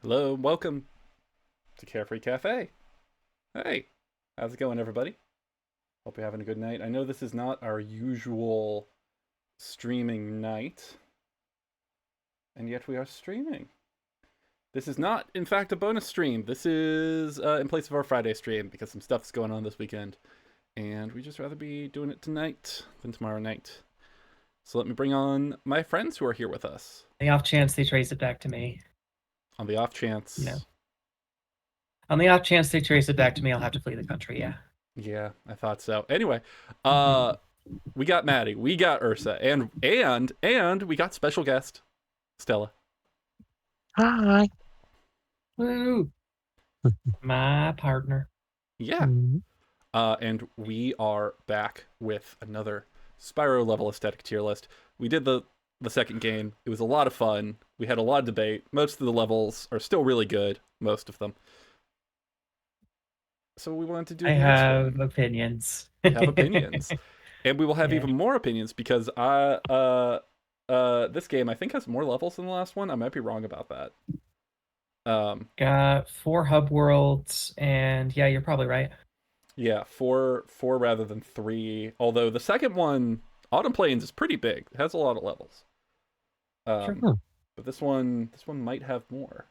Hello, welcome to Carefree Cafe. Hey, how's it going, everybody? Hope you're having a good night. I know this is not our usual streaming night, and yet we are streaming. This is not, in fact, a bonus stream. This is in place of our Friday stream because some stuff's going on this weekend, and we just rather be doing it tonight than tomorrow night. So let me bring on my friends who are here with us. The off chance they trace it back to me. On the off chance. Yeah. On the off chance they trace it back to me, I'll have to flee the country, yeah. Yeah, I thought so. Anyway, we got Madi, we got Ursa, and we got special guest Stella. Hi. Woo! My partner. Yeah. And we are back with another Spyro level aesthetic tier list. We did the second game. It was a lot of fun. We had a lot of debate. Most of the levels are still really good. Most of them. So we wanted to do. I have opinions. Have opinions, and we will have even more opinions because this game I think has more levels than the last one. I might be wrong about that. Got 4 hub worlds, and yeah, you're probably right. Yeah, four rather than 3. Although the second one, Autumn Plains, is pretty big. It has a lot of levels. Sure. But this one might have more.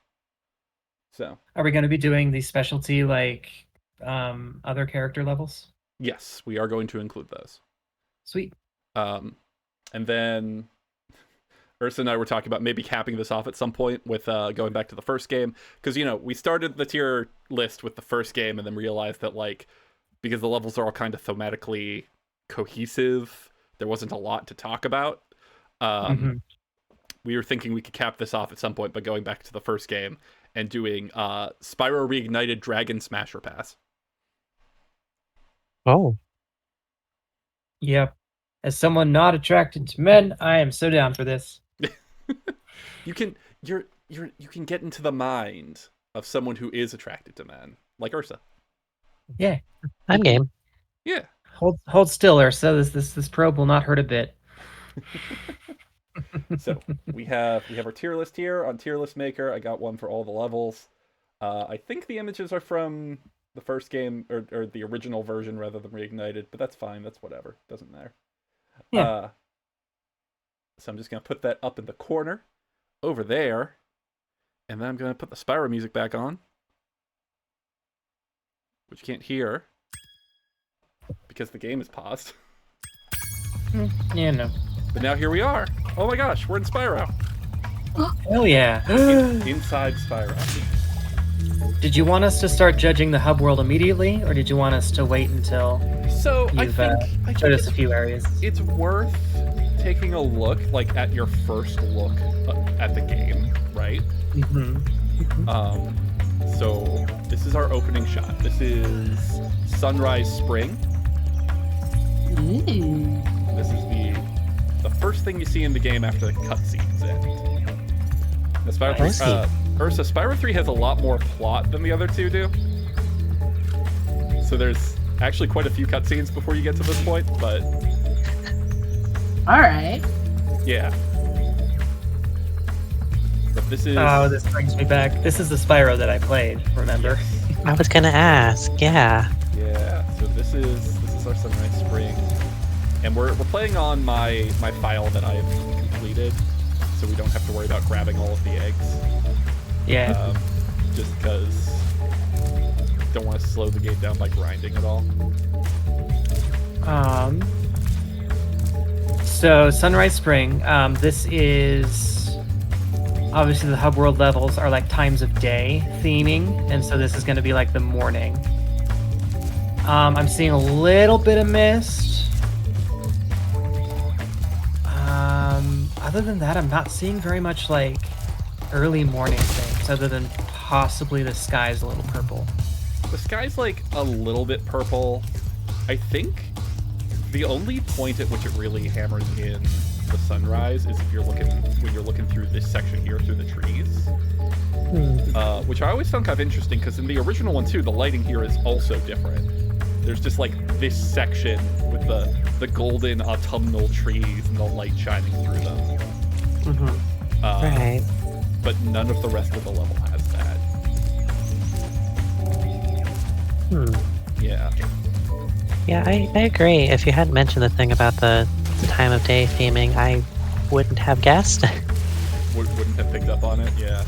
So, are we going to be doing the specialty like other character levels? Yes, we are going to include those. Sweet. And then Ursa and I were talking about maybe capping this off at some point with going back to the first game. Because, we started the tier list with the first game and then realized that, because the levels are all kind of thematically cohesive, there wasn't a lot to talk about. We were thinking we could cap this off at some point by going back to the first game and doing Spyro Reignited Dragon Smasher Pass. Oh. Yep. As someone not attracted to men, I am so down for this. You can get into the mind of someone who is attracted to men, like Ursa. Yeah. I'm game. Yeah. Hold still, Ursa. This probe will not hurt a bit. So we have our tier list here on Tier List Maker. I got one for all the levels. I think the images are from the first game or the original version rather than Reignited, but that's fine. That's whatever. Doesn't matter. Yeah. So I'm just gonna put that up in the corner over there, and then I'm gonna put the Spyro music back on, which you can't hear because the game is paused. Yeah, no. But now here we are. Oh my gosh, we're in Spyro. Hell yeah. Inside Spyro. Did you want us to start judging the hub world immediately, or did you want us to wait until you've showed us a few areas? It's worth taking a look, at your first look at the game, right? So this is our opening shot. This is Sunrise Spring. This is the first thing you see in the game after the cutscenes end. The Spyro Ursa, Spyro 3 has a lot more plot than the other two do. So there's actually quite a few cutscenes before you get to this point, but... Alright. Yeah. But this is... Oh, this brings me back. This is the Spyro that I played, remember? I was gonna ask, yeah. Yeah, so this is our Sunrise Spring. And we're playing on my file that I've completed, so we don't have to worry about grabbing all of the eggs. Yeah. Just because don't want to slow the game down by grinding at all. So Sunrise Spring, this is obviously the hub world levels are like times of day theming, and so this is going to be like the morning. I'm seeing a little bit of mist. Other than that, I'm not seeing very much early morning things, other than possibly the sky's a little purple. The sky's a little bit purple. I think the only point at which it really hammers in the sunrise is if when you're looking through this section here through the trees. Which I always found kind of interesting because in the original one too, the lighting here is also different. There's just this section with the golden autumnal trees and the light shining through them. Right. But none of the rest of the level has that. Yeah. Yeah, I agree. If you hadn't mentioned the thing about the time of day theming, I wouldn't have guessed. Wouldn't have picked up on it. Yeah.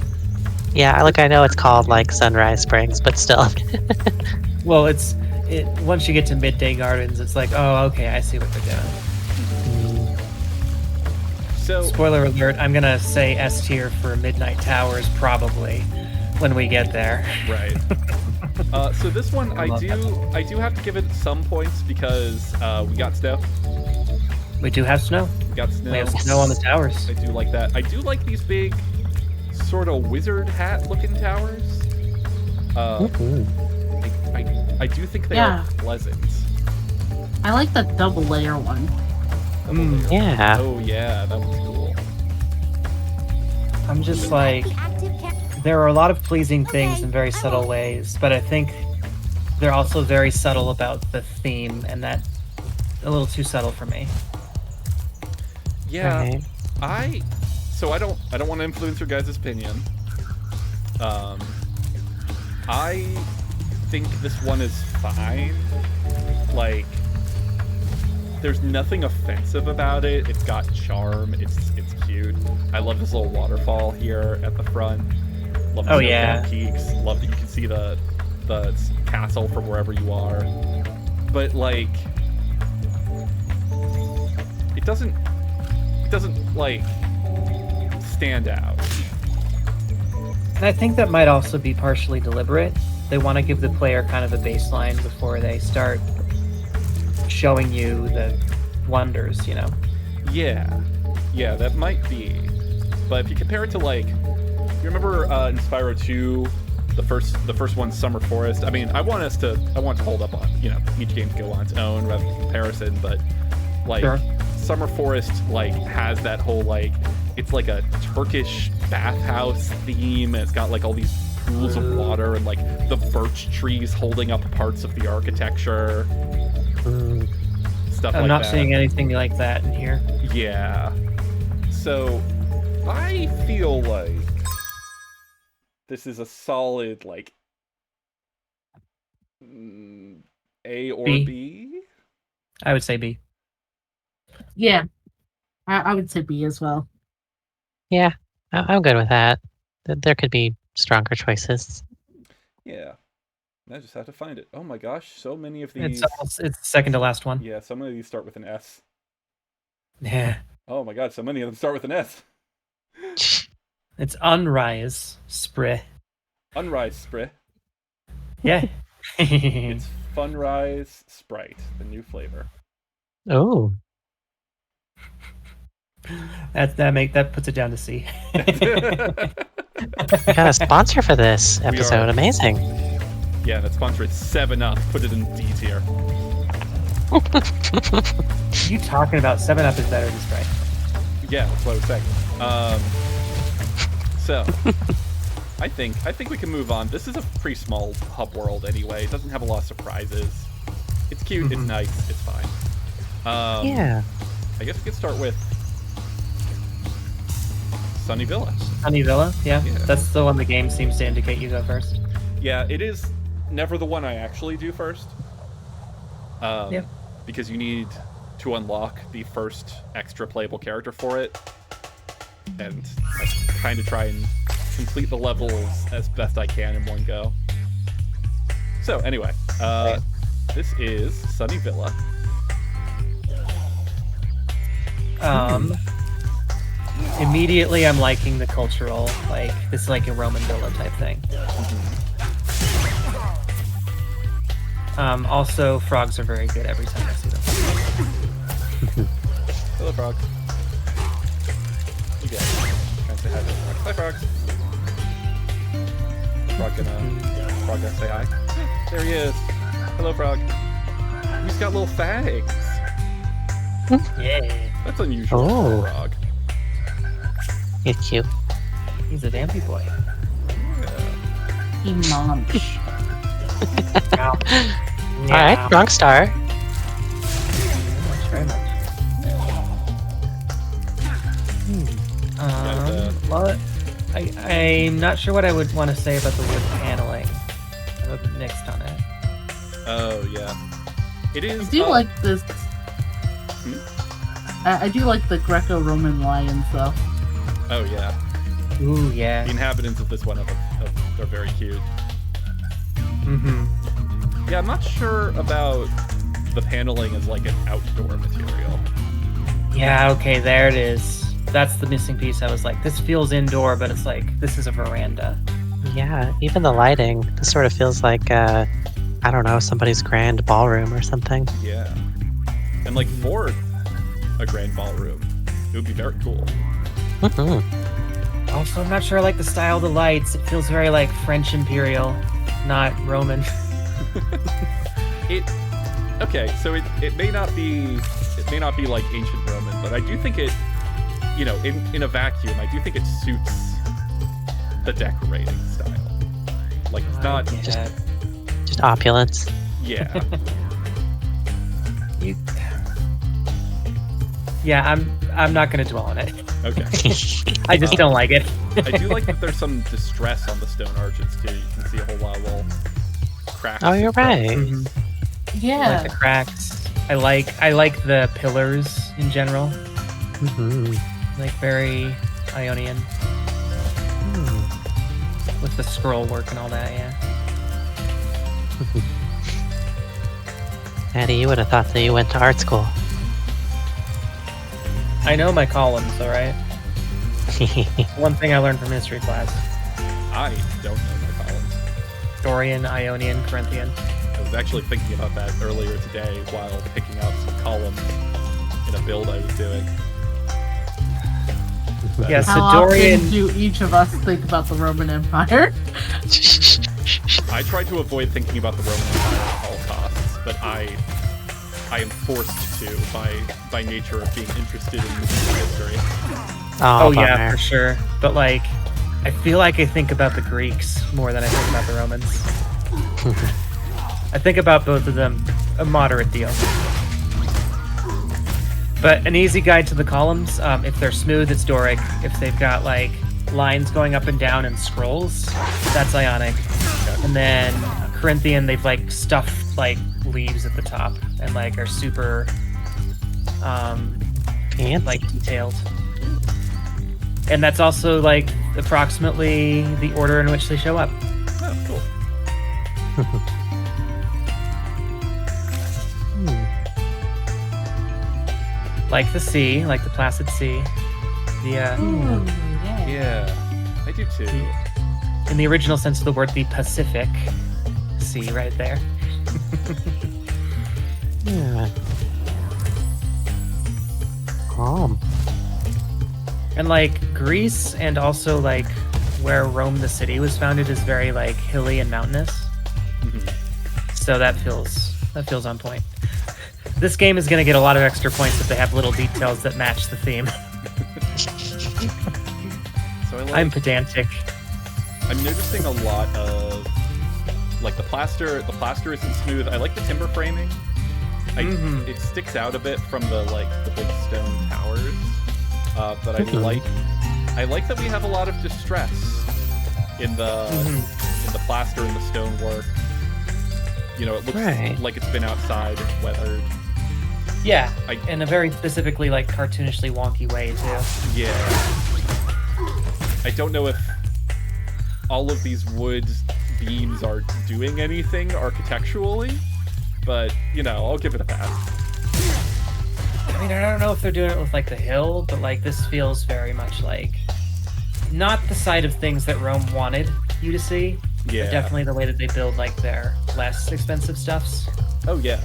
Yeah, look, I know it's called like Sunrise Springs, but still. Well, once you get to Midday Gardens, it's like, oh, okay, I see what they're doing. So Spoiler alert, I'm gonna say S tier for Midnight Towers probably when we get there. right. So this one I do have to give it some points because we got snow. We do have snow. We got snow. We have snow on the towers. I do like that. I do like these big, sort of wizard hat looking towers. I do think they are pleasant. I like the double layer one. Yeah. Oh yeah, that one's cool. I'm just like, there are a lot of pleasing things in very subtle ways, but I think they're also very subtle about the theme, and that a little too subtle for me. Yeah, Right. I don't want to influence your guys' opinion. I think this one is fine. Like, there's nothing offensive about it. It's got charm. It's cute. I love this little waterfall here at the front. Love the snow-capped peaks. Love that you can see the castle from wherever you are. But like, it doesn't like stand out. And I think that might also be partially deliberate. They want to give the player kind of a baseline before they start showing you the wonders, you know? Yeah, that might be. But if you compare it to, like, you remember in Spyro 2, the first one, Summer Forest. I mean, I want it to hold up on, you know, each game to go on its own rather than comparison. But like, Sure. Summer Forest like has that whole like, it's like a Turkish bathhouse theme, and it's got like all these pools of water and like the birch trees holding up parts of the architecture. Stuff I'm like not that. seeing anything like that in here. Yeah. So I feel like this is a solid like A or B. I would say B. Yeah, I would say B as well. Yeah, I'm good with that. There could be stronger choices. Yeah. I just have to find it. Oh my gosh, so many of these. It's second to last one. Yeah, so many of these start with an S. Yeah. Oh my god, so many of them start with an S. It's Unrise Spree. Unrise Sprite. Yeah. It's Funrise Sprite, the new flavor. Oh, that puts it down to C. we got a sponsor for this We episode. are. Amazing. Yeah, that sponsor is 7-Up. Put it in D tier. You talking about 7-Up is better than Sprite. Yeah, that's what I was saying. So, I think we can move on. This is a pretty small hub world anyway. It doesn't have a lot of surprises. It's cute. It's nice. It's fine. Yeah. I guess we could start with Sunny Villa. Sunny Villa, yeah. Yeah. That's the one the game seems to indicate you go first. Yeah, it is never the one I actually do first. Yeah. Because you need to unlock the first extra playable character for it. And I kind of try and complete the levels as best I can in one go. So anyway, this is Sunny Villa. Immediately I'm liking the cultural, like, this is like a Roman villa type thing. Also, frogs are very good every time I see them. Hello, frogs. You guys trying to say hi to the frogs. Hi, frogs. Frog gonna say hi. There he is. Hello, frog. He's got little fangs. Yeah. That's unusual for Oh. a frog. He's cute. He's a dampy boy. He munch. Wow. All right, wrong star. Very much. What? I'm not sure what I would want to say about the wood paneling. I'm a bit mixed on it. Oh yeah, it is. I do like this. I do like the Greco-Roman lions, though. Oh yeah, Ooh, yeah. the inhabitants of this one are very cute. Mm-hmm. Yeah, I'm not sure about the paneling as like an outdoor material. Yeah, okay, there it is. That's the missing piece. I was like, this feels indoor, but it's like, this is a veranda. Yeah, even the lighting. This sort of feels like, I don't know, somebody's grand ballroom or something. Yeah, and like for a grand ballroom, it would be very cool. Mm-hmm. Also, I'm not sure I like the style of the lights. It feels very like French Imperial, not Roman. Okay, so it may not be like ancient Roman, but I do think it, in a vacuum, I do think it suits the decorating style. Like it's not Just opulence. yeah. Yeah, I'm not gonna dwell on it. Okay. I just don't like it. I do like that there's some distress on the stone arches too. You can see a whole lot of little cracks. Oh, you're right. Mhm. I Yeah. like the cracks. I like the pillars in general. Mm-hmm. Like very Ionian with the scroll work and all that. Yeah. Maddie, you would have thought that you went to art school. I know my columns, all right. One thing I learned from history class: I don't know my columns. Dorian, Ionian, Corinthian. I was actually thinking about that earlier today while picking out some columns in a build I was doing. But Yeah, so How Dorian. often do each of us think about the Roman Empire? I try to avoid thinking about the Roman Empire at all costs, but I am forced to by nature of being interested in history. Oh yeah, bummer. for sure. But like, I feel like I think about the Greeks more than I think about the Romans. I think about both of them a moderate deal. But an easy guide to the columns, if they're smooth, it's Doric. If they've got like lines going up and down and scrolls, that's Ionic. And then Corinthian, they've like stuffed like leaves at the top and like are super Fancy. like detailed. And that's also like approximately the order in which they show up. Oh, cool. Like the sea, like the placid sea. The Ooh, yeah. Yeah, I do too. in the original sense of the word, the Pacific Sea, right there. Yeah. Calm. And like Greece, and also like where Rome, the city, was founded, is very like hilly and mountainous. Mhm. So that feels on point. This game is going to get a lot of extra points if they have little details that match the theme. So I'm pedantic. I'm noticing a lot of like the plaster isn't smooth. I like the timber framing. Mhm. It sticks out a bit from the big stone towers. But I like that we have a lot of distress in the in the plaster and the stonework. It looks Right. like it's been outside and weathered. Yeah, I- in a very specifically like cartoonishly wonky way too. Yeah. I don't know if all of these wood beams are doing anything architecturally, but I'll give it a pass. I mean, I don't know if they're doing it with like the hill, but like this feels very much like not the side of things that Rome wanted you to see, Yeah. but definitely the way that they build like their less expensive stuffs. Oh yeah.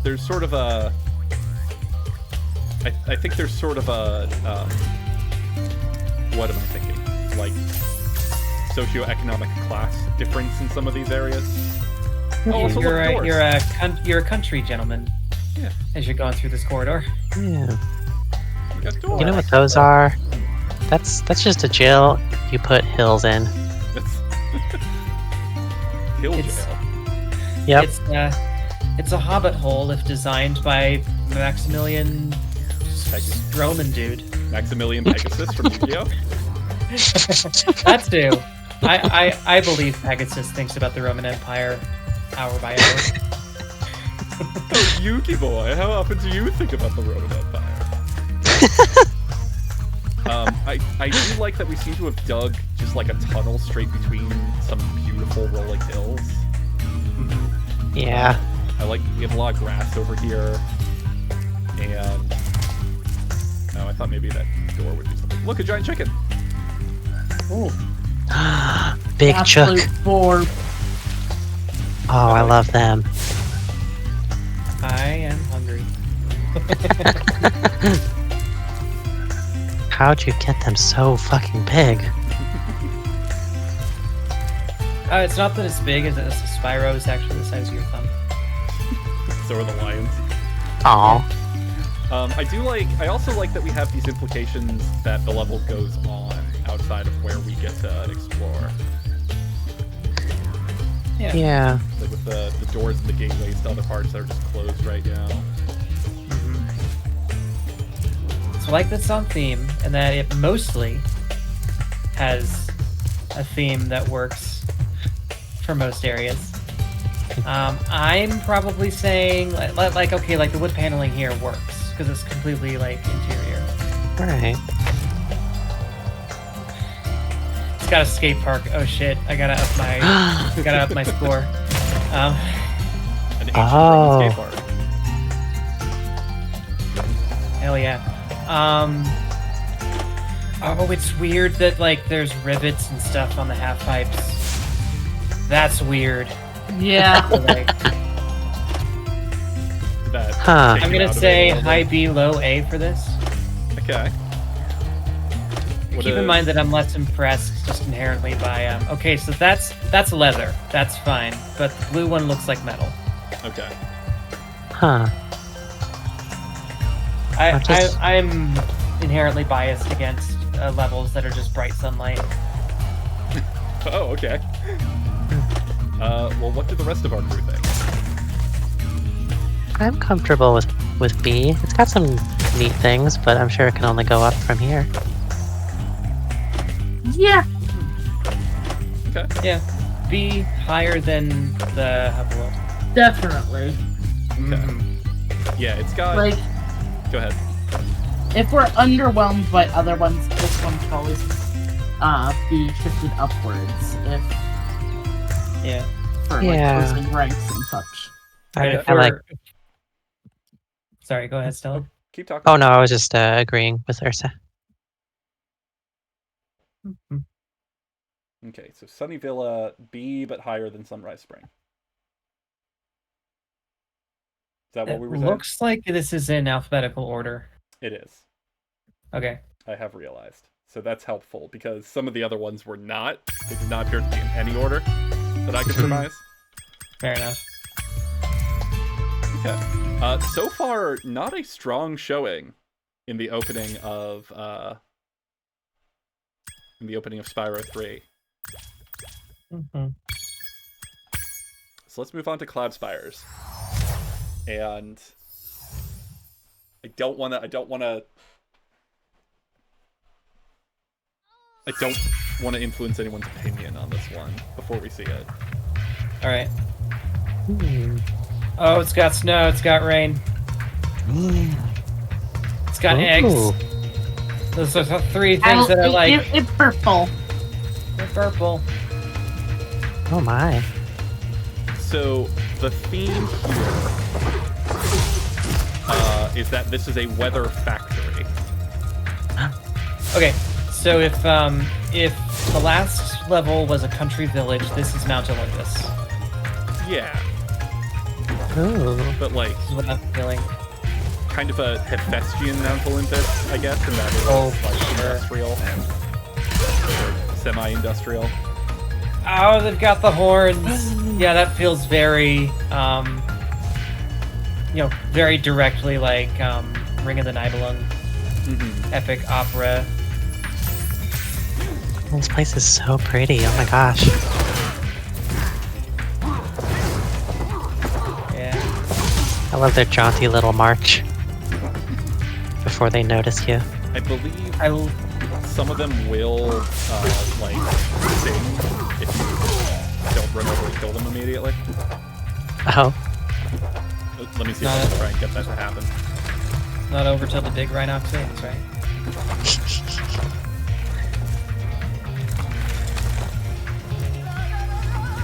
There's sort of a. I think there's sort of a. What am I thinking? Like socioeconomic class difference in some of these areas. Oh, also You're look, doors. you're a country gentleman. Yeah. As you're going through this corridor. Yeah. We got doors. You know what those are? That's just a jail you put hills in. That's Hill It's- jail. Yep. It's a hobbit hole if designed by Maximilian Roman dude. Maximilian Pegasus from Yu-Gi-Oh. That too. I believe Pegasus thinks about the Roman Empire hour by hour. Oh, Yuki boy, how often do you think about the Roman Empire? I do like that we seem to have dug just like a tunnel straight between some beautiful rolling hills. Yeah. I like we have a lot of grass over here, and I thought maybe that door would do something. Look, a giant chicken. Ooh. Big chuck. Absolute bore. Oh, I love them. I am hungry. How'd you get them so fucking big? It's not that it's big, it's that Spyro is actually the size of your thumb. So are the lions. Aw. I also like that we have these implications that the level goes on outside of where we get to explore. Yeah. Like with the doors and the gateways to other parts that are just closed right now. So I like that it's on theme, and that it mostly has a theme that works for most areas. I'm probably saying, like okay, like the wood paneling here works, because it's completely, like, interior. Alright. It's got a skate park. Oh shit, I gotta up my score. An ancient Oh. Roman skate park. Hell yeah. Oh, it's weird that, like, there's rivets and stuff on the half pipes. That's weird. Yeah. So, like, That Huh. takes I'm it gonna out of it say a little high bit. B, low A for this. Okay. Keep in mind that I'm less impressed just inherently by okay, so that's leather. That's fine. But the blue one looks like metal. Okay. Huh. I'm inherently biased against levels that are just bright sunlight. Oh, okay. Well, what do the rest of our crew think? I'm comfortable with B. It's got some neat things, but I'm sure it can only go up from here. Yeah. Okay. Yeah. B higher than the hub world. Definitely. Yeah, it's got... Like, Go ahead. if we're underwhelmed by other ones, this one could always be shifted upwards if Yeah. for Yeah. like closing ranks and such. Right, I like. Sorry, go ahead, Stella. Keep talking. Oh no, I was just agreeing with Ursa. Okay, so Sunny Villa, B, but higher than Sunrise Spring. Is that what It we were saying? looks like this is in alphabetical order. It is. Okay. I have realized. So that's helpful, because some of the other ones were not. They did not appear to be in any order that I could surmise. Fair enough. Okay. So far, not a strong showing in the opening of Spyro 3. So let's move on to Cloud Spires. And I don't want to influence anyone's opinion on this one before we see it. All right. Oh, it's got snow. It's got rain. It's got eggs. Those are the three things that I like. It's purple. They're purple. Oh my. So the theme here is that this is a weather factory. Okay, so if the last level was a country village, this is Mount Olympus. Yeah, Ooh. but like This is what I'm feeling. kind of a Hephaestian Mount Olympus, I guess, and that is like sure. industrial or semi-industrial. Oh, they've got the horns. Yeah, that feels very, very directly like Ring of the Nibelung, epic opera. This place is so pretty. Oh my gosh. Yeah. I love their jaunty little march before they notice you. I believe some of them will like sing if you don't run over and kill them immediately. Oh. Let me see if I can try and get that to happen. Not over till the big Rhinox fades, right?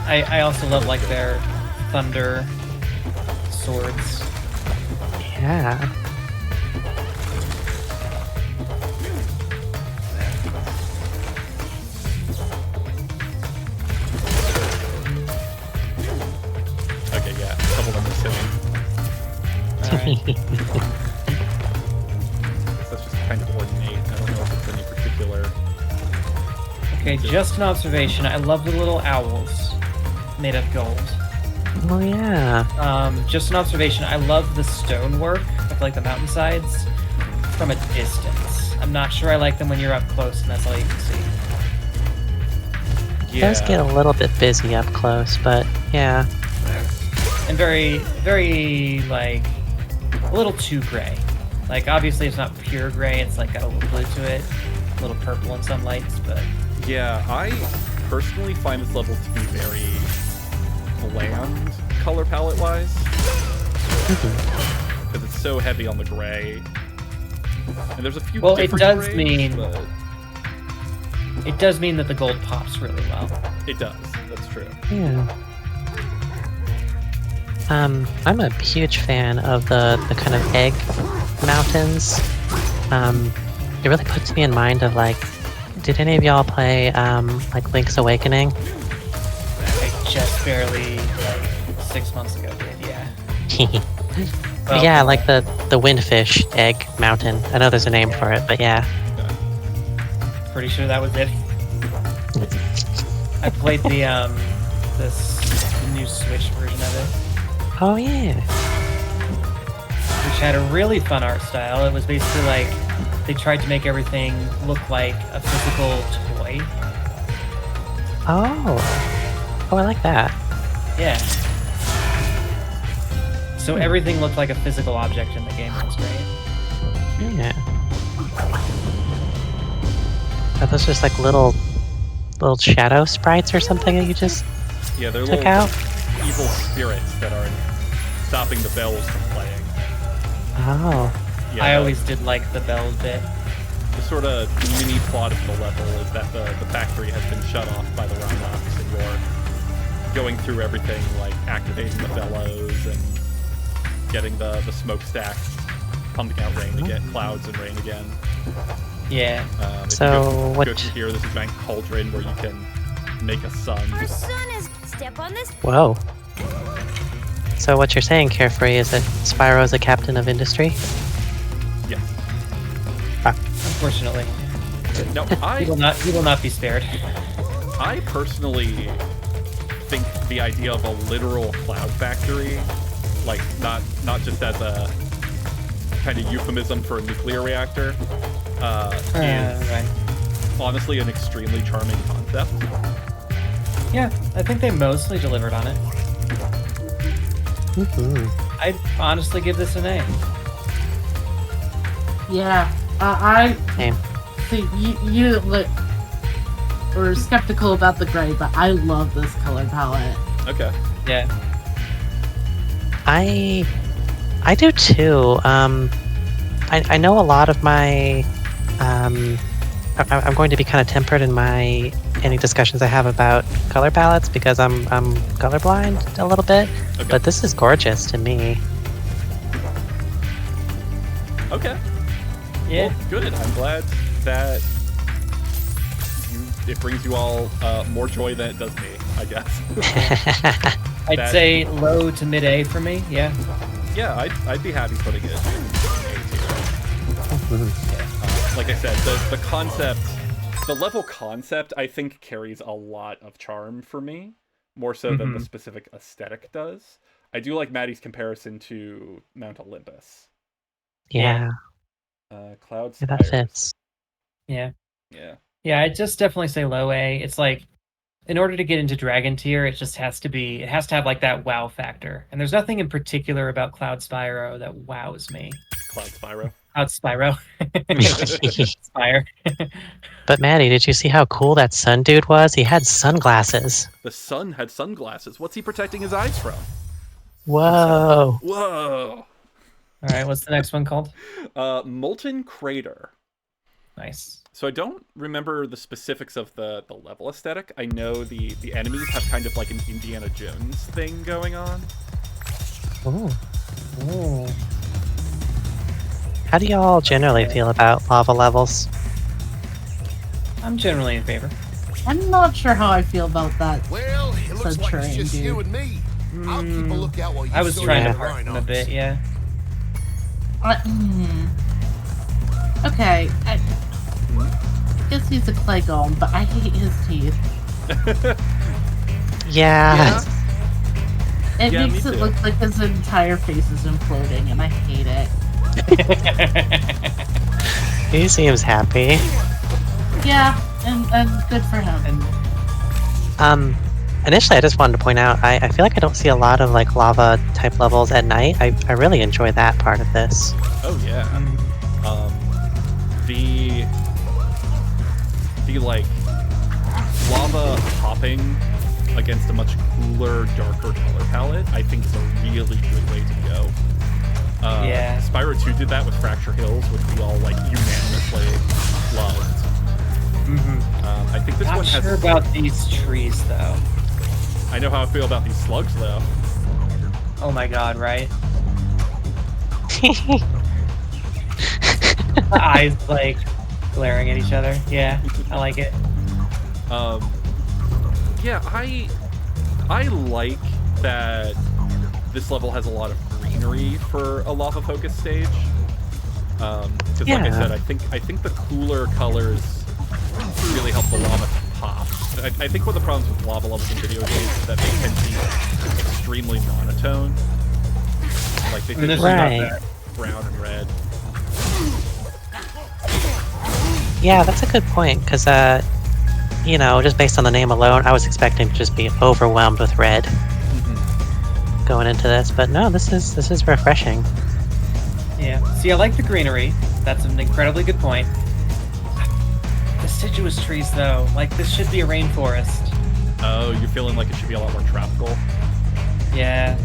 I also love like their thunder swords. Yeah. Okay, yeah, a couple of them are sitting. Alright. That's just kind of ornate. I don't know if it's any particular. Okay, just an observation. I love the little owls made of gold. Oh yeah. Just an observation. I love the stonework of like the mountainsides from a distance. I'm not sure I like them when you're up close and that's all you can see. It does Yeah. get a little bit busy up close, but yeah. And very, very like a little too gray. Like obviously it's not pure gray. It's like got a little blue to it, a little purple in some lights, but Yeah, I personally find this level to be very bland color palette wise. Because it's so heavy on the gray. And there's a few Well, it different does grays, mean- but it does mean that the gold pops really well. it does. That's true. Yeah. I'm a huge fan of the kind of egg mountains. It really puts me in mind of like, did any of y'all play like Link's Awakening? I just barely like 6 months ago did, yeah. But yeah, like the windfish egg mountain. I know there's a name for it, but yeah. Pretty sure that was it. I played the new Switch version of it, Oh yeah. which had a really fun art style. It was basically like they tried to make everything look like a physical toy. Oh. Oh, I like that. Yeah. So everything looked like a physical object in the game. That was great. Yeah. Are those just like little shadow sprites or something that you just Yeah, they're took little out? evil spirits that are stopping the bells from playing. Oh. Yeah, I always did like the bell bit. the sort of mini plot of the level is that the factory has been shut off by the Rhinox, and you're going through everything, like activating the bellows and getting the smokestacks pumping out rain to get clouds and rain again. Yeah. If So, you go what- through here, there's a giant cauldron where you can make a sun. Our son is step on this. Whoa. So what you're saying, Carefree, is that Spyro is a captain of industry? Yes. Unfortunately, No, he will not be spared. I personally think the idea of a literal cloud factory, like not just as a kind of euphemism for a nuclear reactor, is Right. honestly an extremely charming concept. Yeah, I think they mostly delivered on it. Mm-hmm. I'd honestly give this an A. Yeah, I Same. see you like were skeptical about the gray, but I love this color palette. Okay. Yeah. I do too. I know a lot of my I'm going to be kind of tempered in my any discussions I have about color palettes because I'm colorblind a little bit. Okay. But this is gorgeous to me. Okay. Yeah. Well, good. I'm glad that it brings you all more joy than it does me, I guess. I'd That- say low to mid A for me. Yeah. Yeah, I'd be happy putting it in A tier. Mhm. Like I said, the concept, the level concept, I think carries a lot of charm for me, more so than the specific aesthetic does. I do like Maddie's comparison to Mount Olympus. Yeah, Cloud yeah, that Spires. fits. Yeah. Yeah. Yeah, I'd just definitely say low A. It's like, in order to get into Dragon tier, it just has to have like that wow factor. And there's nothing in particular about Cloud Spyro that wows me. Cloud Spyro. Cloud Spyro. Spire. But Maddie, did you see how cool that sun dude was? He had sunglasses. The sun had sunglasses. What's he protecting his eyes from? Whoa. Whoa! All right, what's the next one called? Molten Crater. Nice. So I don't remember the specifics of the level aesthetic. I know the enemies have kind of like an Indiana Jones thing going on. Ooh. Ooh. How do y'all generally feel about lava levels? I'm generally in favor. I'm not sure how I feel about that. Well, it looks like it's just you and me. I'll keep a lookout while you I was sort trying to out part the them a bit, yeah. Okay, I guess he's a clay golem, but I hate his teeth. Yeah. It Yeah, makes me it too. look like his entire face is imploding, and I hate it. He seems happy. Yeah, and good for him. And Initially, I just wanted to point out, I feel like I don't see a lot of like lava type levels at night. I really enjoy that part of this. Oh yeah. The like lava hopping against a much cooler, darker color palette, I think is a really good way to go. Yeah. Spyro 2 did that with Fracture Hills, which we all like unanimously loved. I think this not one has. sure about these trees though. I know how I feel about these slugs though. Oh my god, right? The eyes like glaring at each other. Yeah, I like it. Yeah, I like that this level has a lot of greenery for a lava focus stage. Because like I Yeah. said, I think the cooler colors really help the lava pop. I think one of the problems with lava levels in video games is that they tend to be extremely monotone. Like they tend to be Right. that brown and red. Yeah, that's a good point, because, you know, just based on the name alone, I was expecting to just be overwhelmed with red going into this, but no, this is refreshing. Yeah. See, I like the greenery. That's an incredibly good point. Deciduous trees, though, like this should be a rainforest. Oh, you're feeling like it should be a lot more tropical? Yeah.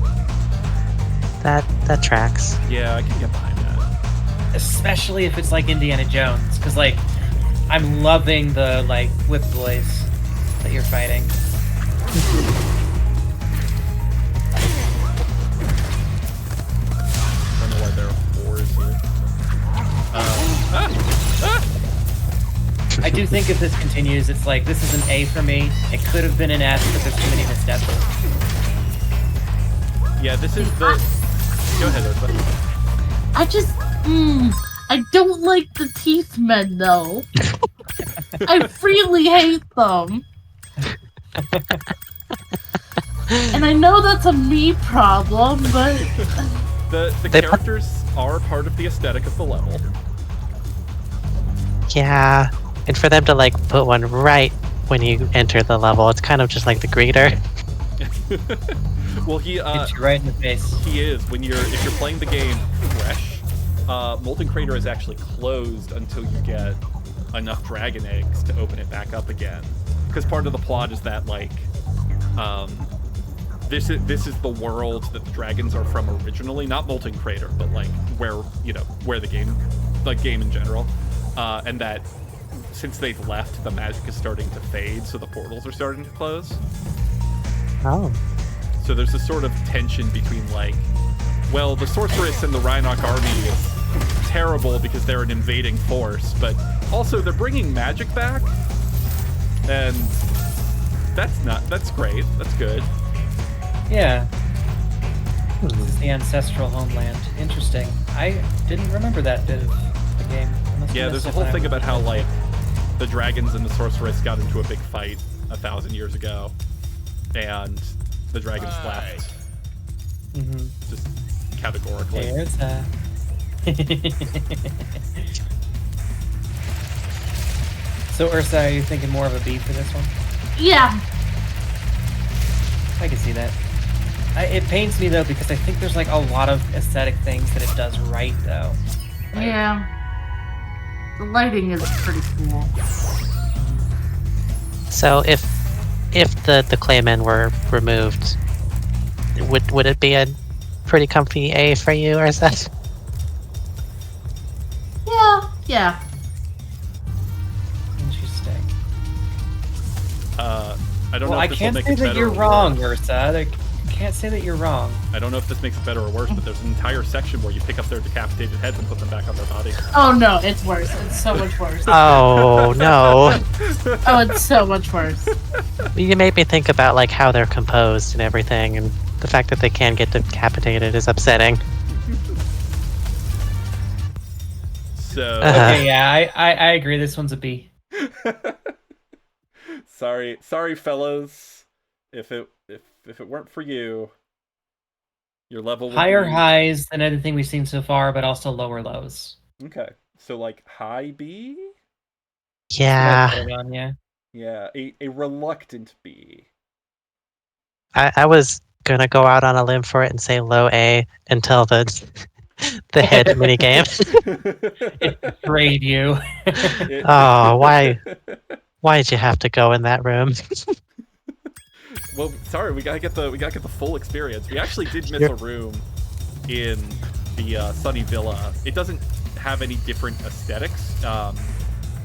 That tracks. Yeah, I can get behind that. Especially if it's like Indiana Jones, because like I'm loving the like whip boys that you're fighting. I don't know why there are 4s here. I do think if this continues, it's like this is an A for me. It could have been an S, but there's too many missteps. Yeah, this is the. Go ahead, Ursa. I just, I don't like the teeth men though. I really hate them. And I know that's a me problem, but The They put- characters are part of the aesthetic of the level. Yeah, and for them to like put one right when you enter the level, it's kind of just like the greeter. Well, he Hit you right in the face. he is if you're playing the game fresh. Molten Crater is actually closed until you get enough dragon eggs to open it back up again. Because part of the plot is that like, this is the world that the dragons are from originally, not Molten Crater, but like where the game in general, and that since they've left, the magic is starting to fade, so the portals are starting to close. Oh. So there's a sort of tension between like, well, the sorceress and the Rhinoc army is terrible because they're an invading force, but also they're bringing magic back, and that's great. That's good. Yeah. This is the ancestral homeland. Interesting. I didn't remember that bit of the game. I must have Yeah, there's missed a it whole when I thing was- about how like the dragons and the sorceress got into a big fight 1,000 years ago, and the dragons left Mhm. just categorically. There's that. So Ursa, are you thinking more of a B for this one? yeah, I can see that. It pains me though because I think there's like a lot of aesthetic things that it does right though. Like, yeah. The lighting is pretty cool. So if the claymen were removed, would it be a pretty comfy A for you, Ursa? Yeah. Interesting. I don't know Well, if I this can't will make say it better that you're or wrong, worse. Ursa. I can't say that you're wrong. I don't know if this makes it better or worse, but there's an entire section where you pick up their decapitated heads and put them back on their body. Oh no, it's worse. It's so much worse. Oh, no. Oh, it's so much worse. You made me think about like how they're composed and everything, and the fact that they can get decapitated is upsetting. So Okay, yeah, I agree. This one's a B. sorry fellows. If it weren't for you, your level would Higher be... highs than anything we've seen so far, but also lower lows. Okay. So like high B? Yeah, That's what I put it on, yeah. Yeah, a reluctant B. I was gonna go out on a limb for it and say low A until the head minigame. It betrayed you. Oh, why'd you have to go in that room? Well, sorry, we gotta get the full experience. We actually did miss a room in the Sunny Villa. It doesn't have any different aesthetics, but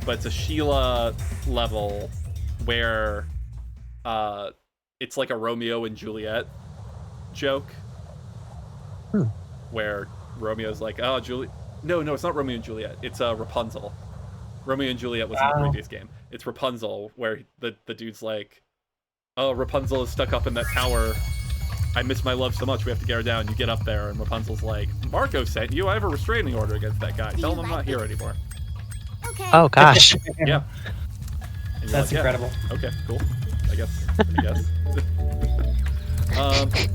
it's a Sheila level where it's like a Romeo and Juliet joke, where Romeo's like, "Oh, Juliet." No, it's not Romeo and Juliet. It's Rapunzel. Romeo and Juliet was in the previous game. It's Rapunzel, where the dude's like, "Oh, Rapunzel is stuck up in that tower. I miss my love so much, we have to get her down." You get up there, and Rapunzel's like, "Marco sent you. I have a restraining order against that guy. Tell him I'm not here anymore." Okay. Oh gosh. Yeah. And you're That's like, "Yeah, incredible. okay, cool. I guess.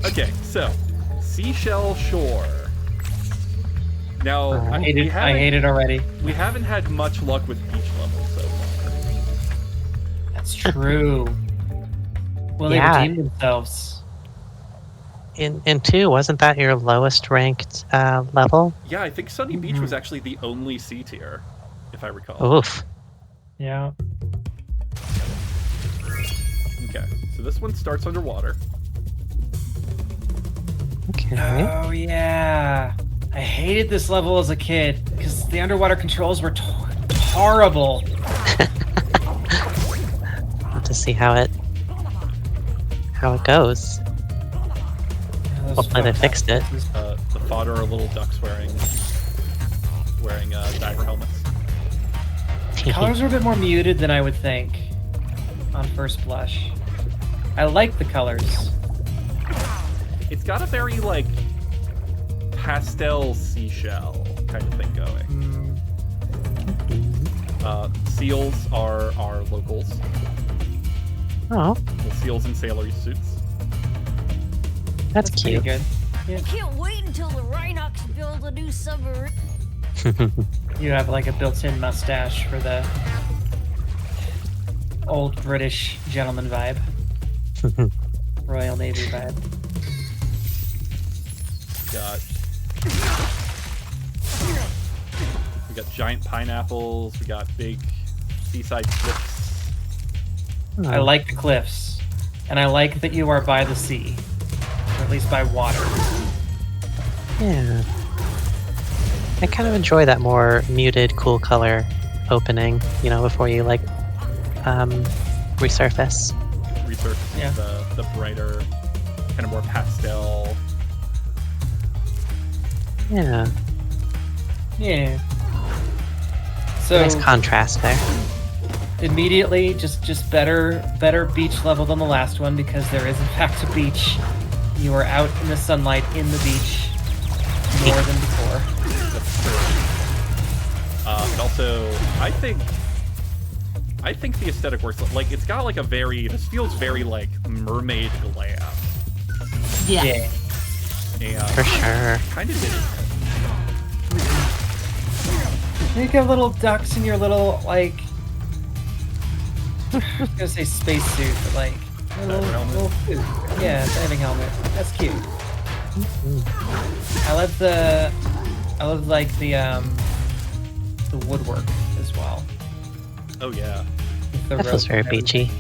Okay, so Seashell Shore. Now, I hate it already. We haven't had much luck with beach levels so far. That's true. Well, Yeah. they redeemed themselves. In 2, wasn't that your lowest ranked level? Yeah, I think Sunny Beach was actually the only C tier, if I recall. Oof. Yeah. Okay, so this one starts underwater. Okay. Oh, yeah. I hated this level as a kid because the underwater controls were horrible. Have to see how it goes. Yeah, those Hopefully they fixed it. The fodder are little ducks wearing diver helmets. Colors are a bit more muted than I would think on first blush. I like the colors. It's got a very, like, pastel seashell kind of thing going. Seals are locals. Oh, Little seals in sailor suits. that's Pretty cute. good. I can't wait until the Rhinox build a new submarine. You have like a built-in mustache for the old British gentleman vibe. Royal Navy vibe. We got giant pineapples. We got big seaside cliffs. I like the cliffs. And I like that you are by the sea. Or at least by water. Yeah. I kind of enjoy that more muted, cool color opening, before you, resurface. Resurface Yeah. the brighter, kind of more pastel. Yeah. Yeah. So Nice contrast there. immediately just better beach level than the last one because there is in fact a beach. You are out in the sunlight in the beach more than before. That's true. And also, I think the aesthetic works. Like, it's got like a this feels very like mermaid glam. Yeah. And For sure. kind of did it. You got little ducks in your little like I was gonna say spacesuit, but like a Diver helmet. little suit. Yeah, diving helmet. That's cute. I love the woodwork as well. Oh yeah, The That feels rope very and everything. beachy.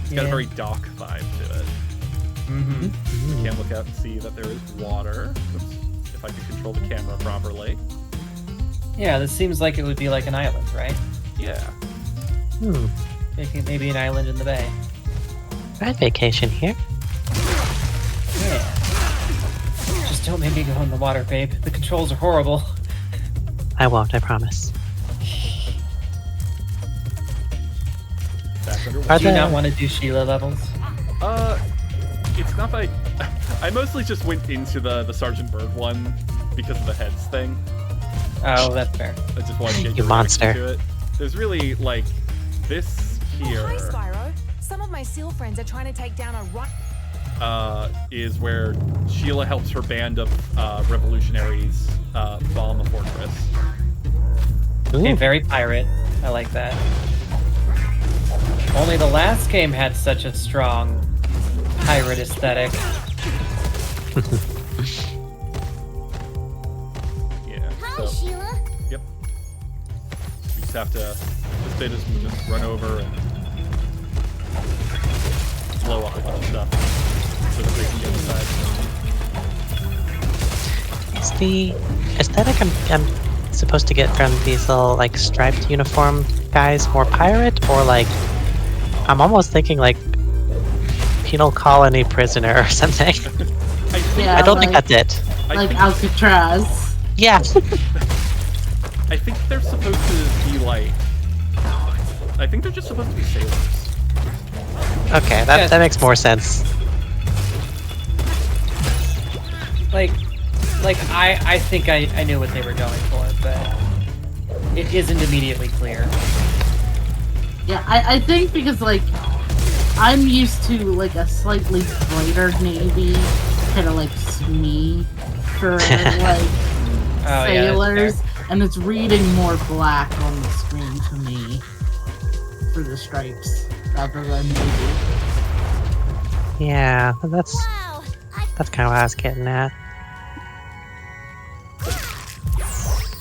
it's got a very dock vibe to it. Mm-hmm. You can't look out and see that there is water. Oops. if I could control the camera properly. Yeah, this seems like it would be like an island, right? Yeah. Maybe an island in the bay. Right, vacation here. Yeah. Just don't make me go in the water, babe. The controls are horrible. I won't, I promise. That's underwater. Are Do you there- not want to do Sheila levels? It's not like... I mostly just went into the Sergeant Byrd one because of the heads thing. Oh, that's fair. I just wanted to get You your reaction monster. to it. There's really, like, this here... Hi, Spyro. Some of my SEAL friends are trying to take down a is where Sheila helps her band of revolutionaries bomb a fortress. Okay, Ooh. very pirate. I like that. Only the last game had such a strong pirate aesthetic. Yeah. Hi, So, Sheila. yep. We just have to. This bit is we just run over and blow up a bunch of stuff so that we can get inside. Is the aesthetic I'm supposed to get from these little like striped uniform guys more pirate, or like I'm almost thinking like penal colony prisoner or something? I think, Yeah. I don't think like- that's it. I Like think, Alcatraz. Yeah. I think they're supposed to be like. I think they're just supposed to be sailors. Okay, Yeah. that makes more sense. Like I think I knew what they were going for, but it isn't immediately clear. Yeah, I think because like I'm used to like a slightly brighter navy, kind of like SME for like Oh, sailors, and it's reading more black on the screen to me for the stripes rather than navy. Yeah, that's Wow. kind of what I was getting at.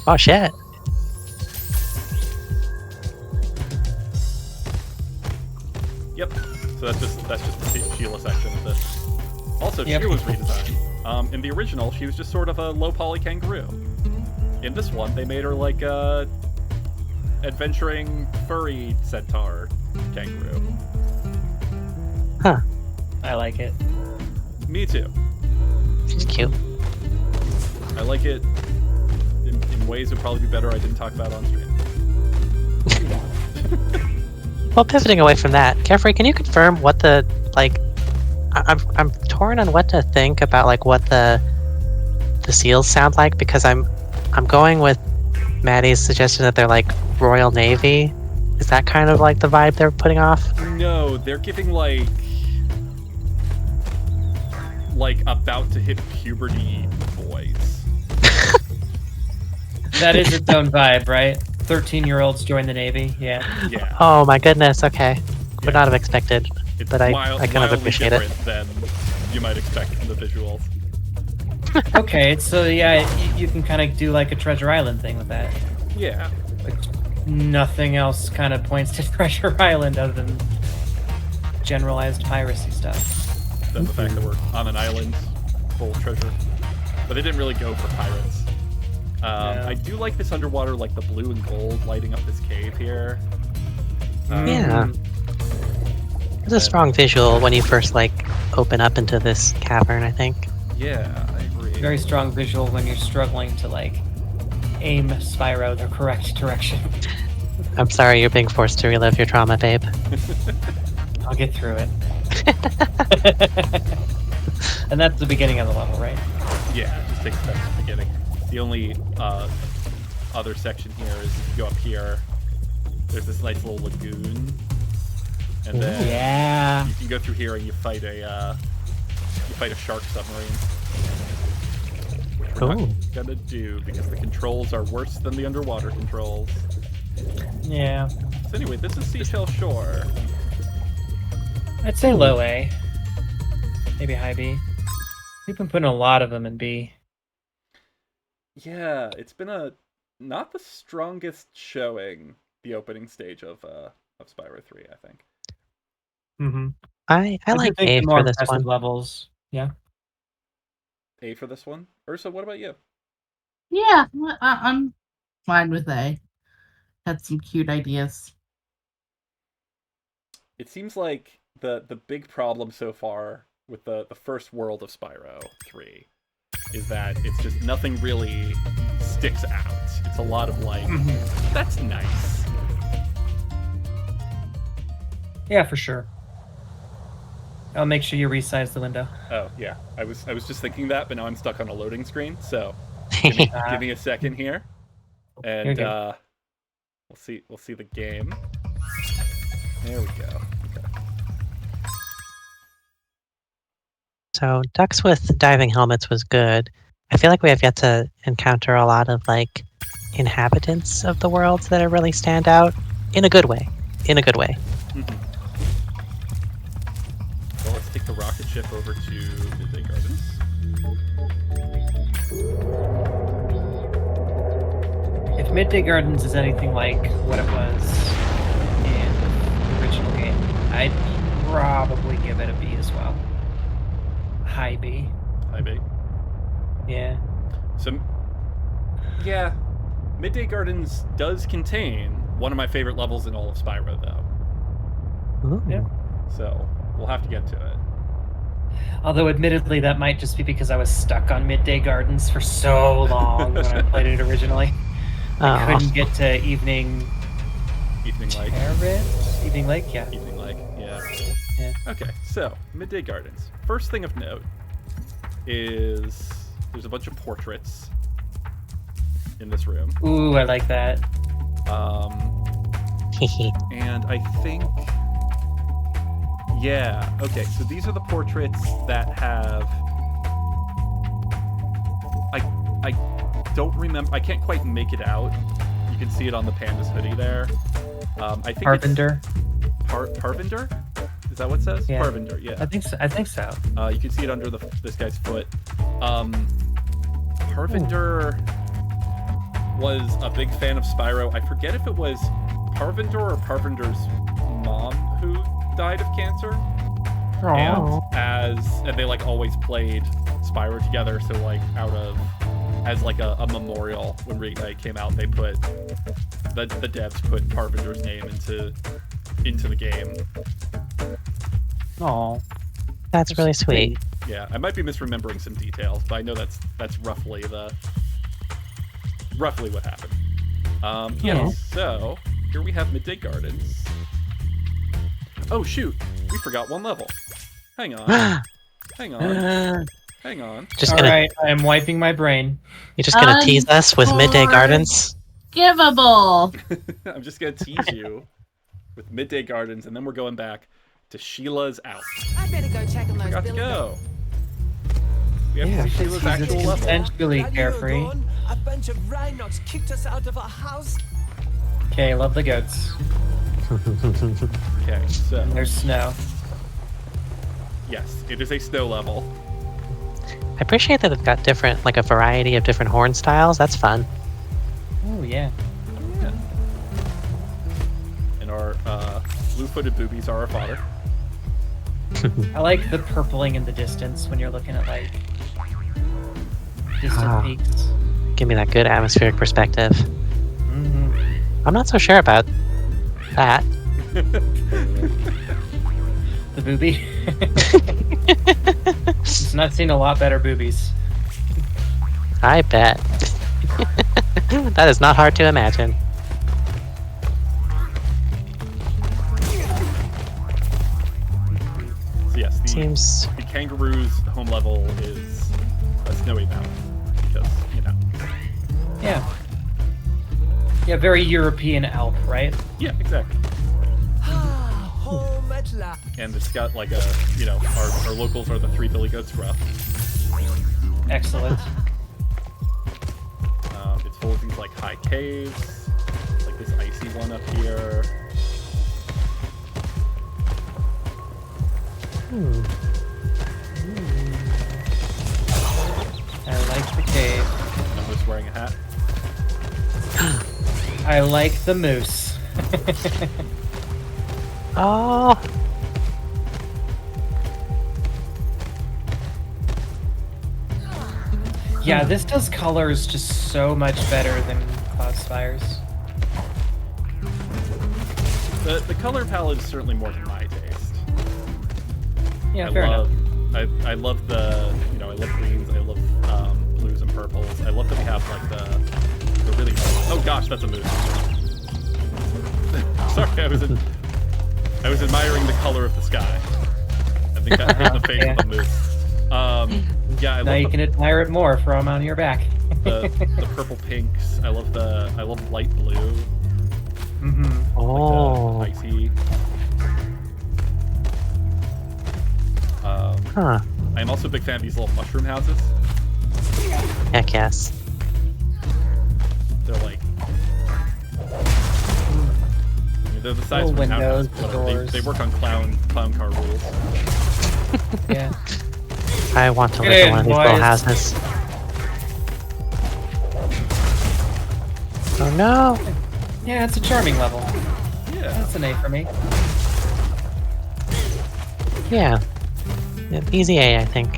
Oh shit. Yep. So that's just the Sheila section of this. Also, Yep. she was redesigned. In the original, she was just sort of a low poly kangaroo. In this one, they made her like a adventuring furry centaur kangaroo. Huh. I like it. Me too. She's cute. I like it in ways it would probably be better I didn't talk about on stream. Well, pivoting away from that, Carefree, can you confirm what the like? I'm torn on what to think about like what the seals sound like, because I'm going with Maddie's suggestion that they're like Royal Navy. Is that kind of like the vibe they're putting off? No, they're giving like about to hit puberty boys. That is its own vibe, right? 13-year-olds join the Navy. Yeah. Yeah. Oh my goodness. Okay, would Yeah. not have expected, It's but I kind of wildly appreciate it. different than you might expect from the visuals. Okay, so yeah, you can kind of do like a Treasure Island thing with that. Yeah. Like, nothing else kind of points to Treasure Island other than generalized piracy stuff. Than the fact that we're on an island full of treasure. But they didn't really go for pirates. Yeah. I do like this underwater, like the blue and gold lighting up this cave here. Yeah. Mm, It's a strong visual when you first like open up into this cavern, I think. Yeah, I agree. very strong visual when you're struggling to like aim Spyro the correct direction. I'm sorry you're being forced to relive your trauma, babe. I'll get through it. And that's the beginning of the level, right? Yeah, it just takes steps at the beginning. The only other section here is if you go up here, there's this nice little lagoon. And then Yeah. you can go through here and you fight a shark submarine. Which we're Ooh. not gonna do because the controls are worse than the underwater controls. Yeah. So anyway, this is Seashell Shore. I'd say low A. Maybe high B. We've been putting a lot of them in B. Yeah, it's been not the strongest showing, the opening stage of Spyro 3, I think. Mm-hmm. I like A for this one. levels. Yeah. A for this one. Ursa, what about you? Yeah, I'm fine with A. Had some cute ideas. It seems like the big problem so far with the first world of Spyro 3 is that it's just nothing really sticks out. It's a lot of like, that's nice. Yeah, for sure. I'll make sure you resize the window. Oh yeah, I was just thinking that, but now I'm stuck on a loading screen. So give me a second here, and we'll see the game. There we go. Okay. So ducks with diving helmets was good. I feel like we have yet to encounter a lot of like inhabitants of the world that are really stand out in a good way. In a good way. Well, let's take the rocket ship over to Midday Gardens. If Midday Gardens is anything like what it was in the original game, I'd probably give it a B as well. High B. High B. Yeah. So, yeah, Midday Gardens does contain one of my favorite levels in all of Spyro, though. Ooh. Yeah. So, we'll have to get to it. Although, admittedly, that might just be because I was stuck on Midday Gardens for so long when I played it originally. I couldn't get to Evening Lake. Evening Lake, yeah. Evening Lake, yeah. Yeah. Okay, so, Midday Gardens. First thing of note is there's a bunch of portraits in this room. Ooh, I like that. And I think... Yeah, okay, so these are the portraits that have... I don't remember... I can't quite make it out. You can see it on the Panda's hoodie there. I think Parvinder? Parvinder? Is that what it says? Yeah. Parvinder, yeah. I think so. You can see it under this guy's foot. Parvinder was a big fan of Spyro. I forget if it was Parvinder or Parvinder's mom who died of cancer. And they like always played Spyro together. So like as like a memorial when Reignite came out, they put the devs put Parvinder's name into the game. Oh, That's really sweet. Yeah, I might be misremembering some details, but I know that's roughly what happened. Yeah. So here we have Midday Gardens. Oh shoot, we forgot one level. Hang on. Hang on. Just all gonna, right. I'm wiping my brain. You're just gonna tease us with Midday Gardens? Givable. I'm just gonna tease you with Midday Gardens, and then we're going back to Sheila's Out. I better go check on those Got to bills. go. We have to see Sheila's actual level. Essentially Carefree. A bunch of rhinocs kicked us out of our house. Okay, love the goats. Okay, so And there's snow. yes, it is a snow level. I appreciate that it's got different, like a variety of different horn styles. That's fun. Oh yeah. And our blue-footed boobies are our fodder. I like the purpling in the distance when you're looking at like distant peaks. Give me that good atmospheric perspective. Mm-hmm. I'm not so sure about that. The boobie. It's not seen a lot better boobies. I bet. That is not hard to imagine. So yes, Seems the kangaroo's home level is a snowy mountain because Yeah. Yeah, very European Alp, right? Yeah, exactly. Home at last. And it's got like a our locals are the three billy goats rough. Excellent. It's full of things like high caves, like this icy one up here. I like the cave. And I'm just wearing a hat. I like the moose. Oh, Yeah, this does colors just so much better than Cloudspire's. The color palette is certainly more to my taste. Yeah, fair enough. I love the, I love greens, I love blues and purples. I love that we have like the really, oh gosh, that's a moose. Sorry, I was admiring the color of the sky. I think that hit the face of the moose. Yeah, I now love you can admire it more from on your back. the purple pinks. I love light blue. Mm-hmm. Oh. Like icy. Huh. I'm also a big fan of these little mushroom houses. Heck yes. They're like, they're the size Little of an outhouse, windows, whatever. doors. They work on clown car rules. Yeah. I want to Get live in in, one of these little boys. houses. Oh no! Yeah, it's a charming level. Yeah. That's an A for me. Yeah. Easy A, I think.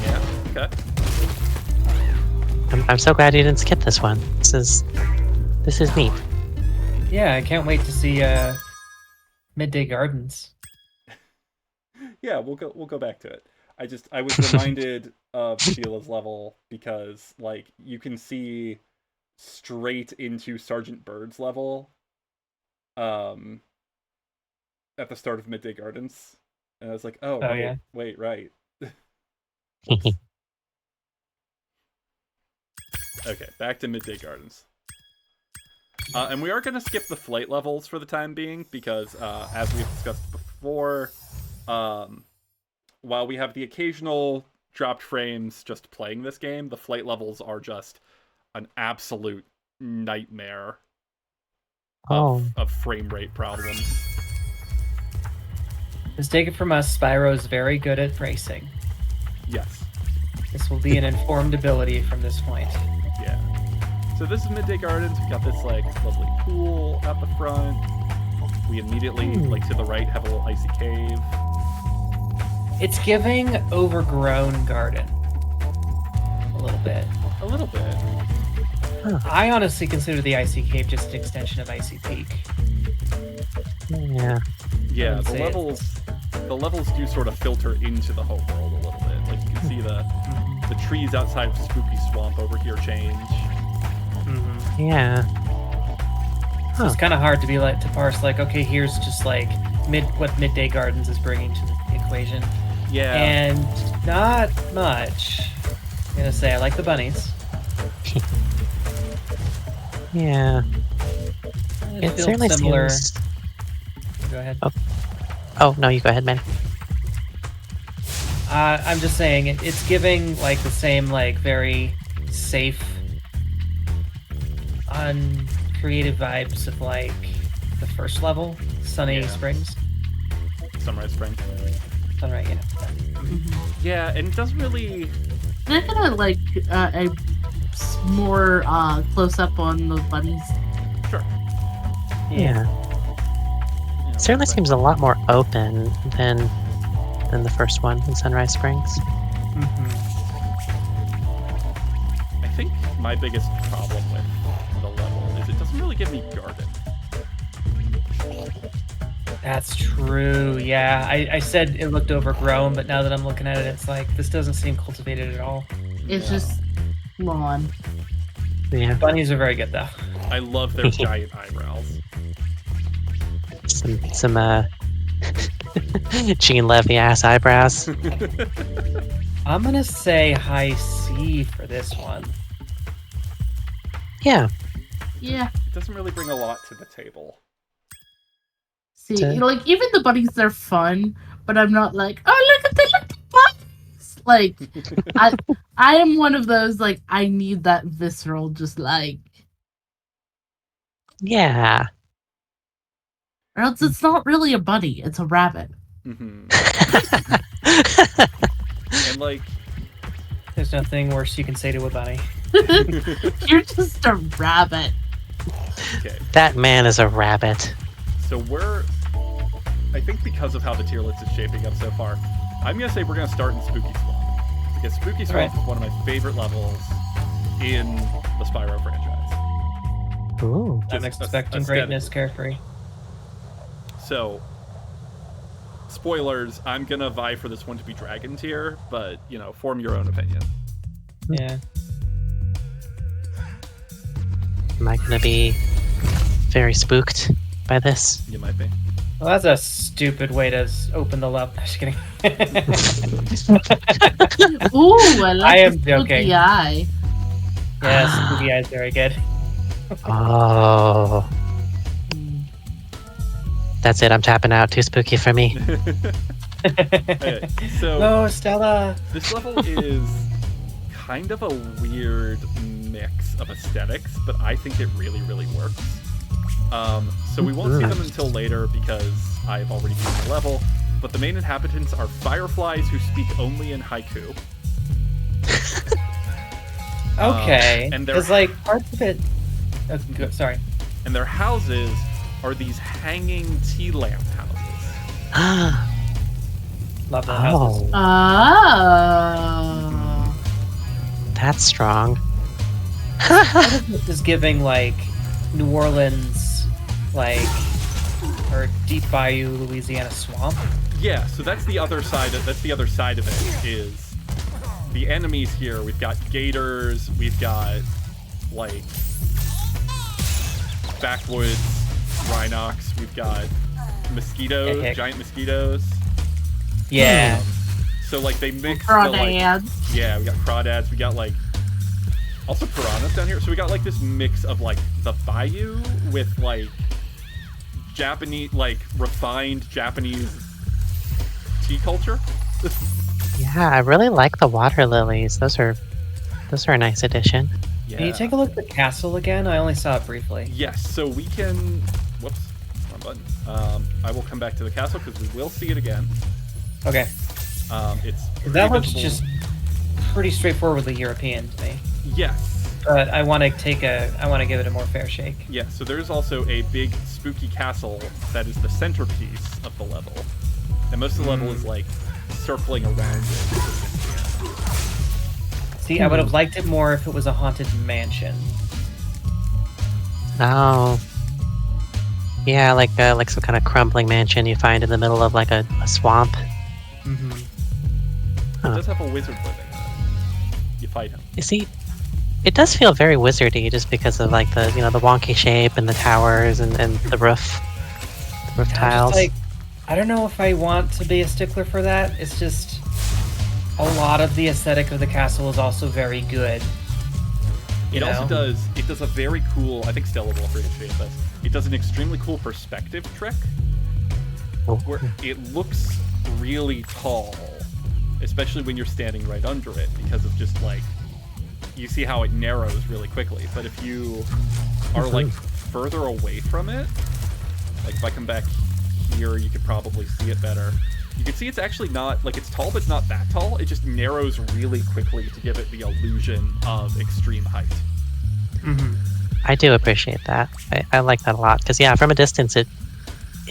Yeah. Okay. I'm so glad you didn't skip this one. This is neat. Yeah, I can't wait to see Midday Gardens. Yeah, we'll go back to it. I was reminded of Sheila's level because like you can see straight into Sergeant Byrd's level at the start of Midday Gardens. And I was like, oh right, yeah. wait, right. Okay, back to Midday Gardens. And we are going to skip the flight levels for the time being because, as we've discussed before, while we have the occasional dropped frames just playing this game, the flight levels are just an absolute nightmare of frame rate problems. Just take it from us, Spyro's very good at racing. Yes. This will be an informed ability from this point. Yeah. So this is Midday Gardens. We've got this like lovely pool at the front. We immediately, like to the right, have a little icy cave. It's giving overgrown garden. A little bit. A little bit. I honestly consider the Icy Cave just an extension of Icy Peak. Yeah. Yeah, would say the levels do sort of filter into the whole world a little bit. Like you can see the trees outside of Spooky Swamp over here change. Mm-hmm. Yeah. So it's kind of hard to be like to parse like, okay, here's just like what Midday Gardens is bringing to the equation. Yeah. And not much. I'm gonna say I like the bunnies. Yeah. It It feels certainly similar. seems. Go ahead. Oh no, you go ahead, man. I'm just saying it's giving like the same like very safe, uncreative vibes of like the first level, Sunny Springs. Sunrise Spring. Sunrise, yeah. Yeah, and it doesn't really. Can I get a like a more close up on the bunnies? Sure. Yeah. You know, Certainly but- seems a lot more open than the first one in Sunrise Springs. Mm-hmm. I think my biggest problem with the level is it doesn't really give me garden. That's true. Yeah, I said it looked overgrown, but now that I'm looking at it, it's like this doesn't seem cultivated at all. It's just lawn. Yeah. Bunnies are very good though. I love their giant eyebrows. Some Gene Levy ass eyebrows. I'm gonna say high C for this one. Yeah. Yeah. It doesn't really bring a lot to the table. See, To- like even the bunnies, they're fun, but I'm not like, oh look at the little bunnies. Like, I am one of those like I need that visceral, just like, Yeah. or else it's not really a bunny, it's a rabbit. Mm-hmm. And like, There's nothing worse you can say to a bunny. You're just a rabbit. okay, That man is a rabbit. so I think because of how the tier list is shaping up so far, I'm gonna say we're gonna start in Spooky Swamp. Yeah, Spooky Swamp is one of my favorite levels in the Spyro franchise. Ooh. I'm expecting greatness, Carefree. So, spoilers, I'm gonna vie for this one to be Dragon tier, but, you know, form your own opinion. Yeah. Am I gonna be very spooked by this? You might be. Well, that's a stupid way to open the level. Just kidding. Ooh, I like I am the joking. spooky eye. Yeah, spooky eyes very good. Oh. That's it, I'm tapping out. Too spooky for me. Okay, so No, Stella. this level is kind of a weird mix of aesthetics, but I think it really, really works. So we won't see them until later because I've already beaten the level, but the main inhabitants are fireflies who speak only in haiku. Okay. and There's like parts of it. Sorry. And their houses are these hanging tea lamp houses. Love the houses. Oh. That's strong. This is giving like New Orleans, like, or Deep Bayou, Louisiana swamp. Yeah, so that's the other side. That's the other side of it. Is the enemies here? We've got gators. We've got like backwoods rhinox. We've got mosquitoes, Heck. giant mosquitoes. Yeah. So like they mix the, like, Crawdads. yeah, we got crawdads. We got like also piranhas down here. So we got like this mix of like the bayou with like Japanese, like refined Japanese tea culture. Yeah, I really like the water lilies. Those are a nice addition. Yeah. Can you take a look at the castle again? I only saw it briefly. Yes, so we can. Whoops, wrong button. I will come back to the castle because we will see it again. Okay. It's That looks visible. just pretty straightforwardly European to me. Yes. But I want to give it a more fair shake. Yeah, so there's also a big spooky castle that is the centerpiece of the level. And most of the level is like circling around it. See, I would have liked it more if it was a haunted mansion. Oh. Yeah, like some kind of crumbling mansion you find in the middle of like a swamp. Mm-hmm. It does have a wizard living in it. You fight him. You see, it does feel very wizardy just because of like the the wonky shape and the towers and the roof tiles. Like, I don't know if I want to be a stickler for that. It's just a lot of the aesthetic of the castle is also very good. It also does a very cool, I think Stella will appreciate this, it does an extremely cool perspective trick where it looks really tall, especially when you're standing right under it, because of just like, you see how it narrows really quickly. But if you are like further away from it, like if I come back here, you could probably see it better. You can see it's actually not, like, it's tall, but it's not that tall. It just narrows really quickly to give it the illusion of extreme height. Mm-hmm. I do appreciate that. I like that a lot because yeah, from a distance it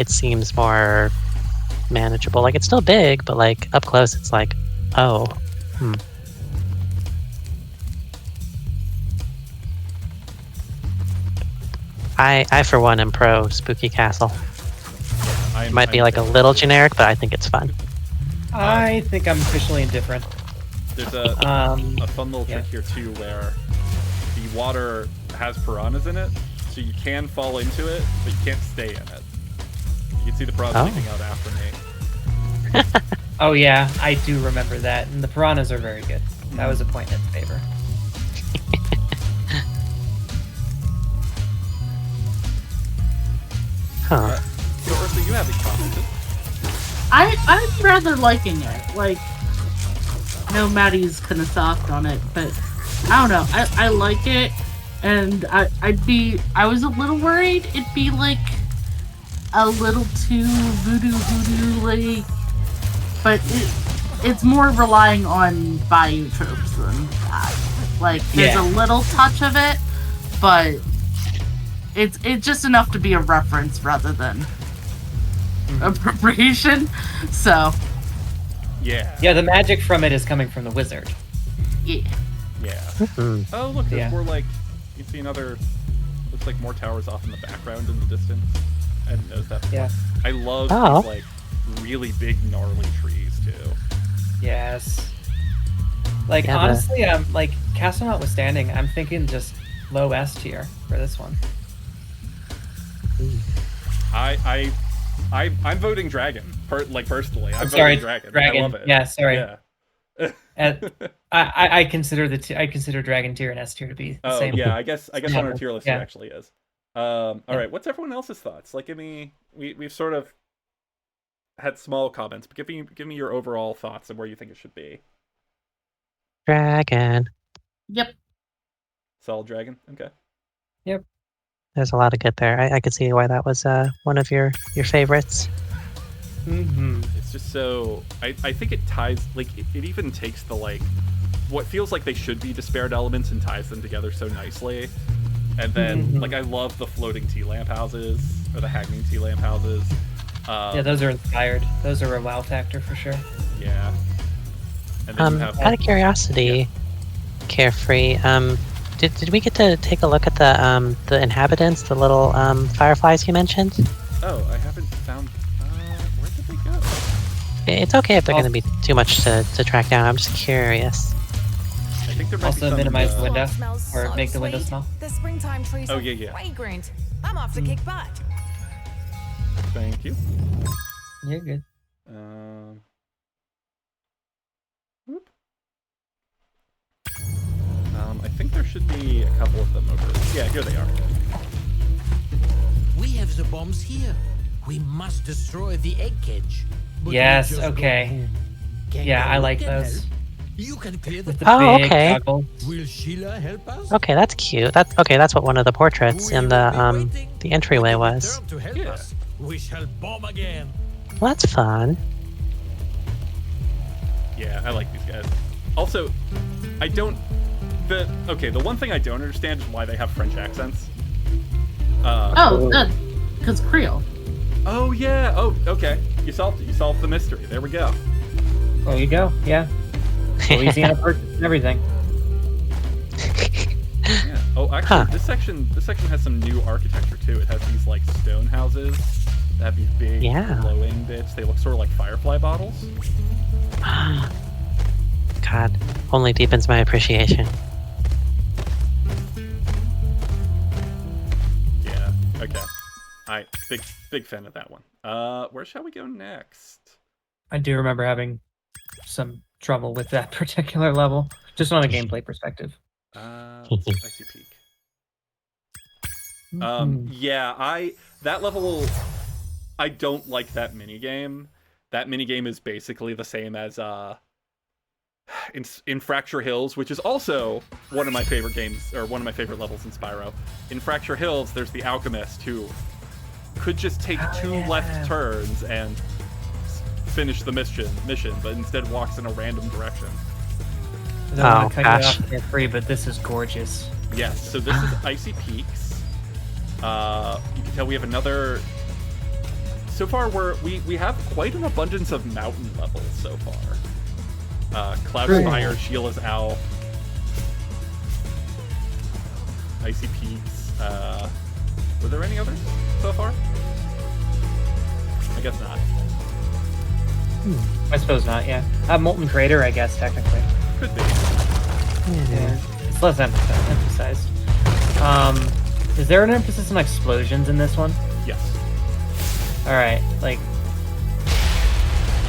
seems more manageable. Like it's still big, but like up close it's like, oh, I for one am pro Spooky Castle. It might be like a little generic, but I think it's fun. I think I'm officially indifferent. There's a fun little trick here too, where the water has piranhas in it, so you can fall into it, but you can't stay in it. You can see the piranhas leaping out after me. Oh yeah, I do remember that, and the piranhas are very good. That was a point in its favor. Huh. So Ursa, you haven't commented. I'm rather liking it. Like, I know Maddie's kind of soft on it, but I don't know. I like it, and I was a little worried it'd be like a little too voodoo like, but it's more relying on Bayou tropes than that. Like, there's a little touch of it, but it's just enough to be a reference rather than appropriation. So Yeah. Yeah, the magic from it is coming from the wizard. Yeah. Yeah. Mhm. Oh, look, there's Yeah. more like, you see another, looks like more towers off in the background in the distance. I didn't notice that before. Yeah. I love Oh. these, like, really big, gnarly trees, too. Yes. Like, Yeah, honestly, like, Castle notwithstanding, I'm thinking just low S tier for this one. I'm voting dragon, personally. I'm sorry, voting dragon. I love it. Yeah, sorry. Yeah. I consider I consider dragon tier and S tier to be the same. Yeah, I guess on our tier list Yeah. it actually is. All right, what's everyone else's thoughts? Like, we've sort of had small comments, but give me your overall thoughts and where you think it should be. Dragon. Yep. Solid dragon. Okay. Yep. There's a lot of good there. I could see why that was one of your favorites. Mm-hmm. It's just so I think it ties, like, it even takes the, like, what feels like they should be disparate elements and ties them together so nicely. And then like, I love the floating tea lamp houses, or the hanging tea lamp houses. Yeah, those are inspired. Those are a wow factor for sure. Yeah. And then you have, Out of curiosity, Carefree, did we get to take a look at the inhabitants, the little fireflies you mentioned? oh, I haven't found, where did they go? It's okay if they're going to be too much to track down. I'm just curious. I think there might be Also some, minimize the Oh, window, It smells or so make the window sweet. smell. The springtime trees Oh, are yeah. fragrant. I'm off to kick butt. Thank you. You're good. Whoop. I think there should be a couple of them over. Yeah, here they are. We have the bombs here. We must destroy the egg cage. But we Yes, just go okay. home. Can Yeah, I you like can those. help? You can clear the. With the Oh, big okay. goggles. Will Sheila help us? Okay, that's cute. That's what one of the portraits We in will the be waiting. the entryway When you was. return to help Yeah. us, we shall bomb again. Well, that's fun. Yeah, I like these guys. Also, I don't. The one thing I don't understand is why they have French accents. Oh, that's because Creole. Oh yeah. Oh, okay. You solved it. You solved the mystery. There we go. There you go. Yeah. Louisiana purchase and everything. Yeah. Oh, actually, Huh. this section has some new architecture too. It has these like stone houses that have these big Yeah. glowing bits. They look sort of like firefly bottles. God, only deepens my appreciation. Yeah. Okay. Big fan of that one. Where shall we go next? I do remember having some trouble with that particular level, just on a gameplay perspective. Let's see, Icy Peak. Yeah, that level, I don't like that minigame. That minigame is basically the same as in Fracture Hills, which is also one of my favorite games, or one of my favorite levels in Spyro. In Fracture Hills, there's the alchemist who could just take two left turns and finish the mission, but instead walks in a random direction. I don't want Oh, to cut gosh. you off there free, but this is gorgeous. Yes, so this is Icy Peaks. You can tell we have another. So far, we have quite an abundance of mountain levels so far. Cloud Spire, Sheila's Owl, Icy Peaks. Were there any others so far? I guess not. I suppose not, yeah. Molten Crater, I guess, technically. Could be. Yeah. It's less emphasized. Is there an emphasis on explosions in this one? Yes. Alright, like...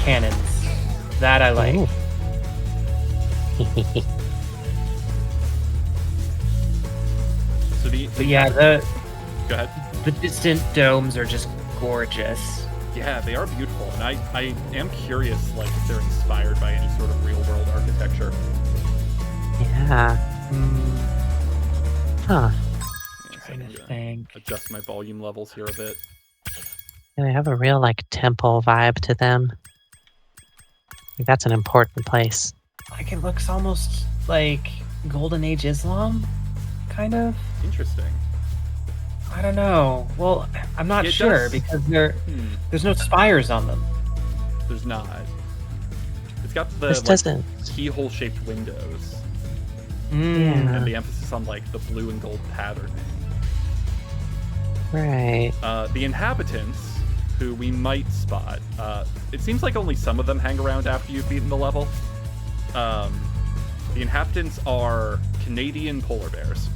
cannons. That I like. Ooh. So But yeah, the Go ahead. distant domes are just gorgeous. Yeah, they are beautiful, and I am curious, like, if they're inspired by any sort of real-world architecture. Yeah. Huh. Yeah, so Trying I'm to gonna think. adjust my volume levels here a bit. And they have a real like temple vibe to them. Like, that's an important place. Like, it looks almost like Golden Age Islam, kind of. Interesting. I don't know. Well, I'm not It sure does- because there's no spires on them. There's not. It's got the This like, doesn't. keyhole-shaped windows. and the emphasis on like the blue and gold patterning. Right. The inhabitants, who we might spot, it seems like only some of them hang around after you've beaten the level. The inhabitants are Canadian polar bears.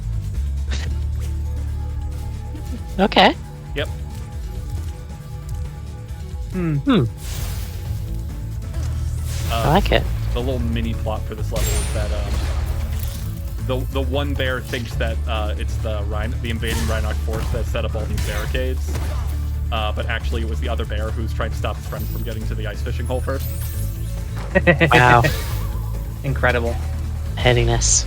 Okay. Yep. I like it. The little mini plot for this level is that the one bear thinks that it's the invading Rhinoc force that set up all these barricades, but actually it was the other bear who's trying to stop his friend from getting to the ice fishing hole first. Wow. Incredible. Headiness.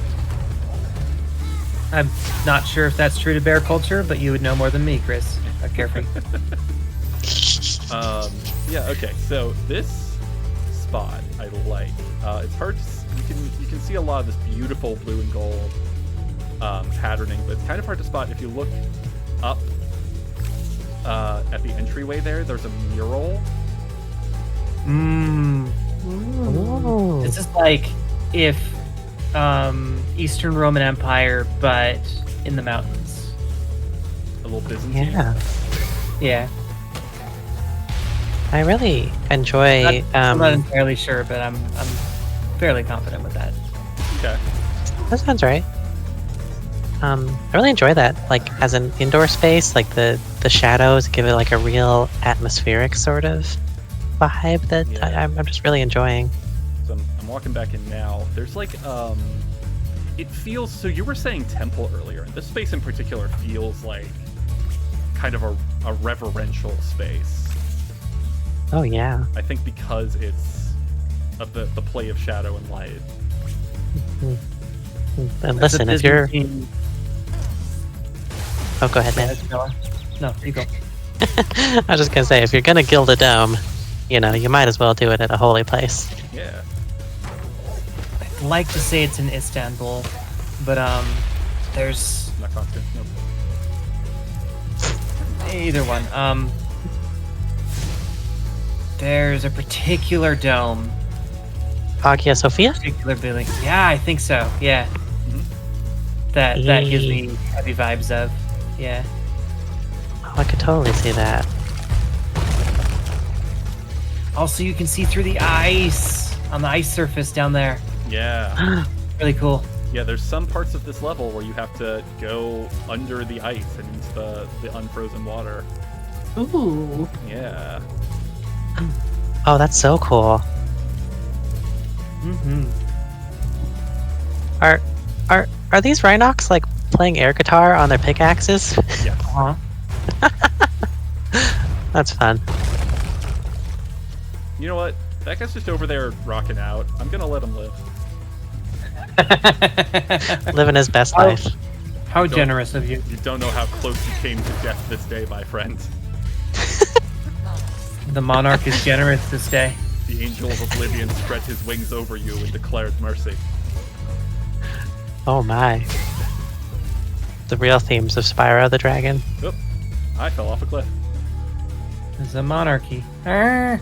I'm not sure if that's true to bear culture, but you would know more than me, Chris. Carefree. Yeah. Okay. So this spot I like. It's hard to you can see a lot of this beautiful blue and gold patterning, but it's kind of hard to spot if you look up at the entryway there. There's a mural. Ooh. This is like if Eastern Roman Empire, but in the mountains. A little Byzantine. Yeah. Yeah. I really enjoy. I'm not entirely sure, but I'm fairly confident with that. Okay. That sounds right. I really enjoy that. Like as an indoor space, like the shadows give it like a real atmospheric sort of vibe that I'm just really enjoying. So I'm walking back in now. There's like it feels so. You were saying temple earlier, and this space in particular feels like kind of a reverential space. Oh yeah. I think because it's of the play of shadow and light. And listen, if you're... Oh, go ahead, man. No, you go. I was just gonna say, if you're gonna gild a dome, you might as well do it at a holy place. Yeah. I'd like to say it's in Istanbul, but there's Not confident. Nope. either one. There's a particular dome. Hagia Sophia? Particular building. Yeah, I think so. Yeah. That gives me heavy vibes of. Yeah. Oh, I could totally see that. Also, you can see through the ice on the ice surface down there. Yeah. Really cool. Yeah, there's some parts of this level where you have to go under the ice and into the unfrozen water. Ooh. Yeah. Oh, that's so cool. Mm-hmm. Are these Rhinocs like playing air guitar on their pickaxes? Yeah. Uh-huh. That's fun. You know what? That guy's just over there rocking out. I'm gonna let him live. Living his best life. How generous of you. You don't know how close you came to death this day, my friend. The monarch is generous this day. The angel of oblivion spread his wings over you and declared mercy. Oh my. The real themes of Spyro the Dragon. Oop. I fell off a cliff. It's a monarchy. Arr.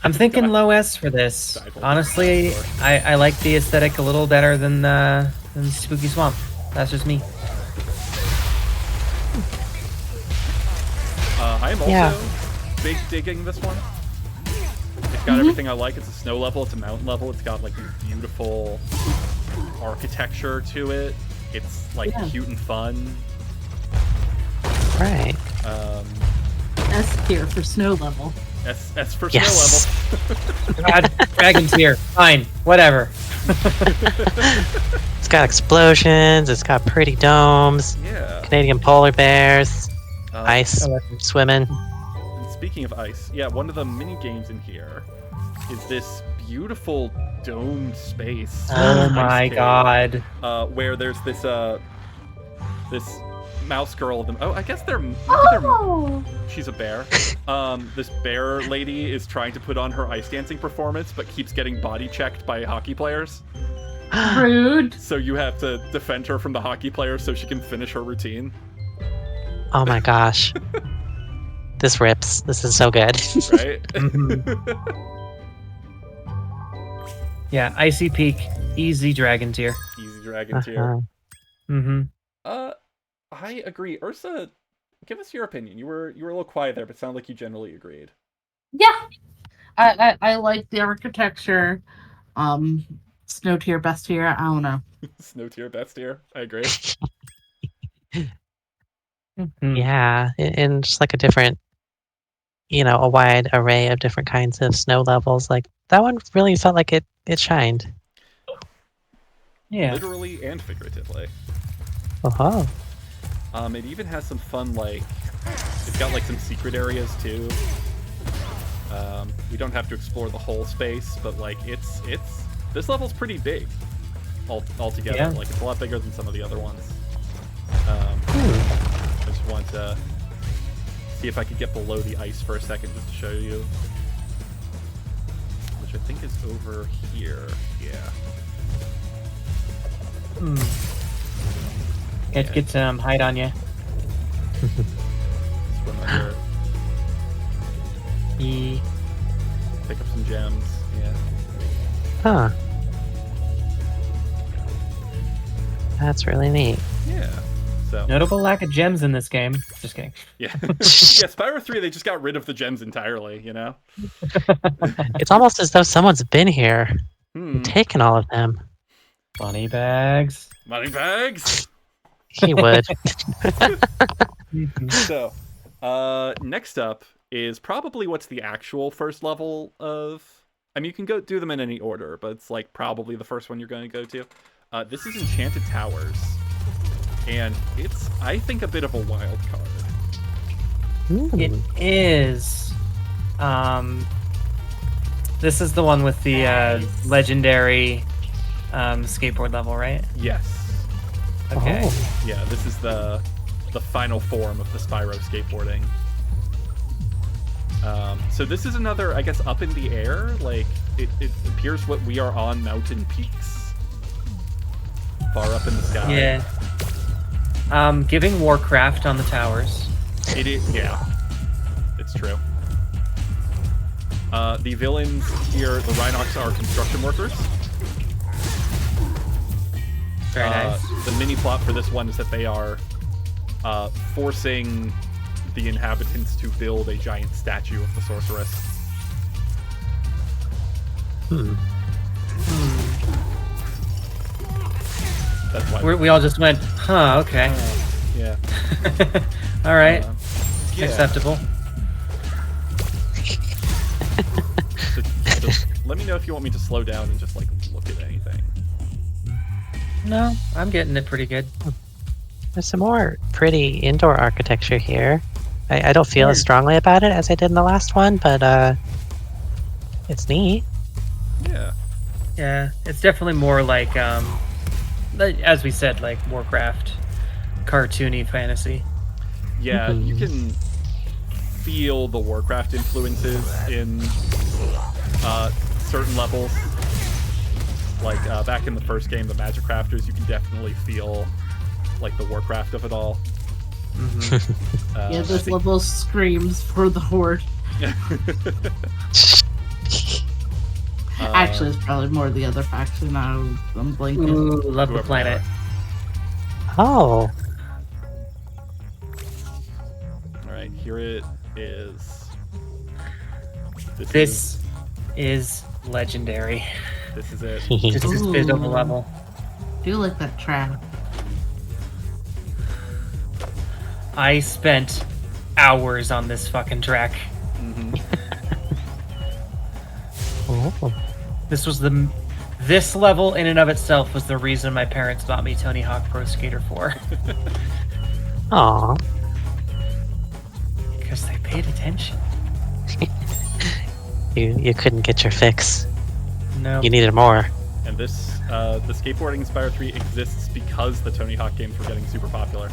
I'm thinking low S for this. Honestly, I like the aesthetic a little better than Spooky Swamp. That's just me. I am also big digging this one. It's got everything I like. It's a snow level. It's a mountain level. It's got like this beautiful architecture to it. It's like cute and fun. Right. S tier for snow level. S for Yes. snow level. God, Dragon's here. Fine, whatever. It's got explosions. It's got pretty domes. Yeah. Canadian polar bears. Ice swimming. And speaking of ice, yeah, one of the mini games in here is this beautiful domed space. Oh my god. Where there's this this mouse girl. I guess she's a bear. This bear lady is trying to put on her ice dancing performance, but keeps getting body checked by hockey players. Rude. So you have to defend her from the hockey players so she can finish her routine. Oh my gosh. This rips. This is so good. Right? Yeah, Icy Peak, easy dragon tier. Easy dragon tier. Mm-hmm. I agree. Ursa, give us your opinion. You were a little quiet there, but sound like you generally agreed. Yeah, I like the architecture. Snow tier, best tier. I don't know. Snow tier, best tier. I agree. Yeah, and just like a different, a wide array of different kinds of snow levels. Like that one really felt like it shined. Yeah. Literally and figuratively. Oh. It even has some fun, like, it's got like some secret areas too. We don't have to explore the whole space, but like this level's pretty big altogether. Yeah. Like it's a lot bigger than some of the other ones. I just want to see if I could get below the ice for a second just to show you, which I think is over here. Yeah. Get some hide on you. Swim under. Pick up some gems. Yeah. Huh. That's really neat. Yeah. So. Notable lack of gems in this game. Just kidding. Yeah. Yeah, Spyro 3, they just got rid of the gems entirely, you know? It's almost as though someone's been here and taken all of them. Money bags. Money bags? He would. So, next up is probably what's the actual first level of... I mean, you can go do them in any order, but it's like probably the first one you're going to go to. This is Enchanted Towers. And it's, I think, a bit of a wild card. It is. This is the one with the legendary skateboard level, right? Yes. Okay. Oh. Yeah, this is the final form of the Spyro skateboarding. So this is another, I guess, up in the air. Like, it appears what we are on mountain peaks. Far up in the sky. Yeah. Giving Warcraft on the towers. It is, yeah. It's true. The villains here, the Rhinox, are construction workers. Very nice. The mini plot for this one is that they are forcing the inhabitants to build a giant statue of the sorceress. That's why We all just went, huh, okay. yeah. All right. Yeah. Acceptable. So let me know if you want me to slow down and just like look at anything. No, I'm getting it pretty good. There's some more pretty indoor architecture here. I don't feel as strongly about it as I did in the last one, but it's neat. Yeah. Yeah, it's definitely more like, as we said, like Warcraft, cartoony fantasy. Yeah, you can feel the Warcraft influences in certain levels. Like back in the first game, the Magic Crafters, you can definitely feel like the Warcraft of it all. Yeah, this level screams for the Horde. Actually, it's probably more the other faction. I'm blinking. Ooh, love the planet. Oh. Alright, here it is. This is legendary. This is it. This is bit of a level. I do like that trap. I spent hours on this fucking track. Oh. This level in and of itself was the reason my parents bought me Tony Hawk Pro Skater 4. Aw. Because they paid attention. You couldn't get your fix. No. You needed more. And this, the skateboarding in Spyro 3 exists because the Tony Hawk games were getting super popular.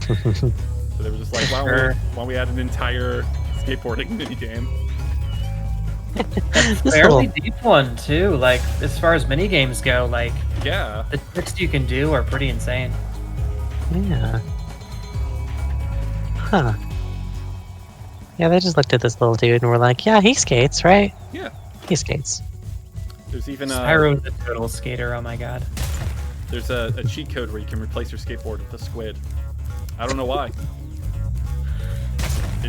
So they were just like, why don't we add an entire skateboarding minigame? Fairly deep one too. Like as far as mini games go, like Yeah. the tricks you can do are pretty insane. Yeah. Huh. Yeah, they just looked at this little dude and were like, yeah, he skates, right? Yeah. He skates. There's even Spyro the total skater. Oh my god. There's a cheat code where you can replace your skateboard with a squid. I don't know why.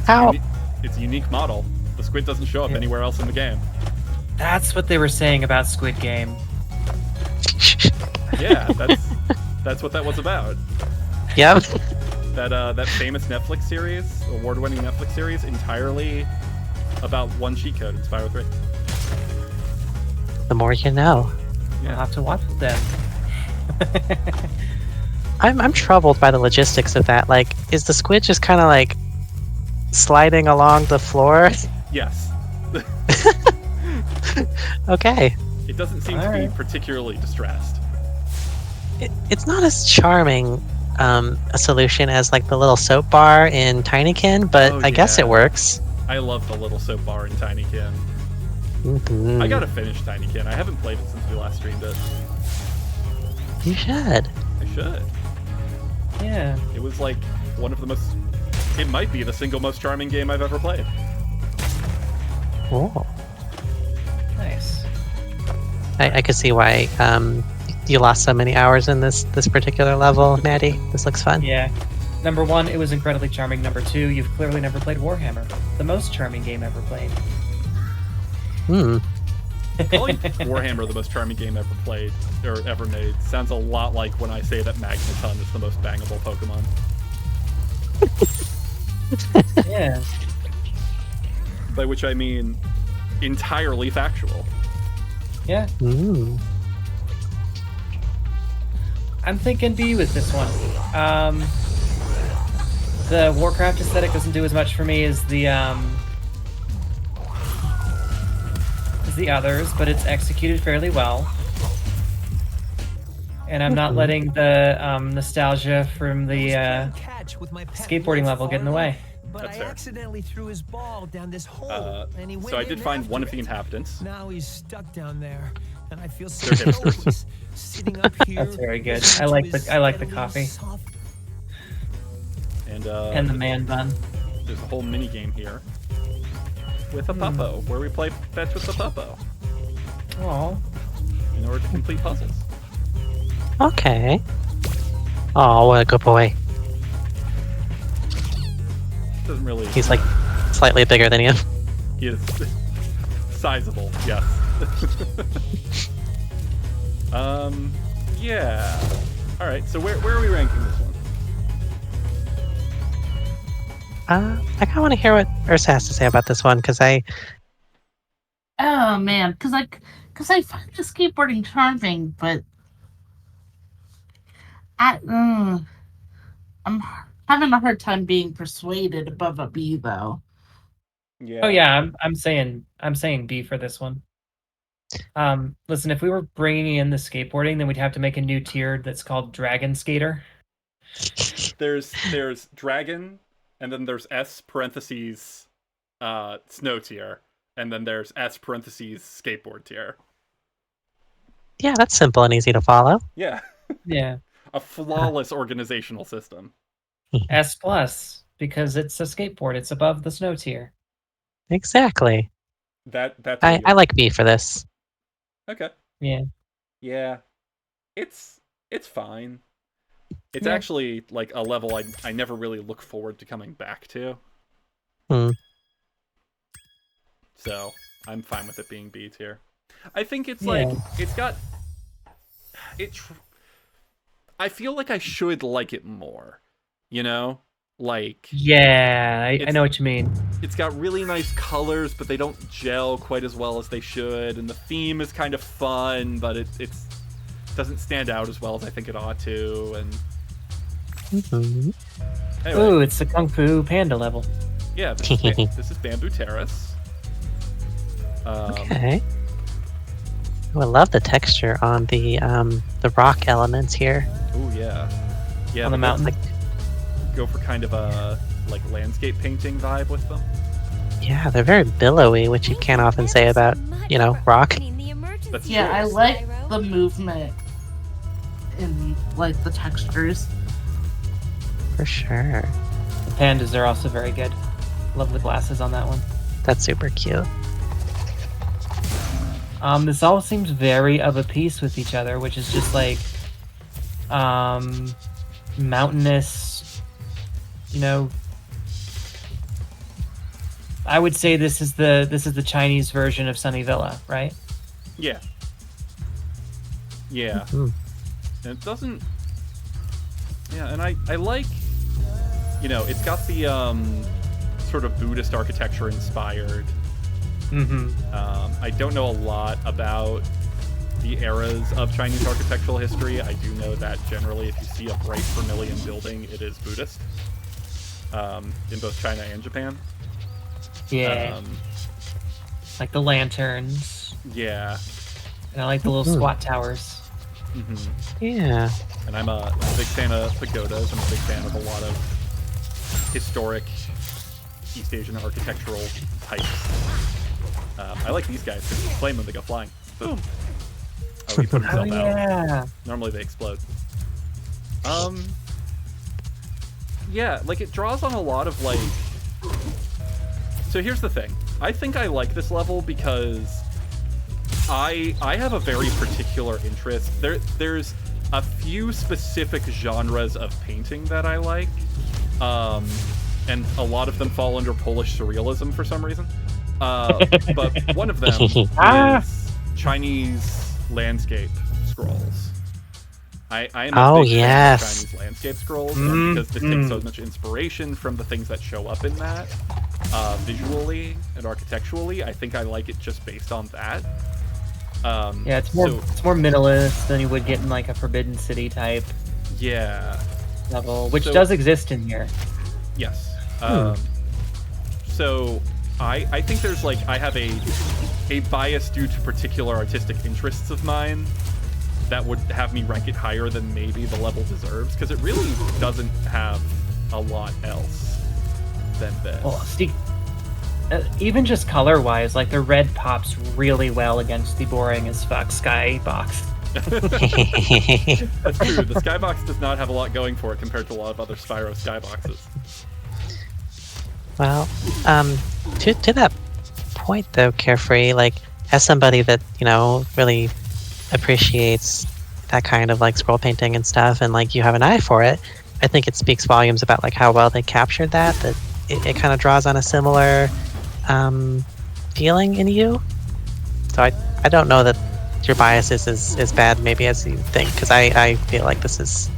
How? It's a unique model. The squid doesn't show up anywhere else in the game. That's what they were saying about Squid Game. Yeah, that's what that was about. Yep. That famous Netflix series, award-winning Netflix series, entirely about one cheat code in Spyro 3. The more you know. I'll have to watch it then. I'm troubled by the logistics of that. Like, is the squid just kind of like sliding along the floor? Yes. Okay. It doesn't seem to be particularly distressed. It's not as charming a solution as like the little soap bar in Tinykin, but I guess it works. I love the little soap bar in Tinykin. Mm-hmm. I gotta finish Tinykin. I haven't played it since we last streamed it. You should. I should. Yeah. It was like one of the most... It might be the single most charming game I've ever played. Oh. Nice. I could see why you lost so many hours in this particular level, Maddie. This looks fun. Yeah. Number 1, it was incredibly charming. Number 2, you've clearly never played Warhammer, the most charming game ever played. Hmm. Calling Warhammer the most charming game ever played, or ever made, sounds a lot like when I say that Magneton is the most bangable Pokemon. Yeah. By which I mean entirely factual. Yeah. Ooh. I'm thinking B with this one. The Warcraft aesthetic doesn't do as much for me as the others, but it's executed fairly well. And I'm not letting the nostalgia from the skateboarding level get in the way. But That's I fair. accidentally threw his ball down this hole, and he went So I did in find after one of the it. inhabitants. Now he's stuck down there, and I feel so They're hipsters. helpless, sitting up here. That's very good. listening I to his like the steadily coffee. soft And And the man bun. there's a whole mini game here with a puppo, where we play fetch with the puppo Oh. in order to complete puzzles. Okay. Oh, what a good boy. Doesn't really... He's like slightly bigger than you. He is sizable, yes. Yeah. Alright, so where are we ranking this one? I kind of want to hear what Ursa has to say about this one, because Oh man, because I find the skateboarding charming, but I'm having a hard time being persuaded above a B though. Yeah. Oh yeah, I'm saying B for this one. Listen, if we were bringing in the skateboarding, then we'd have to make a new tier that's called Dragon Skater. There's dragon, and then there's S parentheses snow tier, and then there's S parentheses skateboard tier. yeah, that's simple and easy to follow. Yeah. Yeah. A flawless organizational system. S plus, because it's a skateboard. It's above the snow tier. Exactly. That's I like B for this. Okay. Yeah. Yeah. It's fine. It's Yeah. actually like a level I never really look forward to coming back to. Hmm. So I'm fine with it being B tier. I think it's like it's got I feel like I should like it more. You know? Like Yeah, I know what you mean. it's got really nice colors, but they don't gel quite as well as they should, and the theme is kind of fun, but it doesn't stand out as well as I think it ought to, and Mhm. anyway, Ooh, it's the Kung Fu Panda level. yeah, this is Bamboo Terrace. Okay. I love the texture on the rock elements here. Oh yeah, On the mountain. Go for kind of a like landscape painting vibe with them. Yeah, they're very billowy, which you can't often say about, rock. That's Yeah, true. I like the movement in like the textures. For sure. The pandas are also very good. Love the glasses on that one. That's super cute. This all seems very of a piece with each other, which is just like mountainous, you know. I would say this is the Chinese version of Sunny Villa, right? Yeah. Yeah. Mhm. And it doesn't... Yeah, and I like... You know, it's got the sort of Buddhist architecture inspired. Mm-hmm. I don't know a lot about the eras of Chinese architectural history. I do know that generally if you see a bright vermilion building, it is Buddhist. In both China and Japan. Yeah. Like the lanterns. Yeah. And I like the little squat towers. Mm-hmm. Yeah. And I'm a big fan of pagodas. I'm a big fan of a lot of historic East Asian architectural types. I like these guys because you flame when they go flying. Boom. Oh, he put himself out. Normally they explode. Yeah, like it draws on a lot of like... So here's the thing. I think I like this level because I have a very particular interest. There's a few specific genres of painting that I like. And a lot of them fall under Polish surrealism for some reason. But one of them is Chinese landscape scrolls. I am a big fan of Chinese landscape scrolls because they take so much inspiration from the things that show up in that visually and architecturally. I think I like it just based on that. Yeah, it's more minimalist than you would get in like a Forbidden City type level, which does exist in here. Yes. So I think there's like I have a bias due to particular artistic interests of mine that would have me rank it higher than maybe the level deserves, because it really doesn't have a lot else than this. Well, see, even just color-wise, like the red pops really well against the boring as fuck skybox. That's true. The skybox does not have a lot going for it compared to a lot of other Spyro skyboxes. Well, to that point though, Carefree, like as somebody that, you know, really appreciates that kind of like scroll painting and stuff, and like you have an eye for it, I think it speaks volumes about like how well they captured that it kind of draws on a similar feeling in you. So I don't know that your bias is as bad maybe as you think, because I feel like this is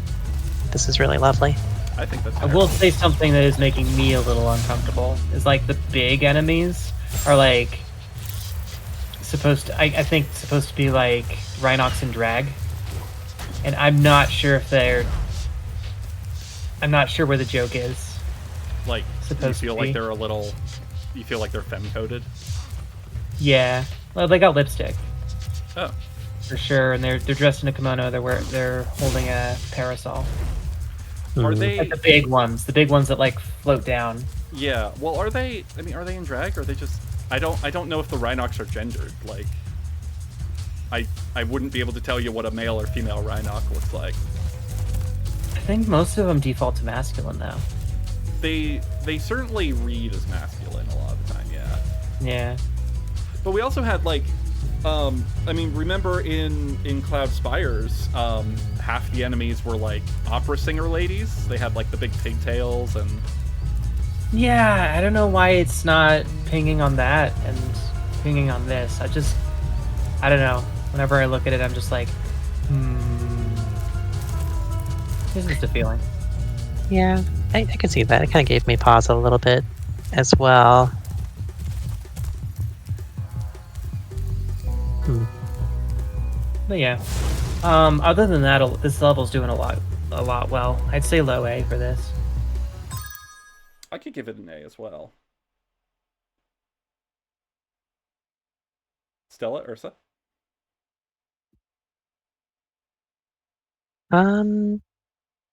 really lovely. I think that's I will say something that is making me a little uncomfortable is like the big enemies are like supposed to be like Rhinox and Drag, and I'm not sure where the joke is. Like, you feel like they're a little... You feel like they're femme-coded? Yeah. Well, they got lipstick. Oh. For sure, and they're dressed in a kimono. They're holding a parasol. Are they... Like the big ones that like float down. Yeah. Well, are they... I mean, are they in drag, or are they just... I don't know if the Rhinox are gendered. Like, I wouldn't be able to tell you what a male or female Rhinox looks like. I think most of them default to masculine, though. They certainly read as masculine a lot of the time, yeah. Yeah. But we also had, like, I mean, remember in Cloud Spires, half the enemies were, like, opera singer ladies? They had, like, the big pigtails and... Yeah, I don't know why it's not pinging on that and pinging on this. I don't know. Whenever I look at it, I'm just like, This is the feeling. Yeah, I can see that. It kind of gave me pause a little bit as well. But yeah. Other than that, this level's doing a lot well. I'd say low A for this. I could give it an A as well. Stella, Ursa?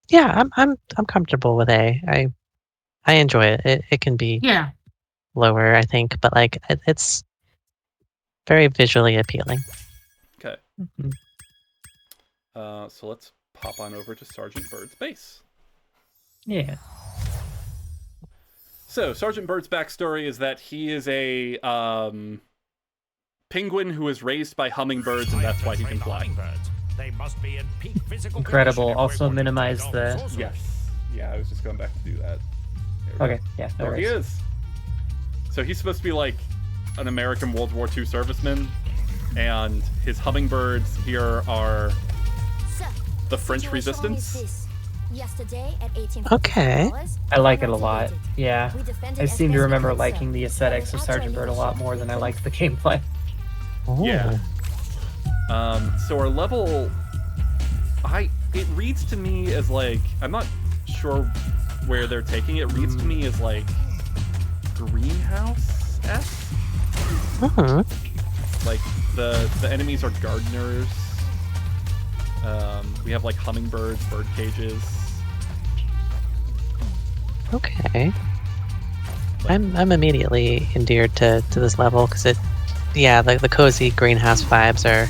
Yeah, I'm comfortable with A. I enjoy it. It can be lower, I think, but like it's very visually appealing. Okay. So let's pop on over to Sergeant Byrd's base. Yeah. So Sergeant Byrd's backstory is that he is a penguin who is raised by hummingbirds, and that's why he can fly. They must be in peak physical Incredible. condition if Also we're going to minimize take on the- sorcerers. Yes. Yeah, I was just going back to do that. There we Okay, go. yeah, no There he worries. is. So he's supposed to be like an American World War II serviceman, and his hummingbirds here are So, the French situation resistance. is this. Yesterday at 18 Okay. I like it a lot. Yeah. We defended I as seem to best we remember could, liking sir. the aesthetics But of without your Sergeant Byrd a lot leadership, more than I we liked the gameplay. Yeah. So our level, it reads to me as like, I'm not sure where they're taking it. It reads to me as like greenhouse-esque. Like the enemies are gardeners. We have like hummingbirds, bird cages. Okay. I'm immediately endeared to this level because the cozy greenhouse vibes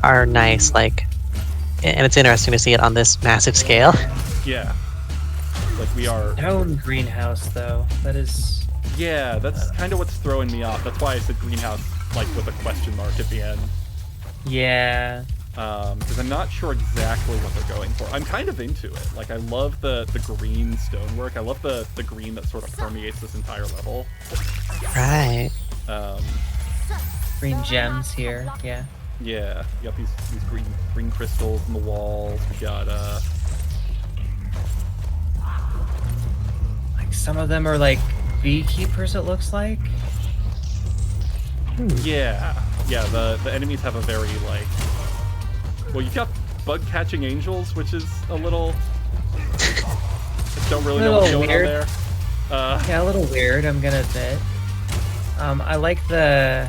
are nice. Like, and it's interesting to see it on this massive scale. Yeah. Like we are. Stone greenhouse, though. That is. Yeah, that's kind of what's throwing me off. That's why I said greenhouse, like with a question mark at the end. Yeah. Because I'm not sure exactly what they're going for. I'm kind of into it. Like, I love the green stonework. I love the green that sort of permeates this entire level. Right. Green gems here. Yeah. Yeah, you got these green crystals in the walls. We got Like some of them are like beekeepers. It looks like. yeah, the enemies have a very like. Well, you've got bug catching angels, which is a little. I don't really know what's going on there. Yeah, a little weird. I'm gonna admit. I like the.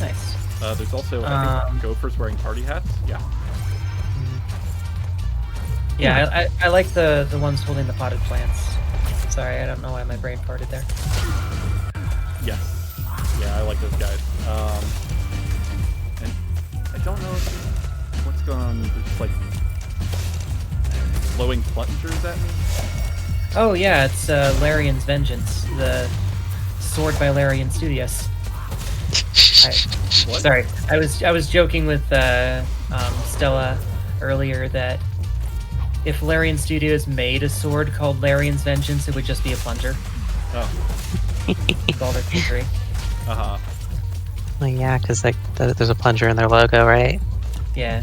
Nice. There's also I think gophers wearing party hats. Yeah. Yeah, I like the ones holding the potted plants. Sorry, I don't know why my brain farted there. Yes. Yeah, I like those guys. And I don't know what's going on. They're just like blowing plungers at me. Oh yeah, it's Larian's Vengeance, the sword by Larian Studios. What? Sorry, I was joking with Stella earlier that if Larian Studios made a sword called Larian's Vengeance, it would just be a plunger. Oh. With all their featuring. Uh-huh. Well, yeah, because like there's a plunger in their logo, right? Yeah.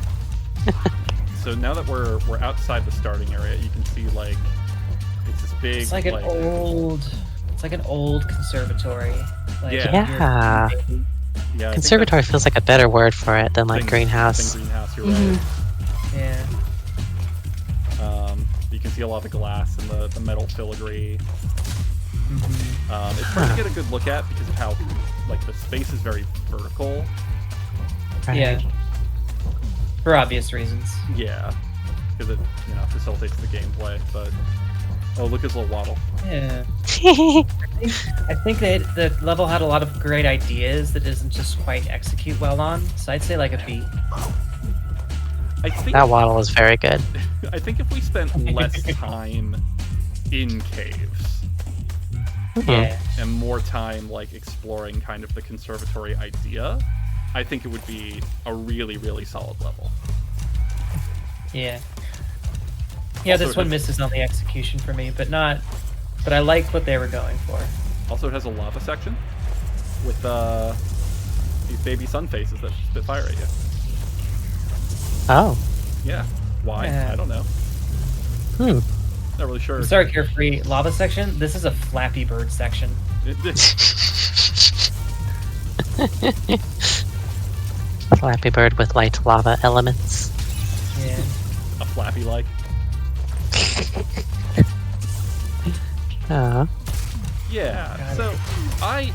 So now that we're outside the starting area, you can see like it's this big. It's like an old. It's like an old conservatory. Like, Yeah. Yeah. I think Conservatory feels like a better word for it than like that's greenhouse. than greenhouse. You're right. Yeah. You can see a lot of the glass and the metal filigree. It's hard to get a good look at because of how like the space is very vertical. Right. Yeah. For obvious reasons. Yeah, because it facilitates the gameplay. But oh, look at his little waddle. Yeah. I think that the level had a lot of great ideas that doesn't just quite execute well on. So I'd say like a B. I think That waddle is very good. I think if we spent less time in caves Yeah. and more time like exploring kind of the conservatory idea, I think it would be a really, really solid level. Yeah. Yeah, Also, this one misses on the execution for me, but I like what they were going for. Also, it has a lava section with these baby sun faces that spit fire at you. Oh. Yeah. Why? Yeah. I don't know. Not really sure. I'm sorry, Carefree. Lava section? This is a Flappy Bird section. Flappy Bird with light lava elements. Yeah. A flappy like. Oh. Yeah. Got So I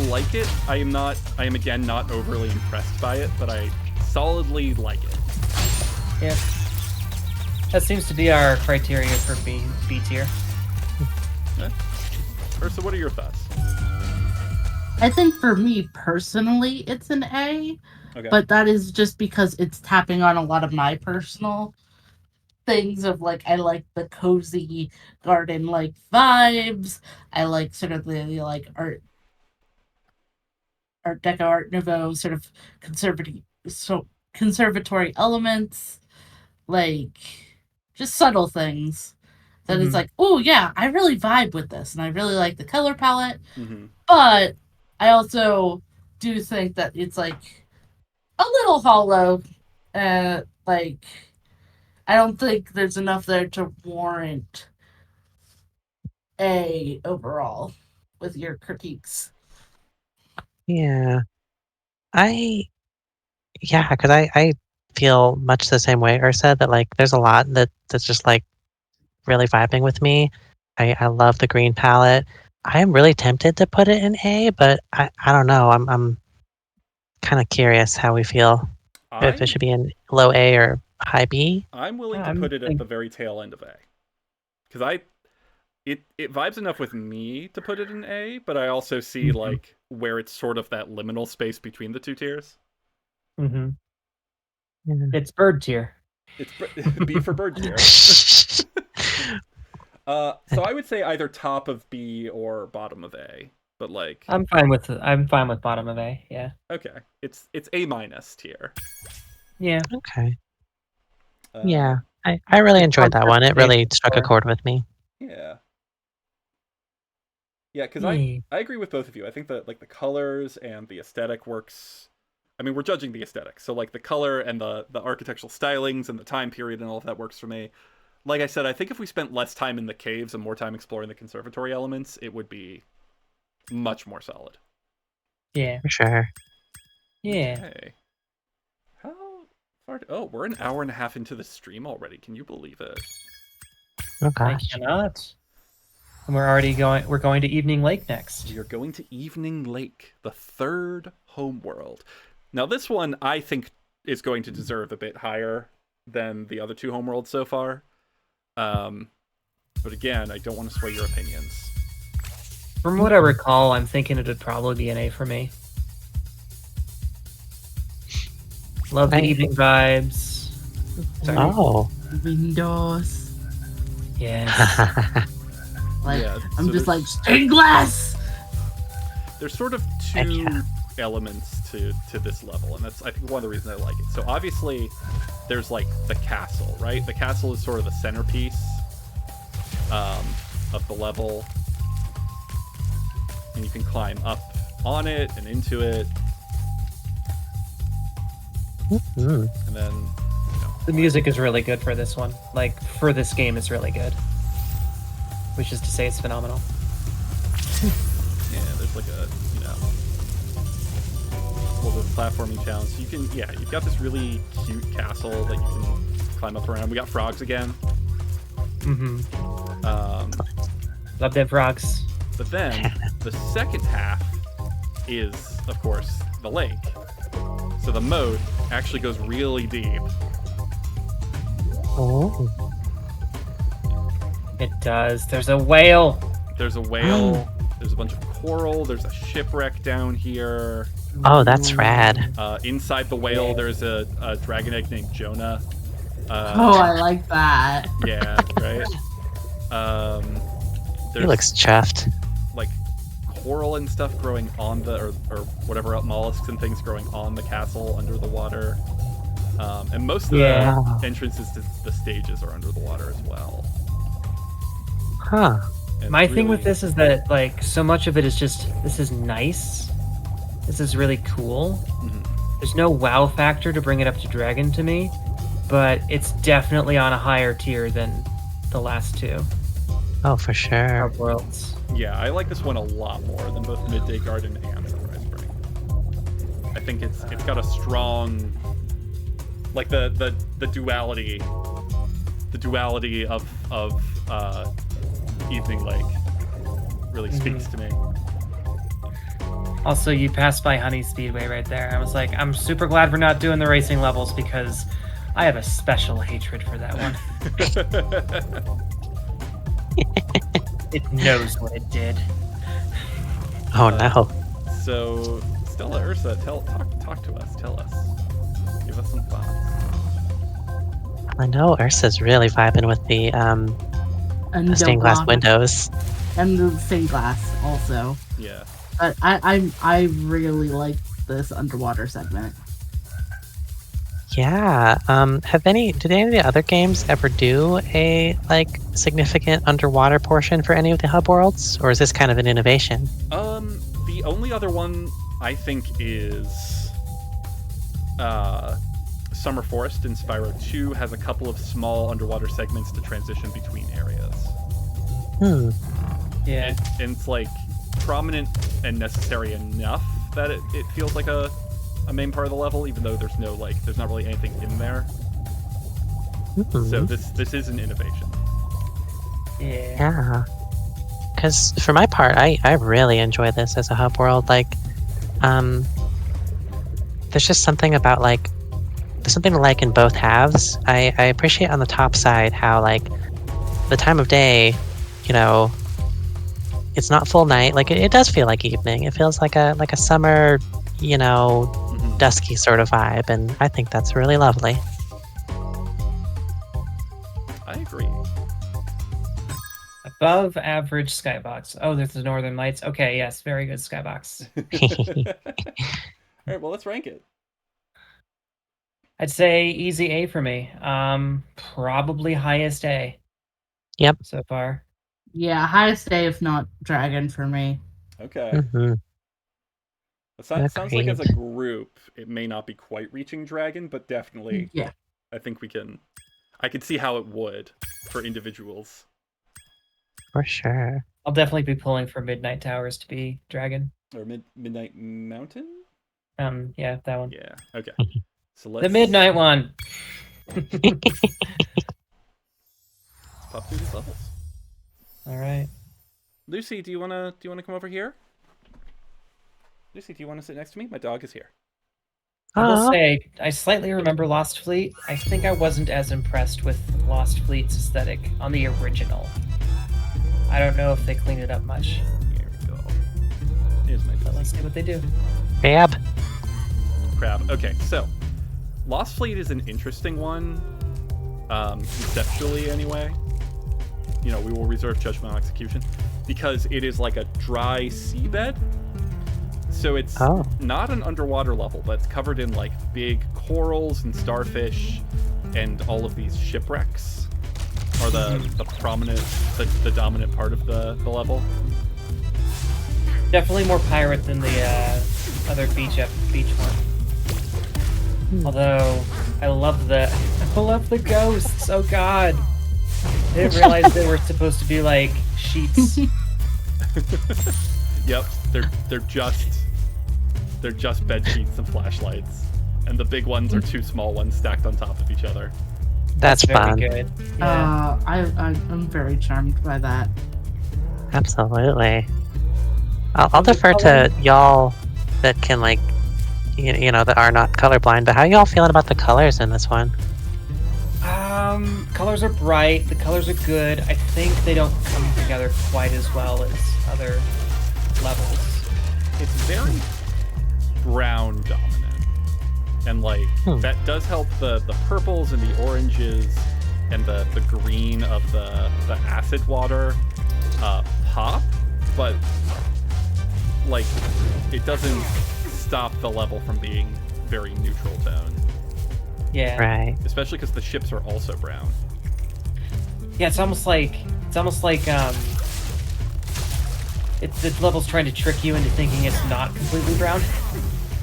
like it. I am again not overly impressed by it, but I solidly like it. Yeah. That seems to be our criteria for B tier. Ursa, what are your thoughts? I think for me personally, it's an A, Okay. but that is just because it's tapping on a lot of my personal things of like I like the cozy garden like vibes. I like sort of the like art deco, art nouveau sort of conservatory elements, like just subtle things that it's like, oh yeah, I really vibe with this and I really like the color palette. But I also do think that it's like a little hollow. Like I don't think there's enough there to warrant A overall with your critiques. Yeah. Because I feel much the same way Ursa, that like there's a lot that's just like really vibing with me. I love the green palette. I am really tempted to put it in A, but I don't know. I'm kind of curious how we feel. If it should be in low A or high B. I'm willing to put it at the very tail end of A. Because it vibes enough with me to put it in A, but I also see like where it's sort of that liminal space between the two tiers. Mm-hmm. It's Byrd tier. It's B for Byrd tier. So I would say either top of B or bottom of A, but like I'm fine with bottom of A. Yeah. Okay, it's A minus tier. Yeah. Okay. Yeah, I really enjoyed that one. It really struck a chord with me. Yeah. Yeah, because I agree with both of you. I think that like the colors and the aesthetic works. I mean, we're judging the aesthetic, so like the color and the architectural stylings and the time period and all of that works for me. Like I said, I think if we spent less time in the caves and more time exploring the conservatory elements, it would be much more solid. Yeah. For sure. Yeah. Okay. How far? Oh, we're an hour and a half into the stream already. Can you believe it? Oh gosh. I cannot. And we're going to Evening Lake next. We are going to Evening Lake, the third homeworld. Now, this one I think is going to deserve a bit higher than the other two homeworlds so far. But again, I don't want to sway your opinions. From what I recall, I'm thinking it would probably be an A for me. Love the evening vibes. Sorry. Oh. Windows. Yes. Like, yeah, I'm so just like, stained glass! There's sort of two elements to this level, and that's, I think, one of the reasons I like it. So obviously, there's like the castle, right? The castle is sort of the centerpiece of the level. And you can climb up on it and into it. And then, the music is really good for this one. Like, for this game, it's really good. Which is to say, it's phenomenal. Yeah, there's like a, little bit of platforming challenge. So you can, you've got this really cute castle that you can climb up around. We got frogs again. Love them frogs. But then, the second half is, of course, the lake. So the moat actually goes really deep. Oh. It does. There's a whale. There's a whale. There's a bunch of coral. There's a shipwreck down here. Oh, that's rad. Inside the whale, there's a dragon egg named Jonah. I like that. Yeah, right? He looks chuffed. Like coral and stuff growing on the, or whatever mollusks and things growing on the castle under the water. And most of the entrances to the stages are under the water as well. Huh. My thing with this is that, like, so much of it is just, this is nice. This is really cool. There's no wow factor to bring it up to Dragon to me, but it's definitely on a higher tier than the last two. Oh, for sure. Worlds. Yeah, I like this one a lot more than both Midday Garden and Sunrise Spring. I think it's got a strong, like the duality of Evening Lake really speaks to me. Also, you passed by Honey Speedway right there. I was like, I'm super glad we're not doing the racing levels because I have a special hatred for that one. It knows what it did. Oh no. So, Stella, Ursa, talk to us. Tell us. Give us some thoughts. I know Ursa's really vibing with the And stained glass windows. And the stained glass also. Yeah. But I really like this underwater segment. Yeah. Did any of the other games ever do a like significant underwater portion for any of the hub worlds, or is this kind of an innovation? The only other one I think is Summer Forest in Spyro 2 has a couple of small underwater segments to transition between areas. Yeah. And it's like prominent and necessary enough that it feels like a main part of the level, even though there's not really anything in there. So this is an innovation. Yeah. Because for my part, I really enjoy this as a hub world. Like, there's just something about like, there's something to like in both halves. I appreciate on the top side how like the time of day, you know, it's not full night. Like it does feel like evening. It feels like a summer, you know, dusky sort of vibe, and I think that's really lovely. I agree. Above average skybox. Oh, there's the Northern Lights. Okay, yes, very good skybox. All right, well, let's rank it. I'd say easy A for me. Probably highest A. Yep. So far. Yeah, highest A if not dragon for me. Okay. It sounds like as a group, it may not be quite reaching dragon, but definitely. Yeah. I think I could see how it would for individuals. For sure. I'll definitely be pulling for Midnight Towers to be dragon. Or Midnight Mountain? Yeah, that one. Yeah. Okay. So let's The Midnight one. Let's pop through these levels. All right. Lucy, do you wanna come over here? Lucy, do you want to sit next to me? My dog is here. I will say, I slightly remember Lost Fleet. I think I wasn't as impressed with Lost Fleet's aesthetic on the original. I don't know if they cleaned it up much. Here we go. Here's my But let's see what they do. Crab. Okay, so Lost Fleet is an interesting one, conceptually anyway. You know, we will reserve judgment on execution because it is like a dry seabed. So it's not an underwater level, but it's covered in like big corals and starfish, and all of these shipwrecks are the prominent, the dominant part of the level. Definitely more pirate than the other beach one. Although I love the ghosts. Oh god, I didn't realize they were supposed to be like sheets. Yep, they're just bed sheets and flashlights, and the big ones are two small ones stacked on top of each other. That's fun. Very good. Yeah. I'm very charmed by that. Absolutely. I'll defer to y'all that can like, you know, that are not colorblind. But how y'all feeling about the colors in this one? Colors are bright. The colors are good. I think they don't come together quite as well as other levels. It's very brown dominant, and like that does help the purples and the oranges and the green of the acid water pop, but like it doesn't stop the level from being very neutral tone. Yeah. Right. Especially because the ships are also brown. Yeah, it's almost like the level's trying to trick you into thinking it's not completely brown.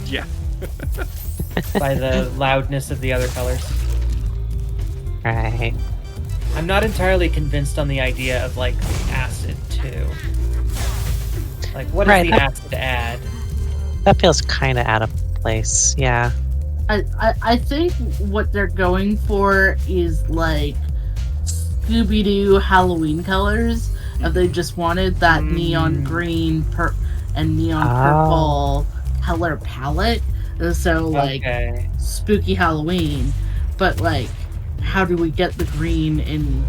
Yeah. By the loudness of the other colors. Right. I'm not entirely convinced on the idea of like the acid too. Like, what does the acid add? That feels kind of out of place. Yeah. I think what they're going for is like Scooby-Doo Halloween colors. If they just wanted that neon green and neon purple color palette. So like spooky Halloween. But like, how do we get the green in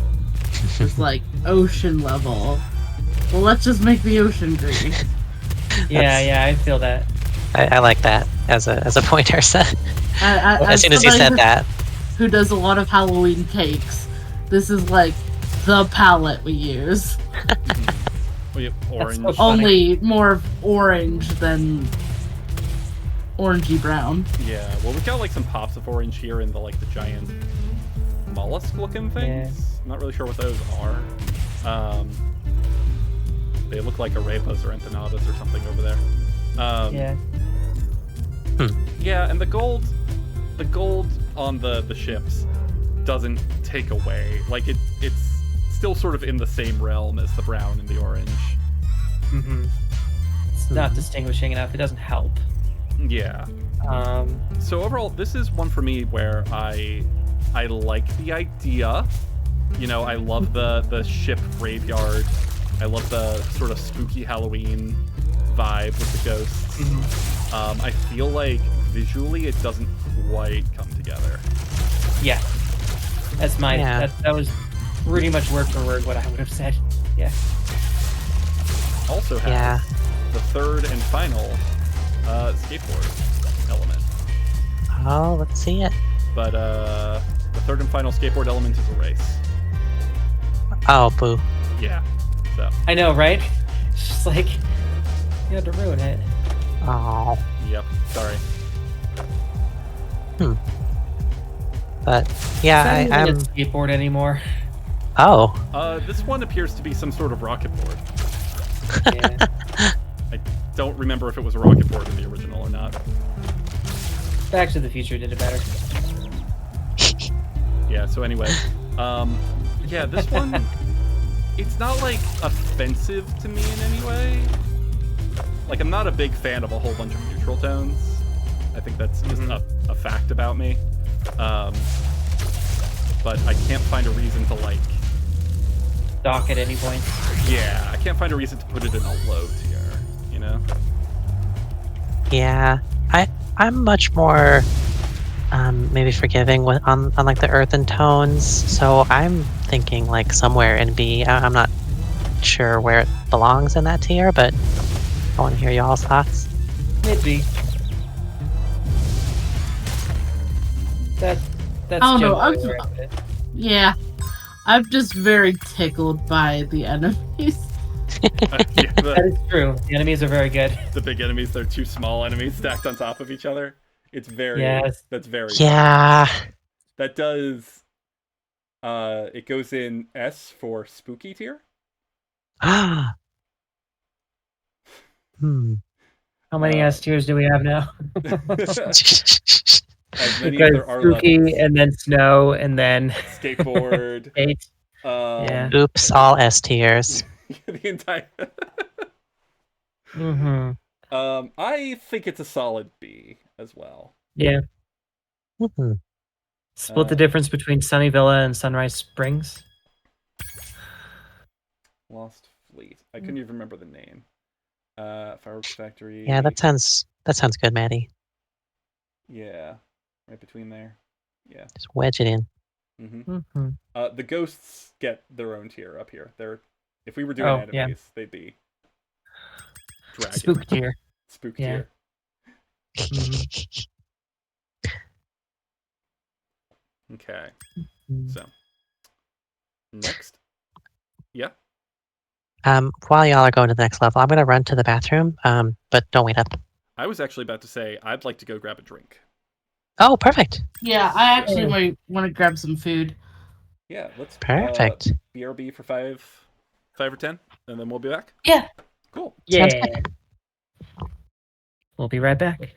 this like ocean level? Well, let's just make the ocean green. Yeah, I feel that. I like that as a pointer. As soon as you said that. who does a lot of Halloween cakes, this is like the palette we use. We have orange. so funny. Only more orange than orangey brown. Yeah, well, we've got like some pops of orange here in the like the giant mollusk-looking things. I'm not really sure what those are. They look like arepas or empanadas or something over there. Yeah. Yeah, and the gold on the ships doesn't take away. Like it's still sort of in the same realm as the brown and the orange. Mm-hmm. It's not distinguishing enough. It doesn't help. Yeah. So overall, this is one for me where I like the idea. You know, I love the ship graveyard. I love the sort of spooky Halloween vibe with the ghosts. Mm-hmm. I feel like visually it doesn't quite come together. Yeah. That's my Yeah. that was pretty much word for word what I would have said. Yeah. Also has Yeah. the third and final skateboard element. Oh, let's see it. But the third and final skateboard element is a race. Oh, boo. Yeah. So, I know, right? It's just like you had to ruin it. Oh. yep. Sorry. But yeah, It's not even I'm. a skateboard anymore. Oh. This one appears to be some sort of rocket board. Yeah. I don't remember if it was a rocket board in the original or not. Back to the Future did it better. Yeah, so anyway. Yeah, this one, it's not, like, offensive to me in any way. Like, I'm not a big fan of a whole bunch of neutral tones. I think that's just a fact about me. But I can't find a reason to, like... Dock at any point. Yeah, I can't find a reason to put it in a low tier, you know? Yeah. I'm much more maybe forgiving on like the earthen tones. So I'm thinking like somewhere in B. I'm not sure where it belongs in that tier, but I want to hear y'all's thoughts. Maybe. That's I don't know, generally I'm- where I put it. Yeah. I'm just very tickled by the enemies. Yeah, That is true. The enemies are very good. the big enemies, they're two small enemies stacked on top of each other. It's very... Yes. That's very... Yeah. That does... it goes in S for spooky tier. Hmm. How many S tiers do we have now? As many as Because there are spooky, levels. and then snow, and then Skateboard. 8. Yeah. Oops, all S tiers. The entire... Mm-hmm. I think it's a solid B as well. Yeah. Hmm. Split the difference between Sunny Villa and Sunrise Springs. Lost Fleet. I couldn't even remember the name. Fireworks Factory. Yeah, that sounds good, Maddie. Yeah, right between there. Yeah. Just wedge it in. Mm-hmm. The ghosts get their own tier up here. If we were doing enemies, they'd be dragon. Spook tier. Spook Yeah. tier. Okay. So next. Yeah. While y'all are going to the next level, I'm gonna run to the bathroom. But don't wait up. I was actually about to say I'd like to go grab a drink. Oh, perfect. Yeah, I actually might want to grab some food. Yeah, let's Perfect. BRB for 5 or 10, and then we'll be back. Yeah. Cool. Sounds Yeah. We'll be right back.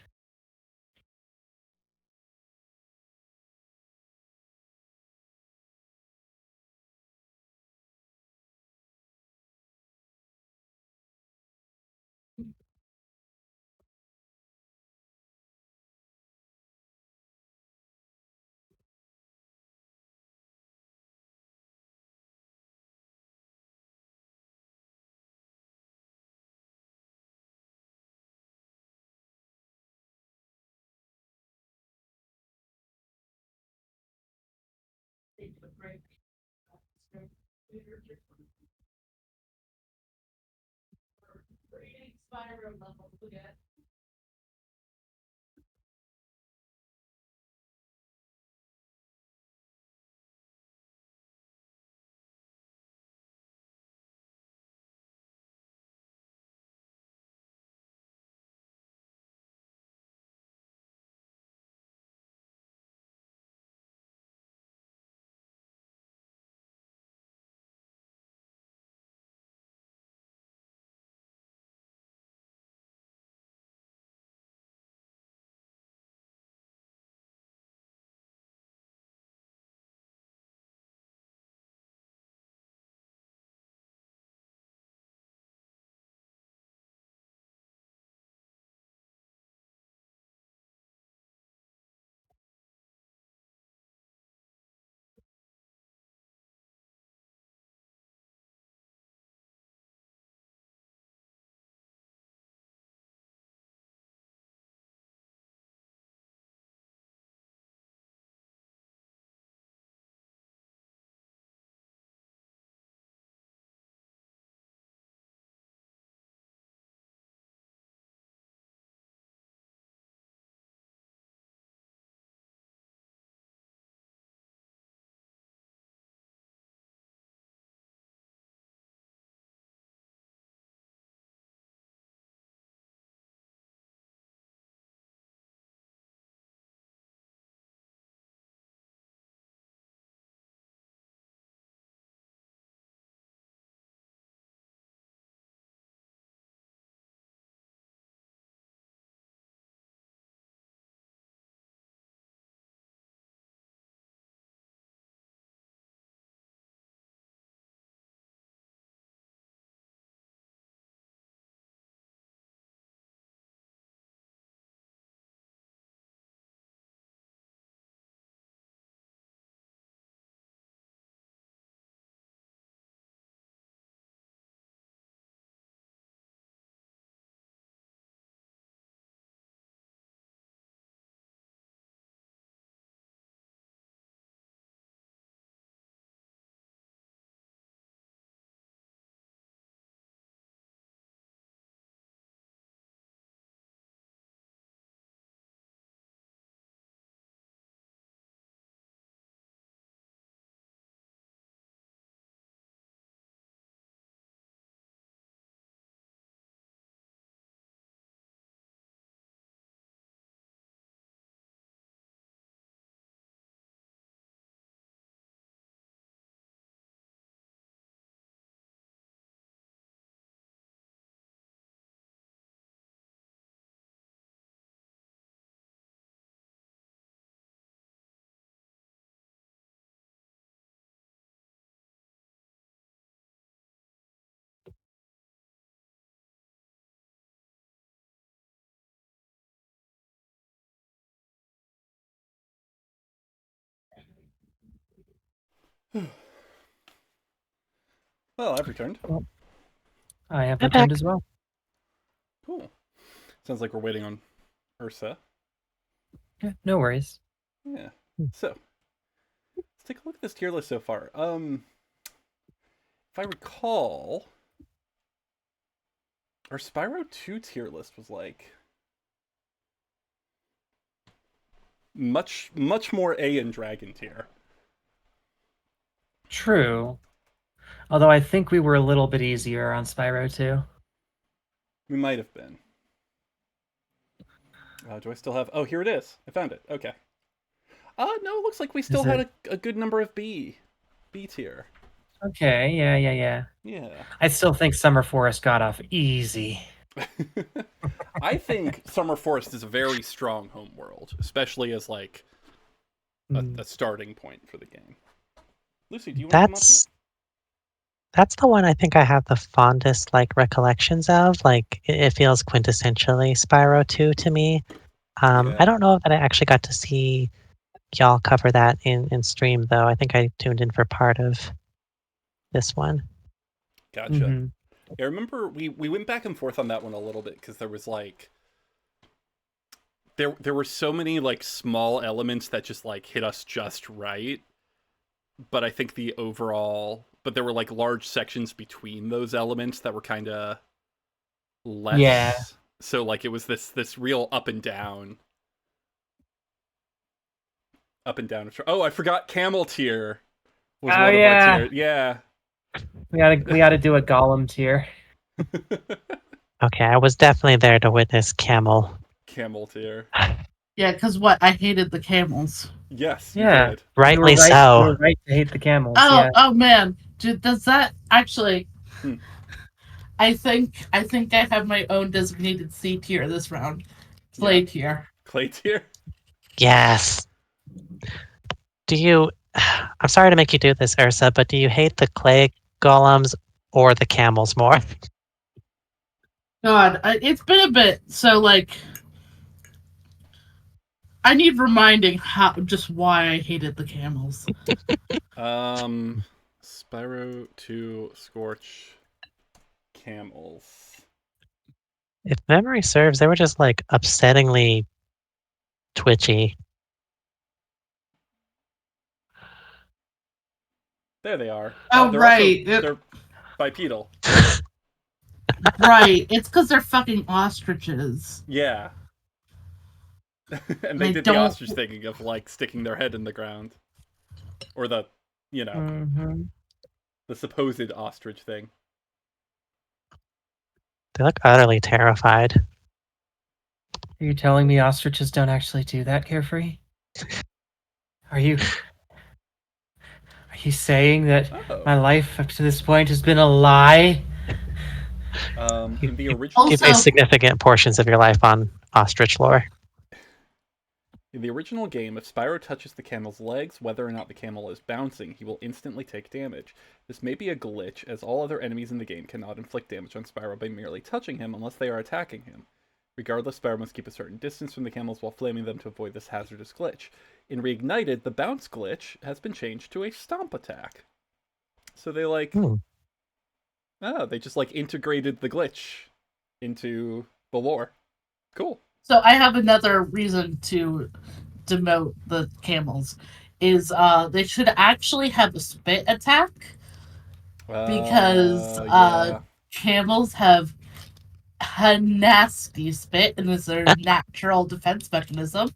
Well, I've returned. I have I'm returned back. as well. Cool. Sounds like we're waiting on Ursa. Yeah, no worries. Yeah. So, let's take a look at this tier list so far. If I recall, our Spyro 2 tier list was like much more A in Dragon tier. True. Although I think we were a little bit easier on Spyro too. We might have been. Do I still have... Oh, here it is. I found it. Okay. No, it looks like we still had a good number of B tier. Okay, yeah. Yeah. I still think Summer Forest got off easy. I think Summer Forest is a very strong homeworld, especially as like a starting point for the game. Lucy, do you want to come up here? That's the one I think I have the fondest like recollections of. Like it feels quintessentially Spyro 2 to me. Yeah. I don't know that I actually got to see y'all cover that in stream though. I think I tuned in for part of this one. Gotcha. Mm-hmm. Yeah, I remember we went back and forth on that one a little bit because there was like there were so many like small elements that just like hit us just right. But I think the overall, but there were like large sections between those elements that were kind of less. Yeah. So like it was this real up and down. Oh, I forgot Camel tier was one of our tiers. Yeah. We gotta do a Golem tier. Okay, I was definitely there to witness Camel. Camel tier. Yeah, because what? I hated the camels. Yes, Yeah. you did. Rightly You so. were right to hate the camels. Oh, yeah. oh man, does that actually? Hmm. I think I have my own designated C tier this round. Clay tier. Clay tier? Yes. Do you... I'm sorry to make you do this, Ursa, but do you hate the clay golems or the camels more? God, it's been a bit. So like, I need reminding why I hated the camels. Spyro 2 Scorch Camels. If memory serves, they were just like upsettingly twitchy. There they are. Oh, They're right. Also, they're bipedal. Right. It's because they're fucking ostriches. Yeah. And they did the ostrich thing of like sticking their head in the ground. Or the, the supposed ostrich thing. They look utterly terrified. Are you telling me ostriches don't actually do that, Carefree? Are you saying that my life up to this point has been a lie? In the original... You base significant portions of your life on ostrich lore. In the original game, if Spyro touches the camel's legs, whether or not the camel is bouncing, he will instantly take damage. This may be a glitch, as all other enemies in the game cannot inflict damage on Spyro by merely touching him unless they are attacking him. Regardless, Spyro must keep a certain distance from the camels while flaming them to avoid this hazardous glitch. In Reignited, the bounce glitch has been changed to a stomp attack. So they they just like integrated the glitch into the lore. Cool. So I have another reason to demote the camels. Is they should actually have a spit attack. Because camels have a nasty spit and is their natural defense mechanism.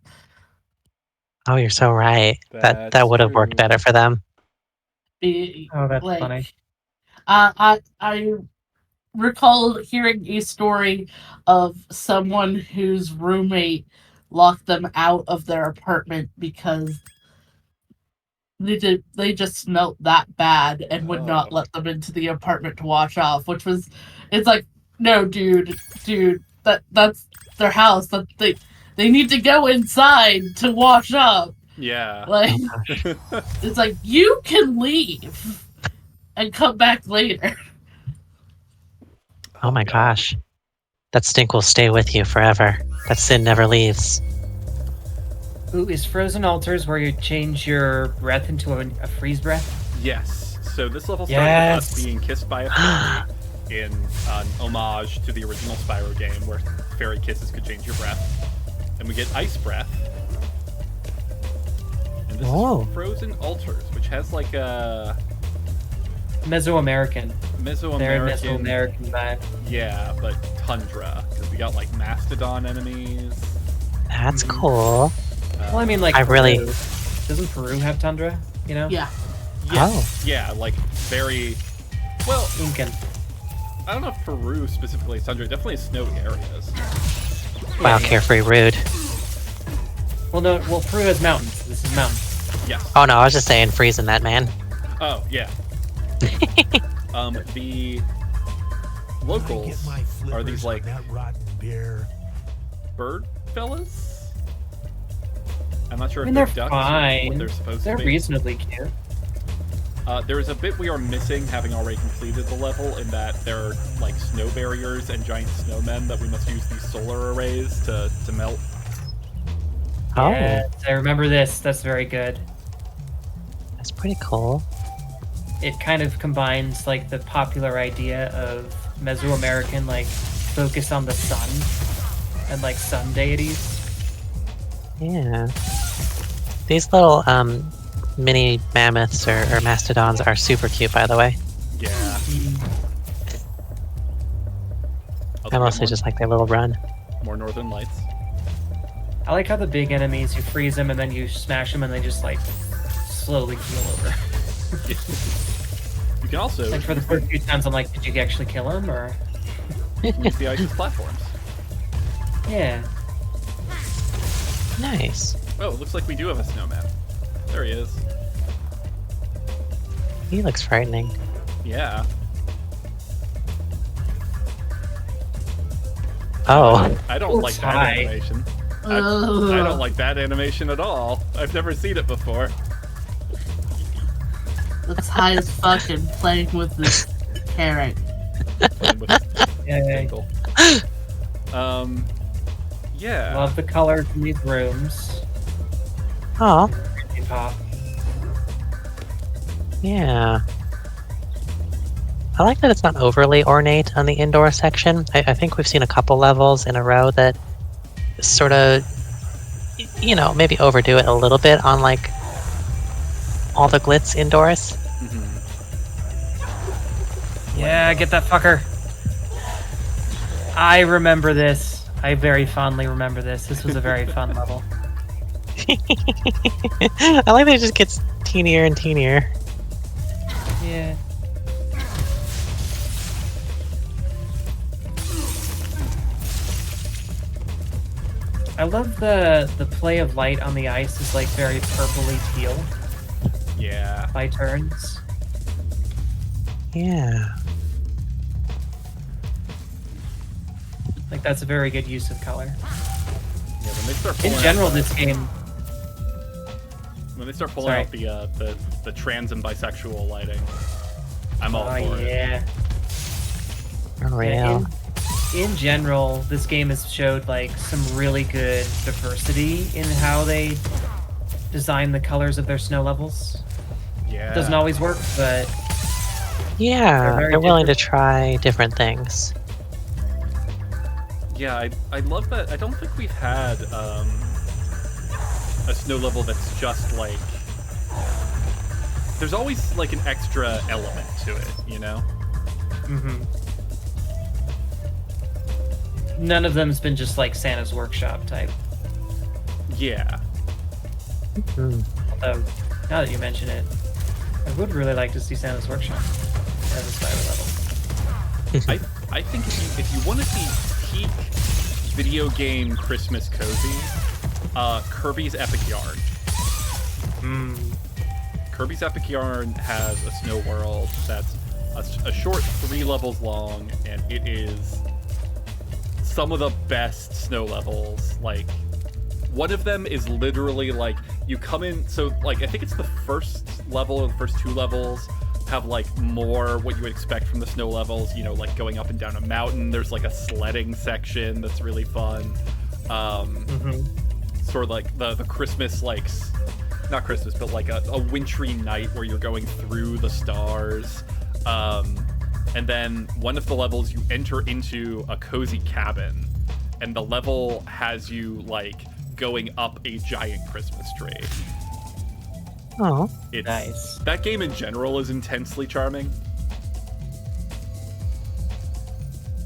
Oh, you're so right. That would have worked better for them. That's funny. I recall hearing a story of someone whose roommate locked them out of their apartment because they just smelt that bad and would not let them into the apartment to wash off, it's like, no, dude, that's their house. That they need to go inside to wash up. Yeah. Like, it's like, you can leave and come back later. Oh my gosh. That stink will stay with you forever. That sin never leaves. Ooh, is Frozen Altars where you change your breath into a freeze breath? Yes. So this level started with us Yes. being kissed by a fairy in an homage to the original Spyro game, where fairy kisses could change your breath. And we get ice breath. And this is Frozen Altars, which has like a Mesoamerican. They're Mesoamerican Mesoamerican vibe. Yeah, but tundra, because we got like mastodon enemies. That's cool. Well, I mean, like, I really- Peru. Doesn't Peru have tundra? You know? Yeah. Yeah, Oh. yeah, like very well. Incan. I don't know if Peru specifically is tundra. Definitely snowy areas. Wow, Yeah. Carefree, rude. Well, no. Well, Peru has mountains. This is mountains. Yes. Oh no, I was just saying freezing that man. Oh yeah. The locals are these like that rotten beer. bird fellas. I'm not sure I if mean, they're they're ducks or what fine. they're supposed They're to be. reasonably cute. There is a bit we are missing, having already completed the level, in that there are like snow barriers and giant snowmen that we must use these solar arrays to melt. Oh, Yes, I remember this. That's very good. that's pretty cool. It kind of combines like the popular idea of Mesoamerican like focus on the sun and like sun deities. Yeah. These little mini mammoths or mastodons are super cute, by the way. Yeah. I mostly just like their little run. more Northern Lights. I like how the big enemies, you freeze them and then you smash them and they just like slowly keel over. You can also Like for the first few times, I'm like, did you actually kill him or? use the ice as platforms. Yeah. Nice. Oh, it looks like we do have a snowman. There he is. He looks frightening. Yeah. Oh. I don't like that Hi. animation. I Ugh. don't like that animation at all. I've never seen it before. That's high as fuck and playing with this carrot. Playing with a Yay. ankle. Yeah. Love the colors in these rooms. Oh. Pretty pop. Yeah. I like that it's not overly ornate on the indoor section. I think we've seen a couple levels in a row that sort of, you know, maybe overdo it a little bit on like all the glitz indoors. Mhm. Yeah, get that fucker. I remember this. I very fondly remember this. This was a very fun level. I like that it just gets teenier and teenier. Yeah. I love the play of light on the ice is like very purpley teal Yeah. by turns. Yeah. Like that's a very good use of color. Yeah, when they start In pulling general, out, this game. when they start pulling Sorry. out the trans and bisexual lighting, I'm all Oh for it. yeah. For Yeah, real. in general, this game has showed like some really good diversity in how they design the colors of their snow levels. Yeah. Doesn't always work, but Yeah, very they're willing to different. try different things. Yeah, I love that. I don't think we've had a snow level that's just like. There's always like an extra element to it, you know? none of them's been just like Santa's Workshop type. Yeah. Hmm. Although, now that you mention it, I would really like to see Santa's Workshop as a Spyro level. I think if you want to see peak video game Christmas cozy, Kirby's Epic Yarn. Kirby's Epic Yarn has a snow world that's a short 3 levels long, and it is some of the best snow levels. Like, one of them is literally like, you come in, so like, I think it's the first level or the first 2 levels have like more what you would expect from the snow levels, you know, like going up and down a mountain. There's like a sledding section that's really fun. Sort of like the Christmas like not Christmas, but like a wintry night where you're going through the stars. And then one of the levels you enter into a cozy cabin, and the level has you like going up a giant Christmas tree. Oh, It's Nice. That game in general is intensely charming.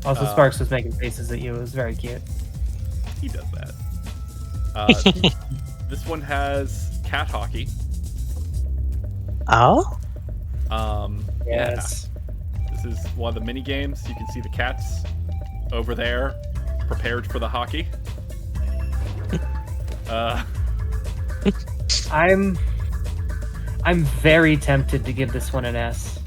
Also, Sparks was making faces at you. It was very cute. He does that. This one has cat hockey. oh, Yes. Yeah. This is one of the mini games. You can see the cats over there, prepared for the hockey. I'm very tempted to give this one an S.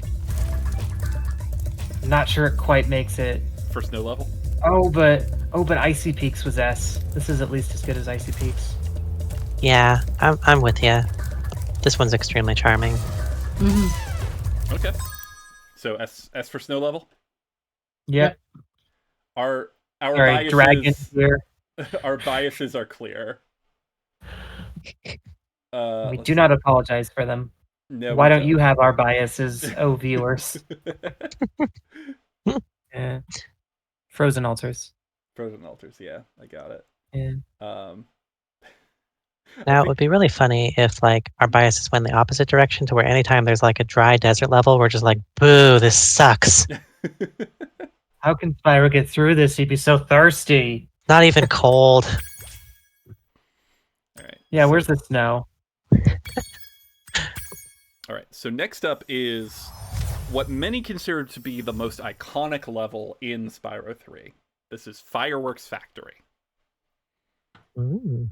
I'm not sure it quite makes it. For snow level. Oh, but Icy Peaks was S. This is at least as good as Icy Peaks. yeah, I'm with you. This one's extremely charming. Okay. So S for snow level. Yep. Our Alright, dragon biases. here. Our biases are clear. We do not apologize for them. No. Why we don't you have our biases, oh viewers? Yeah. Frozen altars. Frozen altars? Yeah, I got it. Yeah. Now, it would be really funny if, like, our biases went the opposite direction to where anytime there's, like, a dry desert level, we're just like, boo, this sucks. How can Spyro get through this? He'd be so thirsty. Not even cold. All right. Yeah, where's the snow? All right. So next up is what many consider to be the most iconic level in Spyro 3. This is Fireworks Factory. Ooh.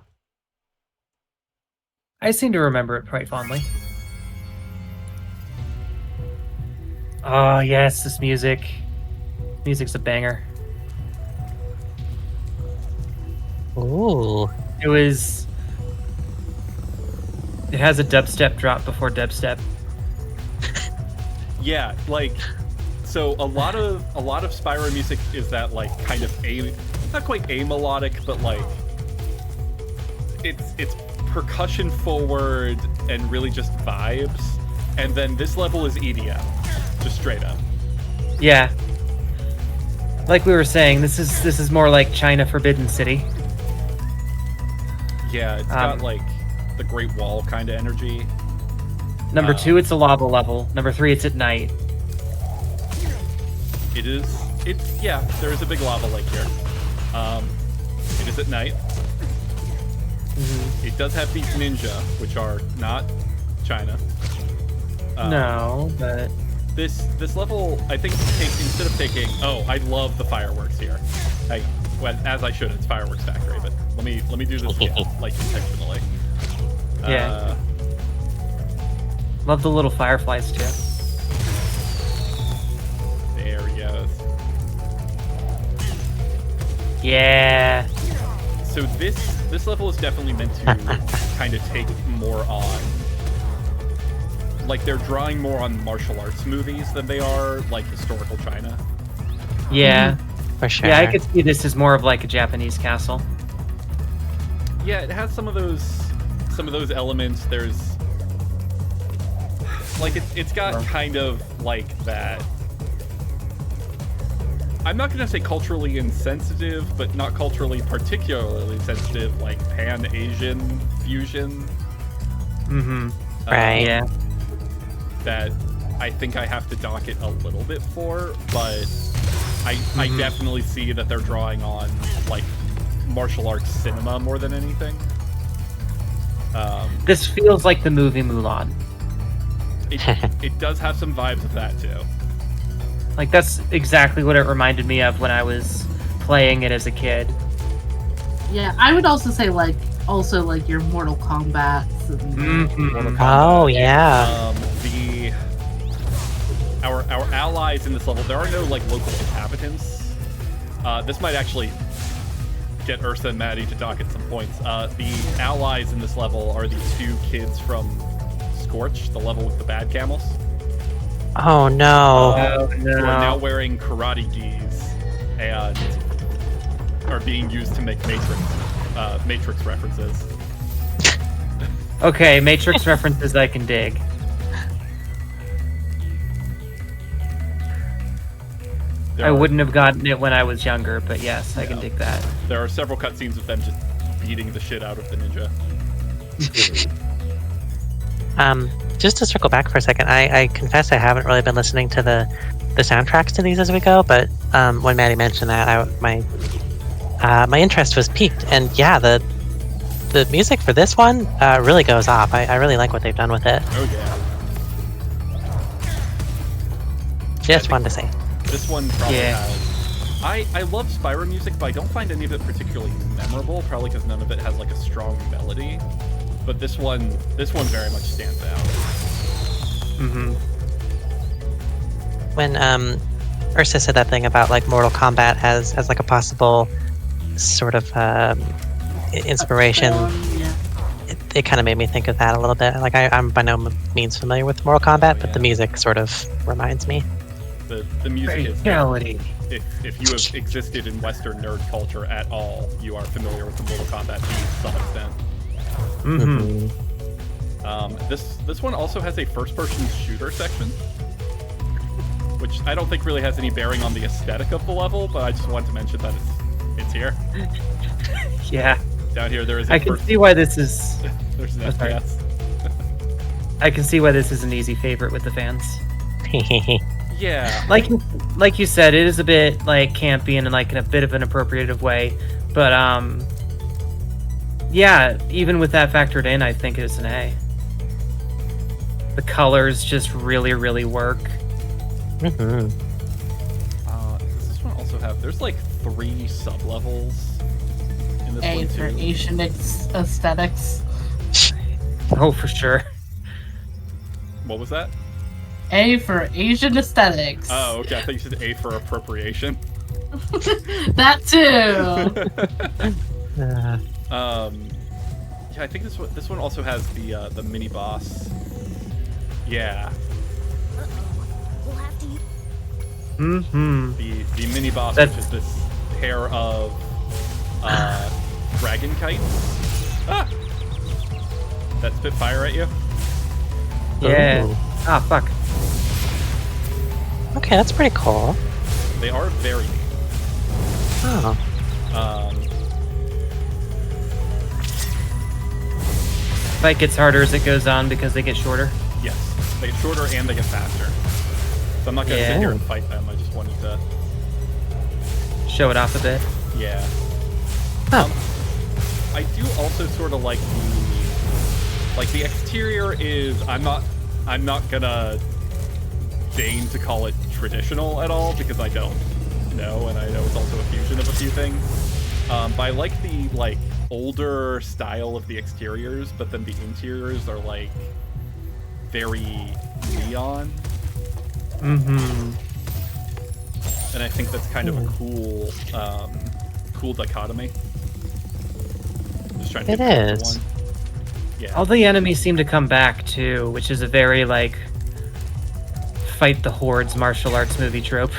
I seem to remember it quite fondly. Oh, yes, this music. Music's a banger. Ooh. It has a dubstep drop before dubstep. Yeah, like, so a lot of Spyro music is that like kind of not quite amelodic, but like it's percussion forward and really just vibes. And then this level is EDM, just straight up. Yeah. Like we were saying, this is more like China Forbidden City. Yeah, it's got like the Great Wall kind of energy. Number 2, it's a lava level. Number 3, it's at night. Yeah, there is a big lava lake here. It is at night. Mm-hmm. It does have these ninja, which are not China. No, but this level, I think, instead of taking... Oh, I love the fireworks here. As I should, it's Fireworks Factory, but let me do this again, like intentionally. Yeah. Love the little fireflies too. There he goes. Yeah. So this level is definitely meant to kind of take more on... Like, they're drawing more on martial arts movies than they are, like, historical China. Yeah. For sure. Yeah, I could see this as more of like a Japanese castle. Yeah, it has some of those elements. There's... Like, it's got kind of, like, that... I'm not going to say culturally insensitive, but not culturally particularly sensitive, like, Pan-Asian fusion. Mm-hmm. Right. Yeah. That I think I have to dock it a little bit for, but I definitely see that they're drawing on, like, martial arts cinema more than anything. This feels like the movie Mulan. It does have some vibes of that, too. Like, that's exactly what it reminded me of when I was playing it as a kid. Yeah, I would also say like your Mortal Kombat. Mm-hmm. Oh, yeah. Our allies in this level, there are no, like, local inhabitants. This might actually get Ursa and Madi to dock at some points. The allies in this level are the 2 kids from Scorch, the level with the bad camels. Oh, no. Who are now wearing karate gis and are being used to make Matrix references. Okay, Matrix references I can dig. I wouldn't have gotten it when I was younger, but yes, I can dig that. There are several cutscenes of them just beating the shit out of the ninja. Just to circle back for a second, I confess I haven't really been listening to the soundtracks to these as we go, but when Maddie mentioned that, my interest was piqued, and yeah, the music for this one really goes off. I really like what they've done with it. Oh yeah. Just wanted to say. This one probably has... I love Spyro music, but I don't find any of it particularly memorable, probably because none of it has like a strong melody. But this one very much stands out. Mm-hmm. When Ursa said that thing about like Mortal Kombat as like a possible sort of inspiration, it kind of made me think of that a little bit. Like I'm by no means familiar with Mortal Kombat, but the music sort of reminds me. The music is... Fatality. If you have existed in Western nerd culture at all, you are familiar with the Mortal Kombat theme to some extent. Mm-hmm. This one also has a first-person shooter section, which I don't think really has any bearing on the aesthetic of the level, but I just wanted to mention that it's here. Yeah. Down here, there is. I can see why this is. There's an FPS. I can see why this is an easy favorite with the fans. Yeah. Like you said, it is a bit like campy and like in a bit of an appropriative way, but yeah, even with that factored in, I think it's an A. The colors just really, really work. Mm-hmm. Does this one also have... There's like 3 sub-levels in this one too. For Asian aesthetics. Oh, for sure. What was that? A for Asian aesthetics. Oh, okay. I thought you said A for appropriation. That too. Yeah, I think this one also has the mini boss. Yeah. We'll have to use... Mm-hmm. The mini boss, which is this pair of dragon kites. Ah! That spit fire at you. Yeah. Ooh. Ah, fuck. Okay, that's pretty cool. They are very neat. Oh. Fight gets harder as it goes on because they get shorter. Yes, they get shorter and they get faster. So I'm not gonna sit here and fight them. I just wanted to show it off a bit. Yeah. Huh. I do also sort of like the exterior is... I'm not gonna deign to call it traditional at all because I don't know, and I know it's also a fusion of a few things. But I like the older style of the exteriors, but then the interiors are like very neon. Mm-hmm. And I think that's kind of a cool dichotomy. Just trying to It is. one. Yeah. All the enemies seem to come back too, which is a very like fight the hordes martial arts movie trope.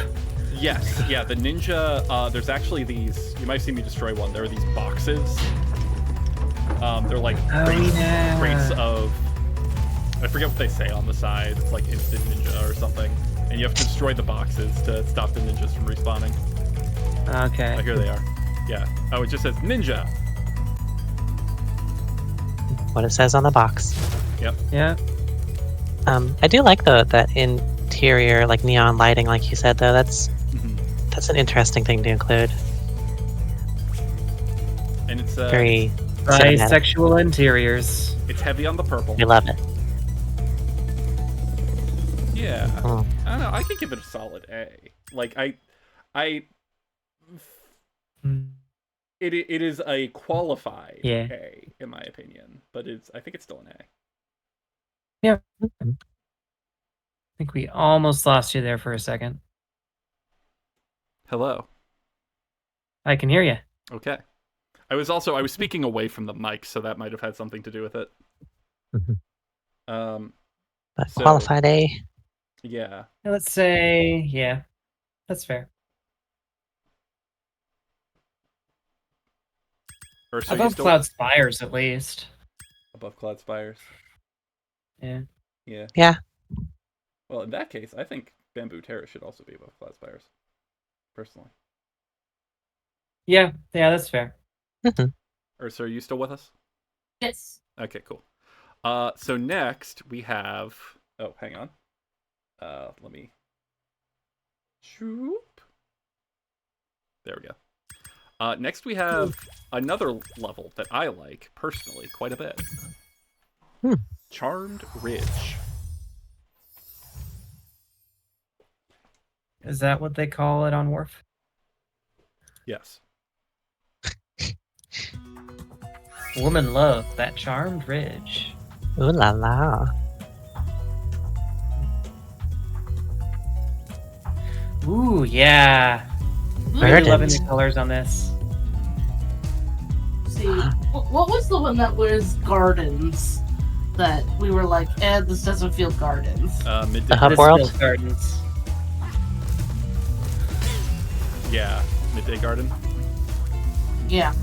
Yes, yeah, the ninja, there's actually these, you might have seen me destroy one, there are these boxes. They're like crates of, I forget what they say on the side, it's like instant ninja or something. And you have to destroy the boxes to stop the ninjas from respawning. Okay. Oh, here they are. Yeah. Oh, it just says ninja. What it says on the box. Yep. Yeah. I do like that interior like neon lighting, like you said, though. That's an interesting thing to include. And it's very bisexual interiors. It's heavy on the purple. We love it. Yeah. Oh. I don't know. I could give it a solid A. Like it is a qualified A in my opinion, but I think it's still an A. Yeah. I think we almost lost you there for a second. Hello. I can hear you. Okay. I was speaking away from the mic, so that might have had something to do with it. Qualified A. Yeah. Let's say, yeah, that's fair. Ursa, Above Cloud Spires, at least. above Cloud Spires. Yeah. Yeah. Yeah. Well, in that case, I think Bamboo Terrace should also be above Cloud Spires. Personally. Yeah, that's fair. Ursa, are you still with us? Yes. Okay, cool. So next we have. Oh, hang on. Let me. Shoop. There we go. Next we have another level that I like personally quite a bit. Charmed Ridge. Is that what they call it on Wharf? Yes. Woman love that charmed ridge. Ooh la la. Ooh, yeah. Really Verdant. loving the colors on this. See, what was the one that was gardens? That we were like, this doesn't feel gardens. Midday. The Hub This World? feels Gardens. Yeah, Midday Garden. Yeah,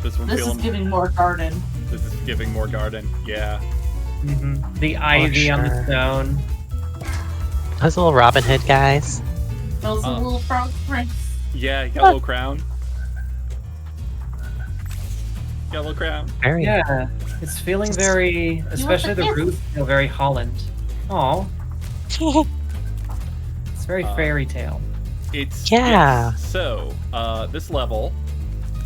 This one this is feeling. giving more garden. This is giving more garden. Yeah. The ivy on the sure. stone. Those little Robin Hood guys. Those are little frog prints. Yeah, you got a little crown. Got a little crown. Very Yeah, it's feeling very, especially the gift? roof feel very Holland. Aw, it's very fairy tale. It's Yeah. yes. So this level,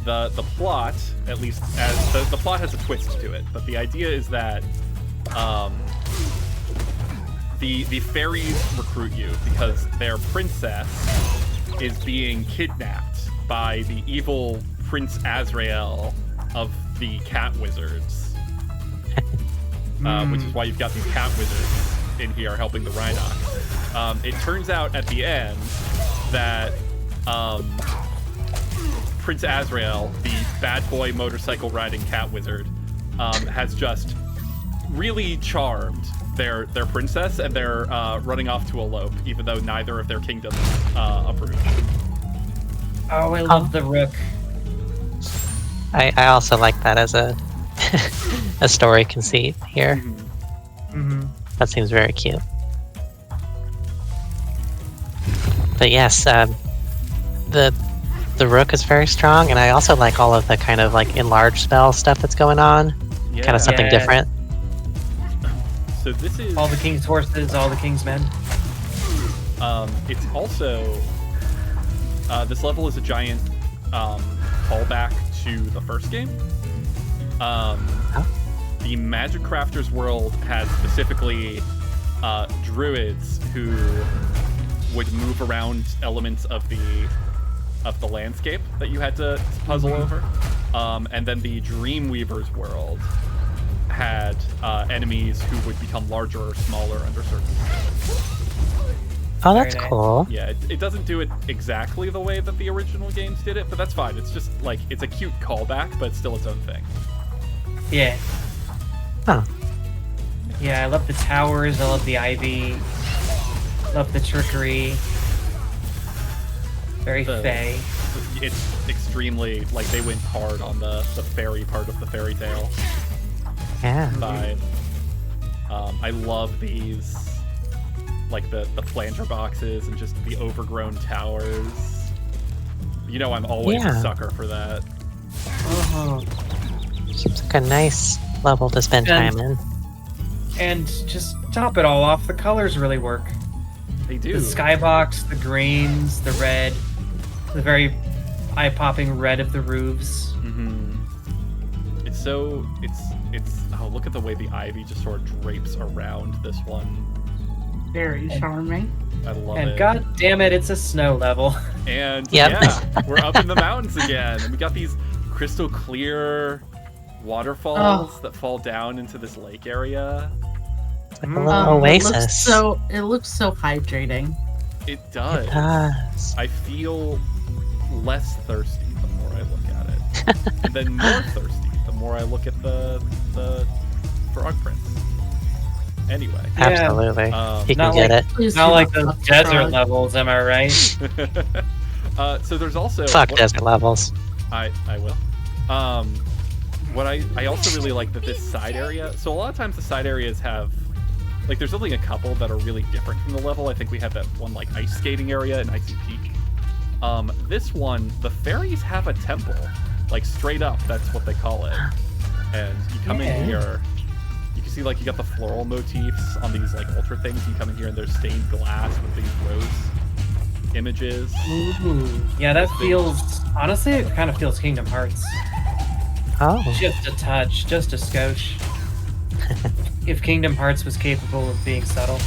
the plot, at least as the plot has a twist to it, but the idea is that the fairies recruit you because their princess is being kidnapped by the evil Prince Azrael of the cat wizards, which is why you've got these cat wizards in here helping the Rhinox. It turns out at the end that Prince Azrael, the bad boy motorcycle riding cat wizard, has just really charmed their princess, and they're running off to elope, even though neither of their kingdoms approve. Oh, I love the rook. I also like that as a a story conceit here. Mm-hmm. That seems very cute. But yes, the rook is very strong, and I also like all of the kind of like enlarged spell stuff that's going on. Yeah. Kind of something Yeah. different. So this is All the king's horses, all the king's men. it's also this level is a giant callback to the first game. The Magic Crafters world had specifically druids who would move around elements of the landscape that you had to puzzle over, and then the Dreamweaver's world had enemies who would become larger or smaller under certain conditions. Oh, that's Very nice. cool. Yeah, it doesn't do it exactly the way that the original games did it, but that's fine. It's just like it's a cute callback, but it's still its own thing. Yeah. Huh. Yeah, I love the towers, I love the ivy, love the trickery. Very fey. It's extremely like they went hard on the fairy part of the fairy tale Yeah. side. I love these, like the flanger boxes and just the overgrown towers. You know, I'm always a Yeah. sucker for that. Uh-huh. Seems like a nice level to spend And- time in. And just top it all off, the colors really work. They do. The skybox, the greens, the red, the very eye-popping red of the roofs. It's so it's oh, look at the way the ivy just sort of drapes around this one. Very charming. I love And it. god damn it, it's a snow level. And Yep. yeah, we're up in the mountains again. And we got these crystal clear waterfalls that fall down into this lake area. It's like a little oasis. It looks so hydrating. It does. It does. I feel less thirsty the more I look at it. And then more thirsty the more I look at the frog prints. Anyway. Yeah. Absolutely. You can not get like- it. Please Not do like not the fuck desert frog. levels, am I right? So there's also Fuck desert levels. I will. what I also really like that this side area. So a lot of times the side areas have, like, there's only a couple that are really different from the level. I think we have that one like ice skating area and Icy Peak. This one, the fairies have a temple, like straight up. That's what they call it. And you come in here, you can see like you got the floral motifs on these like ultra things. You come in here and there's stained glass with these rose images. Ooh. Yeah, that feels, honestly, it kind of feels Kingdom Hearts. Oh. Just a touch, just a skosh. If Kingdom Hearts was capable of being subtle.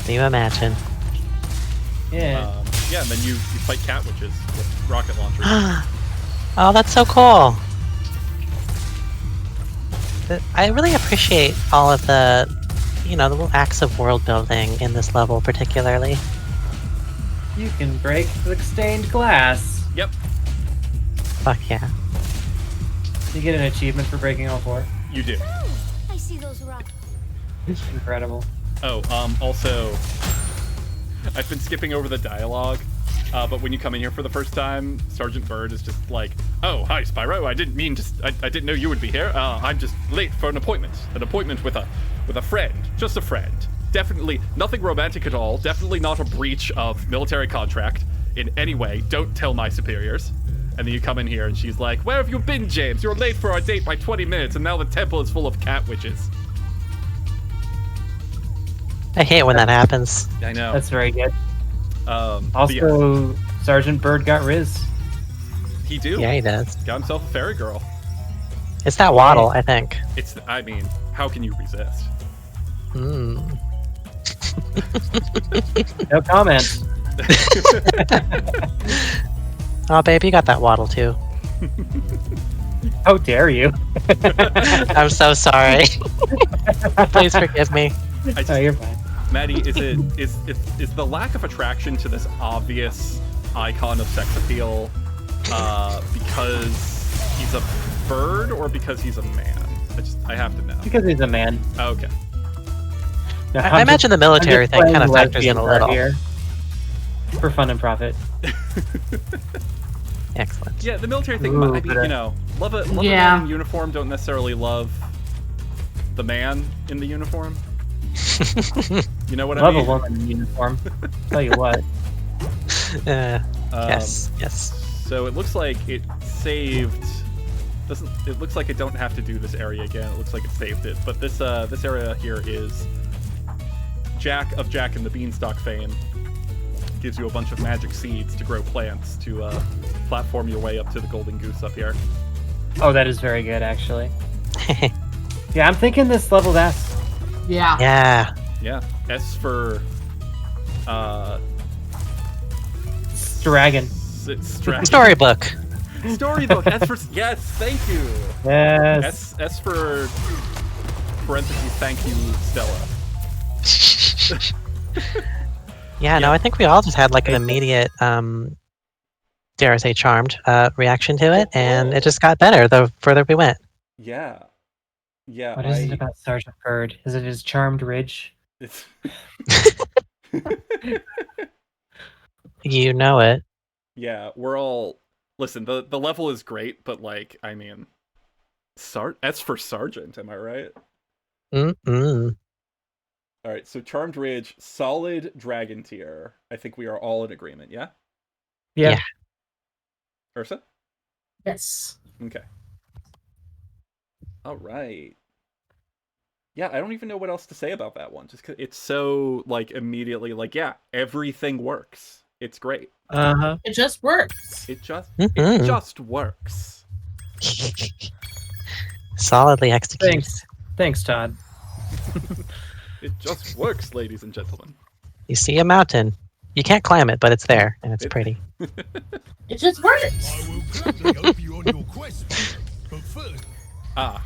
Can you imagine? Yeah. Yeah, and then you fight cat witches with rocket launchers. Oh, that's so cool. I really appreciate all of the, the little acts of world building in this level particularly. You can break the stained glass. Yep. Fuck yeah. You get an achievement for breaking all 4. You do. I see those rocks. Incredible. Oh, also, I've been skipping over the dialogue, but when you come in here for the first time, Sergeant Byrd is just like, "Oh, hi, Spyro. I didn't know you would be here. I'm just late for an appointment. An appointment with a friend. Just a friend. Definitely nothing romantic at all. Definitely not a breach of military contract in any way. Don't tell my superiors." And then you come in here and she's like, "Where have you been, James? You're late for our date by 20 minutes, and now the temple is full of cat witches." I hate when that happens. I know. That's very good. Also, Sergeant Byrd got Riz. He do? Yeah, he does. Got himself a fairy girl. It's that waddle, I think. I mean, how can you resist? No comment. Oh, babe, you got that waddle too. How dare you? I'm so sorry. Please forgive me. Oh, you're fine. Maddie, is the lack of attraction to this obvious icon of sex appeal because he's a bird or because he's a man? I have to know. Because he's a man. Oh, okay. No, I imagine the military thing kind of factors in a little. Here for fun and profit. Excellent. Yeah, the military thing, Ooh, love a man in uniform, don't necessarily love the man in the uniform. You know what I mean? Love a woman in uniform. Tell you what. Yes. So it looks like it saved. It looks like I don't have to do this area again. It looks like it saved it. But this area here is Jack of Jack and the Beanstalk fame. Gives you a bunch of magic seeds to grow plants to platform your way up to the golden goose up here. Oh, that is very good, actually. Yeah, I'm thinking this level's S. Yeah. Yeah. S for Dragon. Storybook. Storybook. S for yes. Thank you. Yes. S for parentheses. Thank you, Stella. Yeah, no, I think we all just had like an immediate, dare I say, charmed reaction to it, and it just got better the further we went. Yeah. What is it about Sergeant Byrd? Is it his charmed ridge? It's... You know it. Yeah, we're all... Listen, the level is great, but like, I mean... S for Sergeant, am I right? Mm-mm. Alright, so Charmed Ridge, solid dragon tier. I think we are all in agreement, yeah? Yeah. Ursa? Yes. Okay. Alright. Yeah, I don't even know what else to say about that one. Just 'cause it's so, like, immediately, like, yeah, everything works. It's great. Uh-huh. It just works. It just works. Solidly executed. Thanks, Todd. It just works, ladies and gentlemen. You see a mountain. You can't climb it, but it's there, and it's pretty. It just works. I will gladly help you on your quest, but first...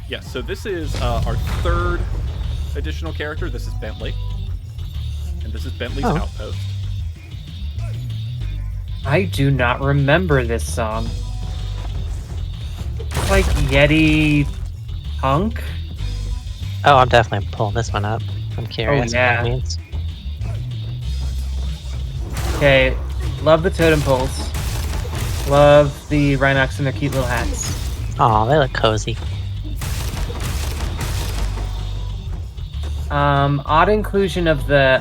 Yeah, so this is our third additional character. This is Bentley. And this is Bentley's outpost. I do not remember this song. It's like Yeti Punk? Oh, I'm definitely pulling this one up. I'm curious yeah. what it means. Okay, love the totem poles. Love the Rhinox and their cute little hats. Aw, they look cozy. Odd inclusion of the,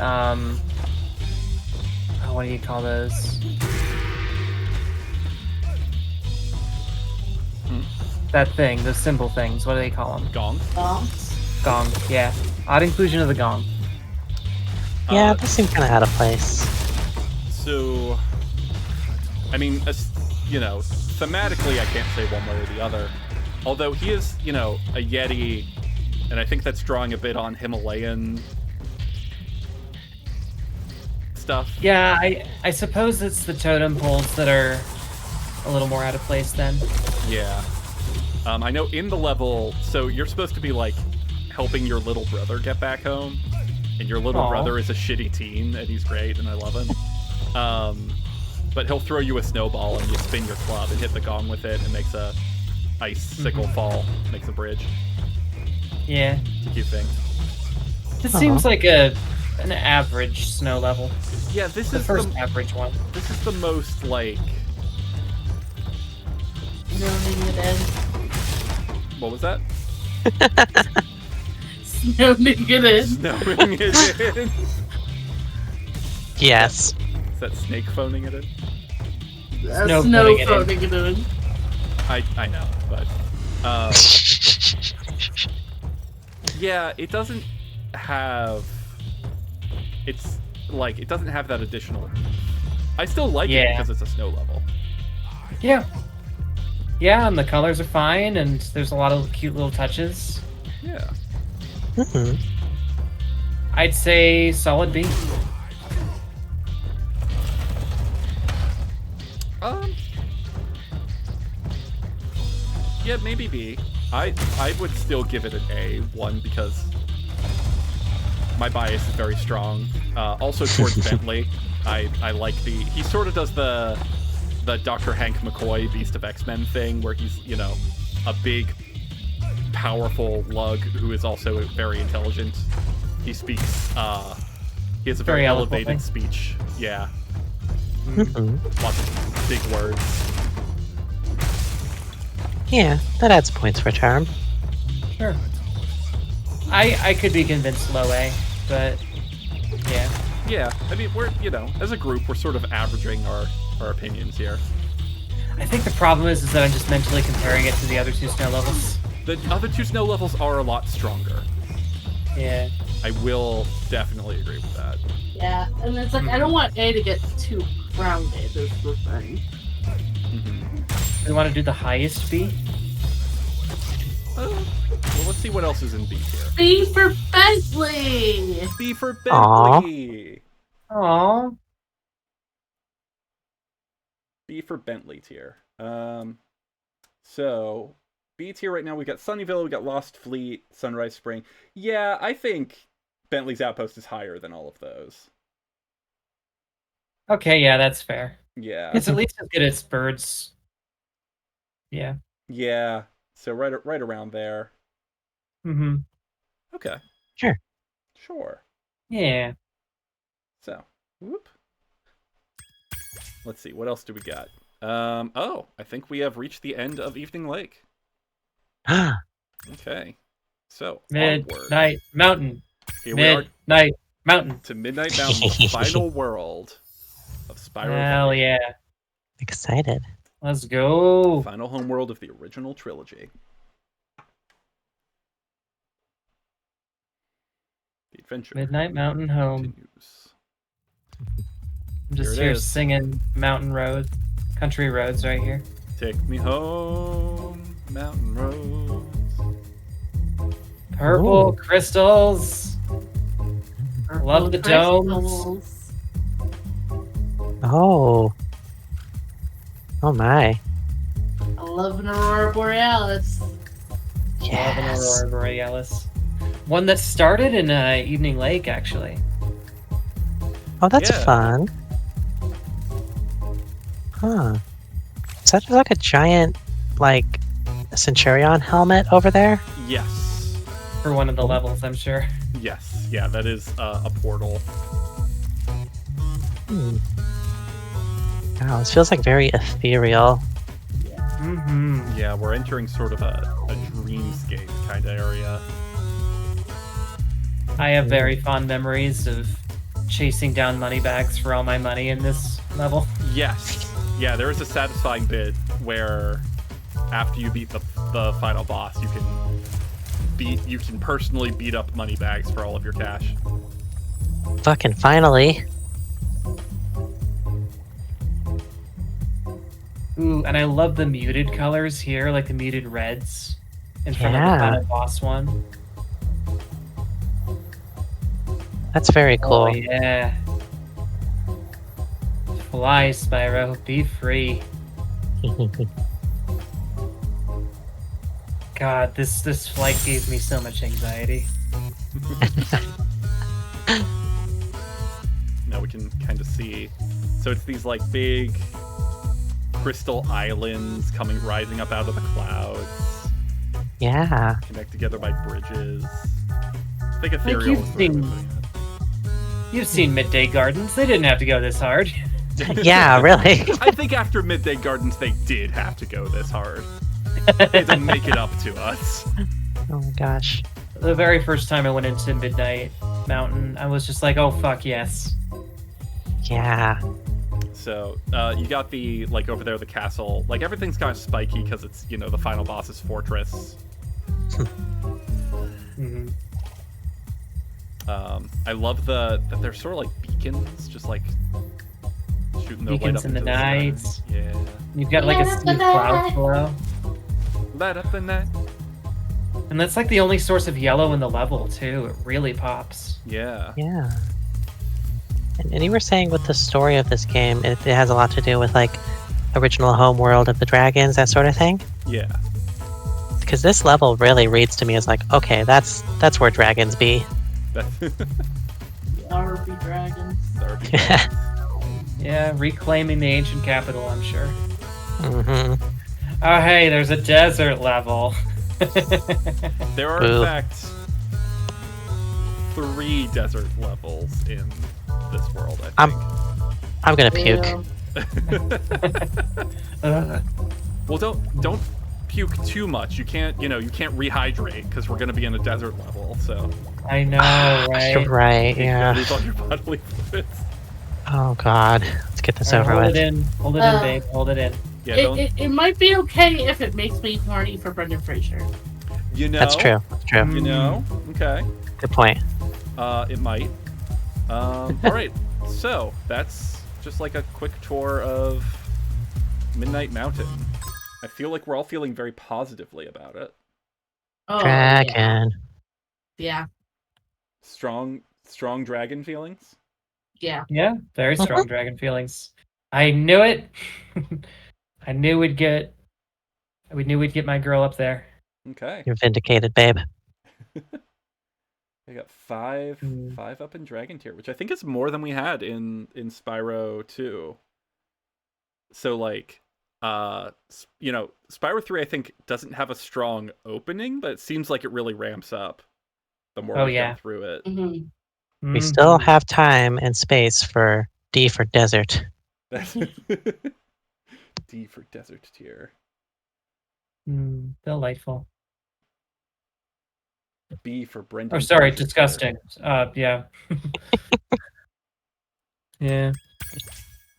what do you call those? That thing, those symbol things, what do they call them? Gong. Gong, yeah. Odd inclusion of the gong. Yeah, they seem kind of out of place. So, I mean, you know, thematically I can't say one way or the other. Although he is, you know, a Yeti, and I think that's drawing a bit on Himalayan stuff. Yeah, I suppose it's the totem poles that are a little more out of place then. Yeah. I know in the level, so you're supposed to be, like, helping your little brother get back home, and your little brother is a shitty teen, and he's great, and I love him. But he'll throw you a snowball, and you spin your club and hit the gong with it, and makes a icicle fall, makes a bridge. Yeah. It's a cute thing. This seems like an average snow level. Yeah, this The is first average one. This is the most, like... Snowing it in. What was that? Snowing it in. Snowing it in. Yes. Is that snake phoning it in? Snow phoning it in. I know, but... yeah, it doesn't have... It's, like, it doesn't have that additional... I still like it because it's a snow level. Yeah. Yeah, and the colors are fine, and there's a lot of cute little touches. Yeah. Mm-hmm. I'd say solid B. Yeah, maybe B. I would still give it an A, one, because my bias is very strong. Also towards Bentley. I like the... He sort of does the Dr. Hank McCoy Beast of X-Men thing, where he's, you know, a big, powerful lug who is also very intelligent. He speaks, he has a very elevated speech. Yeah. Lots of big words. Yeah, that adds points for charm. Sure. I could be convinced low A, but yeah. Yeah, I mean, we're, you know, as a group, we're sort of averaging our opinions here. I think the problem is that I'm just mentally comparing it to the other two snow levels. The other two snow levels are a lot stronger. Yeah. I will definitely agree with that. Yeah, and it's like, I don't want A to get too crowded, is the thing. We want to do the highest B? Well, let's see what else is in B here. B for Bentley! B for Bentley! Aww. B for Bentley tier. So, B tier right now, we got Sunnyvale, we got Lost Fleet, Sunrise Spring. Yeah, I think Bentley's Outpost is higher than all of those. Okay, yeah, that's fair. Yeah. It's at least as good as Bird's. Yeah. Yeah. So right around there. Mm-hmm. Okay. Sure. Yeah. So, whoop. Let's see, what else do we got? Oh, I think we have reached the end of Evening Lake. Okay. So, onward. Midnight Mountain. Here we are. Midnight Mountain. To Midnight Mountain, the final world of Spyro. Hell yeah. Excited. Let's go. Final homeworld of the original trilogy. The adventure Midnight Mountain home. continues. I'm just Here it here is. singing mountain roads, country roads right here. Take me home, mountain roads. Purple crystals. Love the domes. Oh. Oh my. I love an Aurora Borealis. Love an Yes. Aurora Borealis. One that started in Evening Lake, actually. Oh, that's Yeah. fun. Huh. Is that just like a giant, like, Centurion helmet over there? Yes. For one of the levels, I'm sure. Yes. Yeah, that is a portal. Wow, this feels like very ethereal. Mm-hmm. Yeah, we're entering sort of a dreamscape kind of area. I have very fond memories of chasing down money bags for all my money in this level. Yes. Yeah, there is a satisfying bit where after you beat the final boss, you can personally beat up money bags for all of your cash. Fucking finally. Ooh, and I love the muted colors here, like the muted reds in front of the Yeah. final boss one. That's very Oh cool. yeah. Fly, Spyro, be free. God, this flight gave me so much anxiety. Now we can kind of see. So it's these like big crystal islands rising up out of the clouds, Yeah. connect together by bridges. I think ethereal you've is the right way of seen- putting it. You've seen Midday Gardens. They didn't have to go this hard. Yeah, really. I think after Midday Gardens, they did have to go this hard. They had to make it up to us. Oh my gosh. The very first time I went into Midnight Mountain, I was just like, oh fuck yes. Yeah. So you got the like over there, the castle. Like everything's kind of spiky because it's the final boss's fortress. Mm-hmm. I love that they're sort of like beacons, just like shooting their light Beacons up in the into sky. night. Yeah. You've got like a sea of clouds below. Light up the night. And that's like the only source of yellow in the level too. It really pops. Yeah. Yeah. And you were saying with the story of this game, it has a lot to do with like original home world of the dragons, that sort of thing. Yeah. Because this level really reads to me as like, okay, that's where dragons be. RB dragons. Yeah, reclaiming the ancient capital, I'm sure. hmm Oh hey, there's a desert level. There are, Ooh. in fact, 3 desert levels in this world, I think. I'm gonna puke. Ugh. Well, don't puke too much. You can't rehydrate because we're gonna be in a desert level. So I know, right? Right, you yeah. lose all your bodily fluids. Oh god. Let's get this over Hold with. it in. Hold it in, babe. Hold it in. Yeah, don't. It might be okay if it makes me horny for Brendan Fraser. That's true. That's true. You know. Okay. Good point. It might. All right. So that's just like a quick tour of Midnight Mountain. I feel like we're all feeling very positively about it. Oh, Dragon. Yeah. Strong dragon feelings. Yeah. Yeah, very strong dragon feelings. I knew it. I knew we'd get my girl up there. Okay. You're vindicated, babe. I got five up in Dragon tier, which I think is more than we had in Spyro 2. So like, Spyro 3 I think doesn't have a strong opening, but it seems like it really ramps up the more we go through it. Mm-hmm. We still have time and space for D for desert. D for desert tier. Delightful. B for Brendan. Oh, sorry, Fraser disgusting. Yeah. Yeah.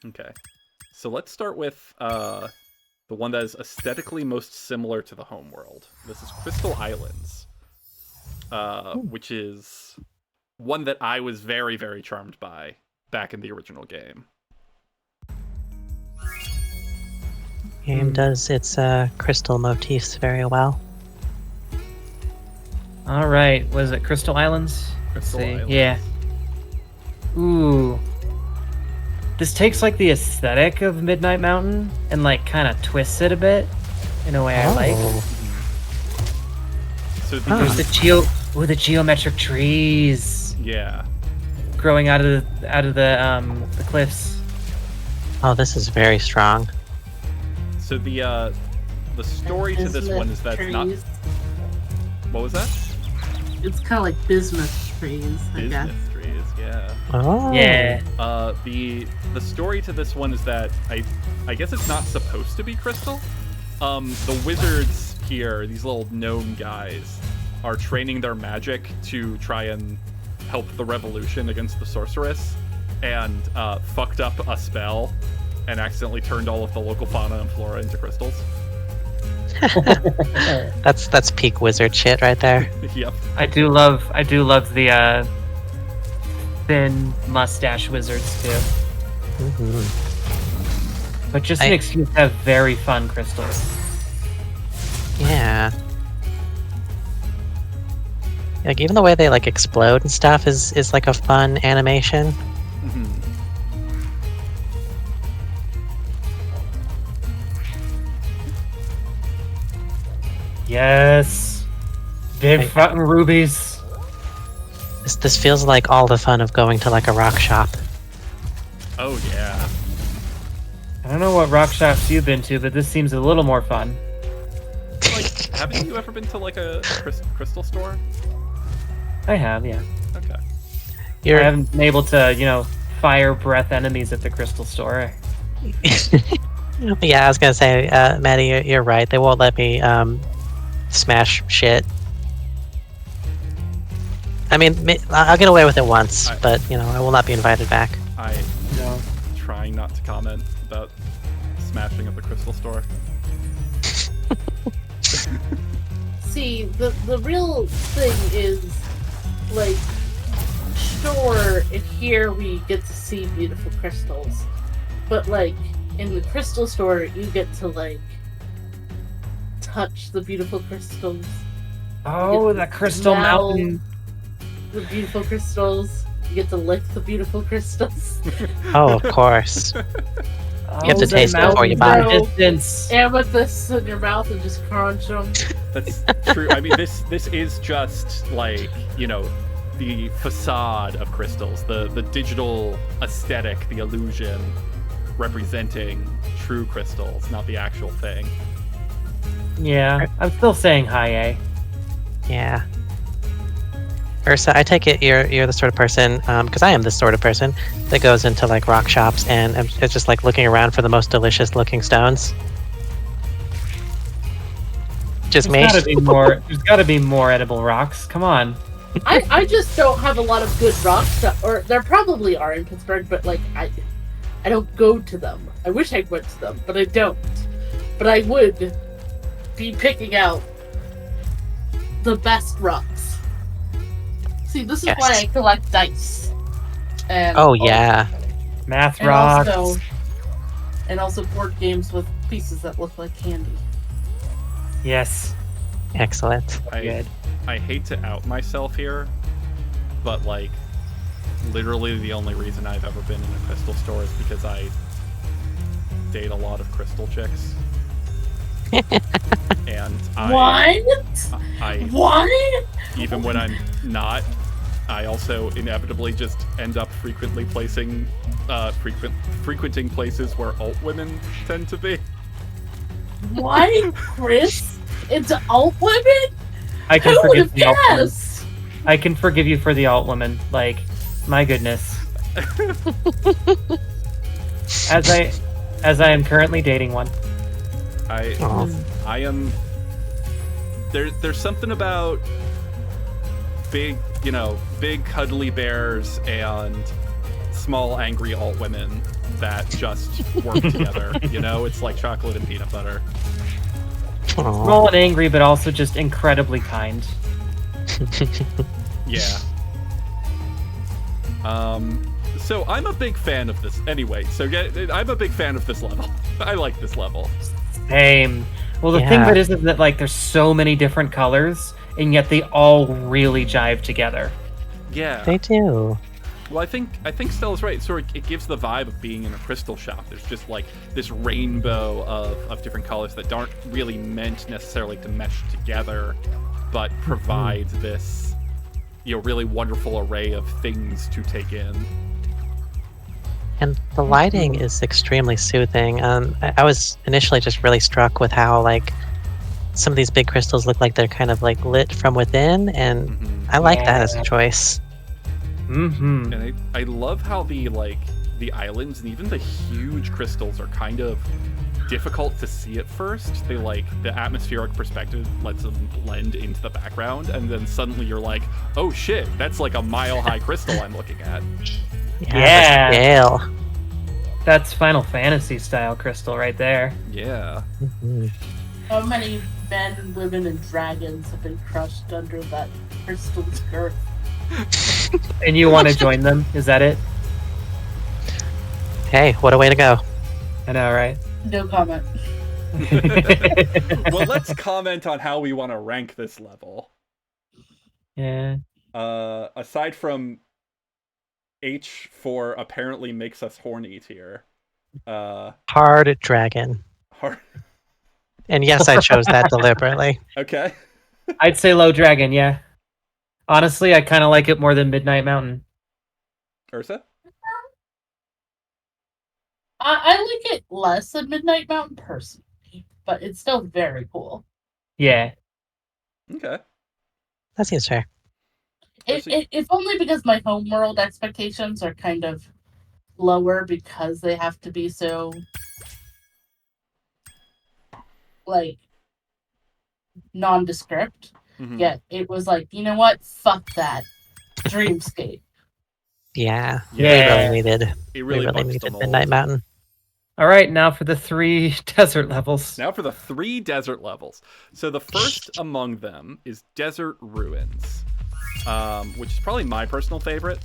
Okay. So let's start with the one that is aesthetically most similar to the home world. This is Crystal Islands, which is one that I was very, very charmed by back in the original game. Game does its crystal motifs very well. All right. Was it Crystal Islands? Crystal Let's see. Islands. Yeah. Ooh. This takes like the aesthetic of Midnight Mountain and like kind of twists it a bit in a way I like. So There's the the geometric trees yeah. growing out of the cliffs. Oh, this is very strong. So the story to this one is that it's not. Trees. What was that? It's kind of like business trees, I guess. Business trees, yeah. Oh. Yeah. The story to this one is that I guess it's not supposed to be crystal. The wizards here, these little gnome guys, are training their magic to try and help the revolution against the sorceress, and fucked up a spell and accidentally turned all of the local fauna and flora into crystals. That's peak wizard shit right there. Yep. I do love the thin mustache wizards too. But just an excuse to have very fun crystals. Yeah. Like even the way they like explode and stuff is like a fun animation. Yes. Big fucking rubies. This feels like all the fun of going to like a rock shop. Oh yeah. I don't know what rock shops you've been to, but this seems a little more fun. Like, haven't you ever been to like a crystal store? I have, yeah. Okay. I haven't been able to, fire breath enemies at the crystal store. Yeah, I was gonna say, Maddie, you're right. They won't let me smash shit. I mean, I'll get away with it once, but I will not be invited back. I'm trying not to comment about smashing at the crystal store. See, the real thing is, like, sure, here we get to see beautiful crystals, but, like, in the crystal store, you get to, like, touch the beautiful crystals. Oh, the crystal mountain. The beautiful crystals. You get to lick the beautiful crystals. Oh, of course. You have to taste it before you buy it. Amethysts in your mouth and just crunch them. That's true. I mean, this is just like, the facade of crystals, the digital aesthetic, the illusion representing true crystals, not the actual thing. Yeah, I'm still saying high A. Yeah. Ursa, I take it you're the sort of person, because I am this sort of person, that goes into like rock shops and it's just like looking around for the most delicious looking stones. Just me. There's gotta be more edible rocks. Come on. I just don't have a lot of good rocks, or there probably are in Pittsburgh, but like I don't go to them. I wish I went to them, but I don't. But I would be picking out the best rocks. See, this is why I collect dice. And yeah. Math rocks. And also board games with pieces that look like candy. Yes. Excellent. I hate to out myself here, but like, literally the only reason I've ever been in a crystal store is because I date a lot of crystal chicks. And What? Even when I'm not, I also inevitably just end up frequenting places where alt women tend to be. What? Chris? It's alt women? I can Who forgive would the alt have women. guessed? I can forgive you for the alt women. Like, my goodness. As I am currently dating one. I am. There's something about big cuddly bears and small angry alt women that just work together. It's like chocolate and peanut butter. Aww. Small and angry, but also just incredibly kind. Yeah. So I'm a big fan of this. Anyway, I'm a big fan of this level. I like this level. Same. Well, the thing of it is that like there's so many different colors, and yet they all really jive together. Yeah. They do. Well, I think Stella's right. So it gives the vibe of being in a crystal shop. There's just like this rainbow of different colors that aren't really meant necessarily to mesh together, but provide this really wonderful array of things to take in. And the lighting is extremely soothing. I was initially just really struck with how like some of these big crystals look like they're kind of like lit from within, and I like that as a choice. Mm-hmm. And I love how the the islands and even the huge crystals are kind of difficult to see at first. They like the atmospheric perspective lets them blend into the background, and then suddenly you're like, oh shit, that's like a mile-high crystal I'm looking at. Yeah. The scale. That's Final Fantasy style crystal right there. Yeah. How many men, women, and dragons have been crushed under that crystal's girth? And you want to join them? Is that it? Hey, what a way to go. I know, right? No comment. Well, let's comment on how we want to rank this level. Yeah. Aside from H for apparently makes us horny tier. Hard dragon. Hard. And yes, I chose that deliberately. Okay. I'd say low dragon, yeah. Honestly, I kind of like it more than Midnight Mountain. Ursa? I like it less than Midnight Mountain personally, but it's still very cool. Yeah. Okay. That seems fair. If only because my homeworld expectations are kind of lower because they have to be so like nondescript. Yet it was like, you know what? Fuck that. Dreamscape. Yeah. Yeah. We really needed Midnight Mountain. All right, now for the 3 desert levels. Now for the 3 desert levels. So the first among them is Desert Ruins, which is probably my personal favorite.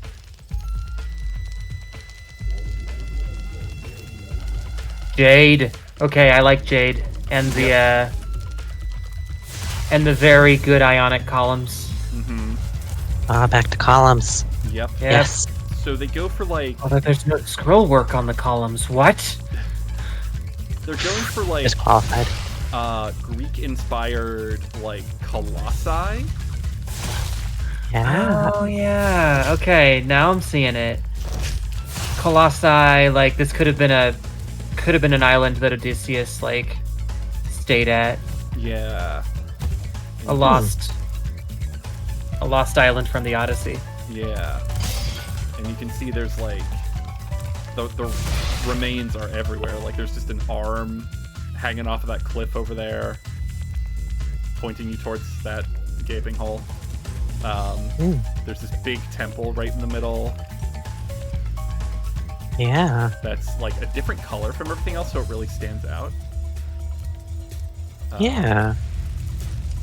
Jade. Okay, I like Jade. And the very good ionic columns. Back to columns. Yep. Yes. So they go for like... Although there's no scroll work on the columns. What? They're going for like... Disqualified. Greek-inspired like colossi. Yeah. Oh yeah. Okay, now I'm seeing it. Colossi, like this could have been an island that Odysseus like stayed at. Yeah. A lost island from the Odyssey. Yeah. And you can see there's like the remains are everywhere. Like there's just an arm hanging off of that cliff over there, pointing you towards that gaping hole. There's this big temple right in the middle. Yeah. That's like a different color from everything else, so it really stands out. Yeah.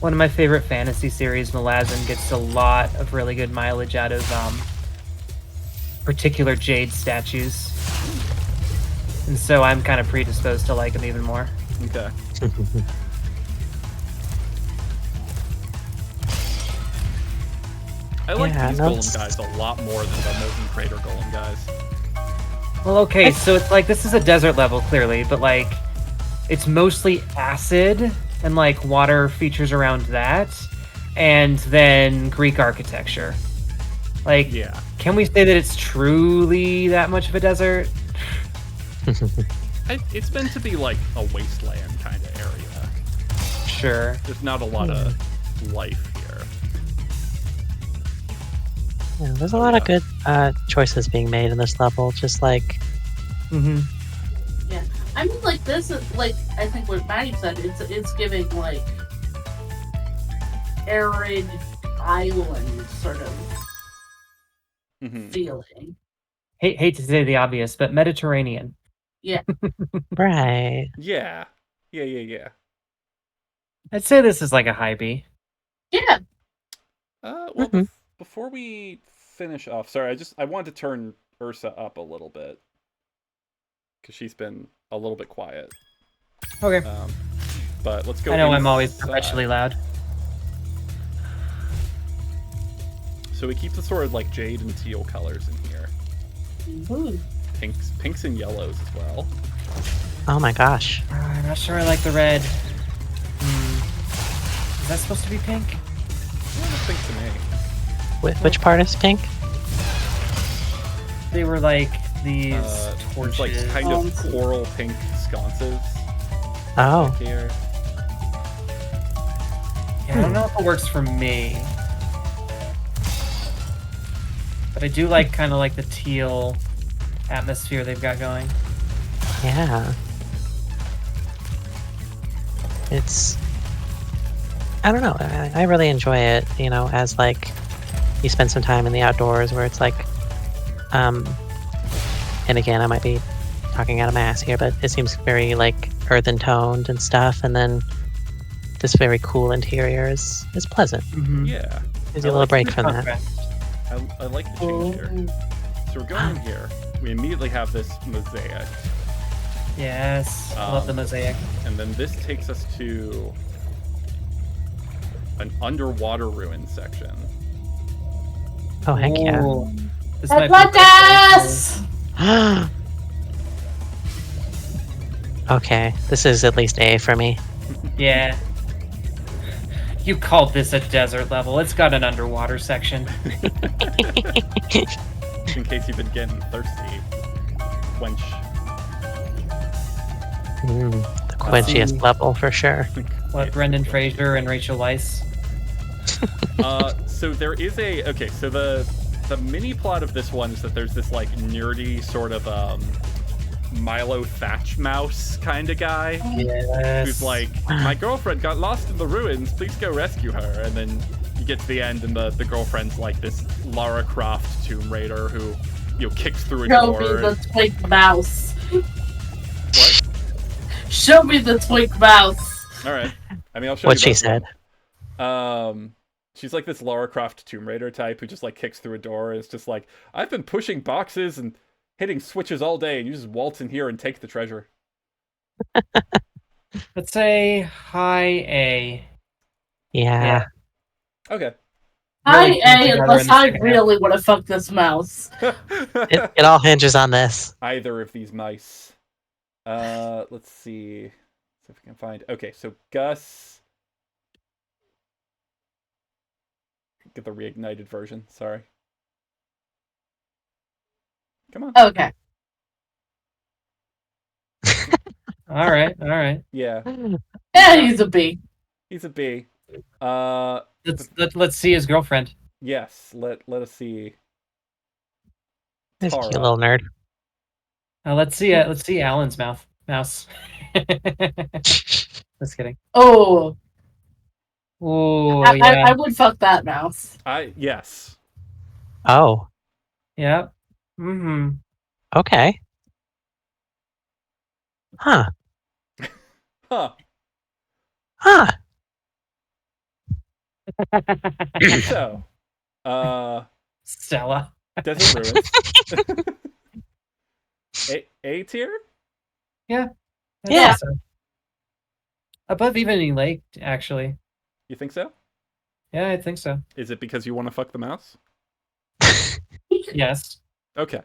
One of my favorite fantasy series, Malazan, gets a lot of really good mileage out of particular jade statues. And so I'm kind of predisposed to like them even more. Okay. I like these golem guys a lot more than the Molten Crater golem guys. Well, okay, so it's like, this is a desert level, clearly, but like, it's mostly acid and like water features around that, and then Greek architecture. Like, yeah. Can we say that it's truly that much of a desert? It's meant to be like a wasteland kind of area. Sure. There's not a lot of life here. Yeah, there's a lot of good choices being made in this level, just like... Yeah. I mean, like, this is, like, I think what Maddie said, it's giving, like, arid island sort of feeling. Hate to say the obvious, but Mediterranean. Yeah. Right. Yeah. Yeah. I'd say this is like a high B. Yeah. Well, before we finish off, sorry, I wanted to turn Ursa up a little bit because she's been a little bit quiet. Okay. But let's go. I know I'm always perpetually loud. So we keep the sort of like jade and teal colors in here. Pinks and yellows as well. Oh my gosh. I'm not sure I like the red. Is that supposed to be pink? Well, it's pink to me. Which part is pink? They were like these torches. Like kind of coral pink sconces. Oh. Back here. Yeah, I don't know if it works for me. But I do like kind of like the teal atmosphere they've got going. Yeah. It's... I don't know. I really enjoy it, you know, as like you spend some time in the outdoors where it's like, and again, I might be talking out of my ass here, but it seems very like earthen toned and stuff, and then this very cool interior is pleasant. Mm-hmm. Yeah. Gives you a little break from that. I like the change here. So we're going in here. We immediately have this mosaic. Yes, I love the mosaic. And then this takes us to an underwater ruin section. Oh, heck yeah. Ooh, this might be Atlantis! Okay, this is at least A for me. Yeah. You called this a desert level. It's got an underwater section. In case you've been getting thirsty. Quench. The quenchiest level for sure. What, Brendan Fraser and Rachel Weisz? So there is a... Okay, so the mini plot of this one is that there's this, like, nerdy sort of, Milo Thatch Mouse kind of guy. Yes. Who's like, my girlfriend got lost in the ruins, please go rescue her. And then you get to the end and the girlfriend's like this Lara Croft Tomb Raider who, you know, kicks through a Show door. me the twink mouse. What? Show me the twink mouse. Alright. I mean, I'll show What you she both said. She's like this Lara Croft Tomb Raider type who just like kicks through a door and it's just like, I've been pushing boxes and hitting switches all day and you just waltz in here and take the treasure. Let's say high A. Yeah. Okay. Really Hi, A, together unless in the I second really want to fuck this mouse. It all hinges on this. Either of these mice. Let's see. See if we can find... Okay, so Gus... Get the reignited version, sorry. Come on. Okay. All right. Yeah, Yeah, he's a B. he's a B. Let's see his girlfriend. Yes, let us see. This Tara. cute little nerd. Let's see Alan's mouse. Just kidding. Oh, Oh I yeah. would fuck that mouse. Yes. Oh, Yeah. Mm-hmm. okay. Huh. Huh. Huh. So, Stella. Desert Ruins. A tier? Yeah. Yeah. So. Above Evening Lake, actually. You think so? Yeah, I think so. Is it because you want to fuck the mouse? Yes. Okay.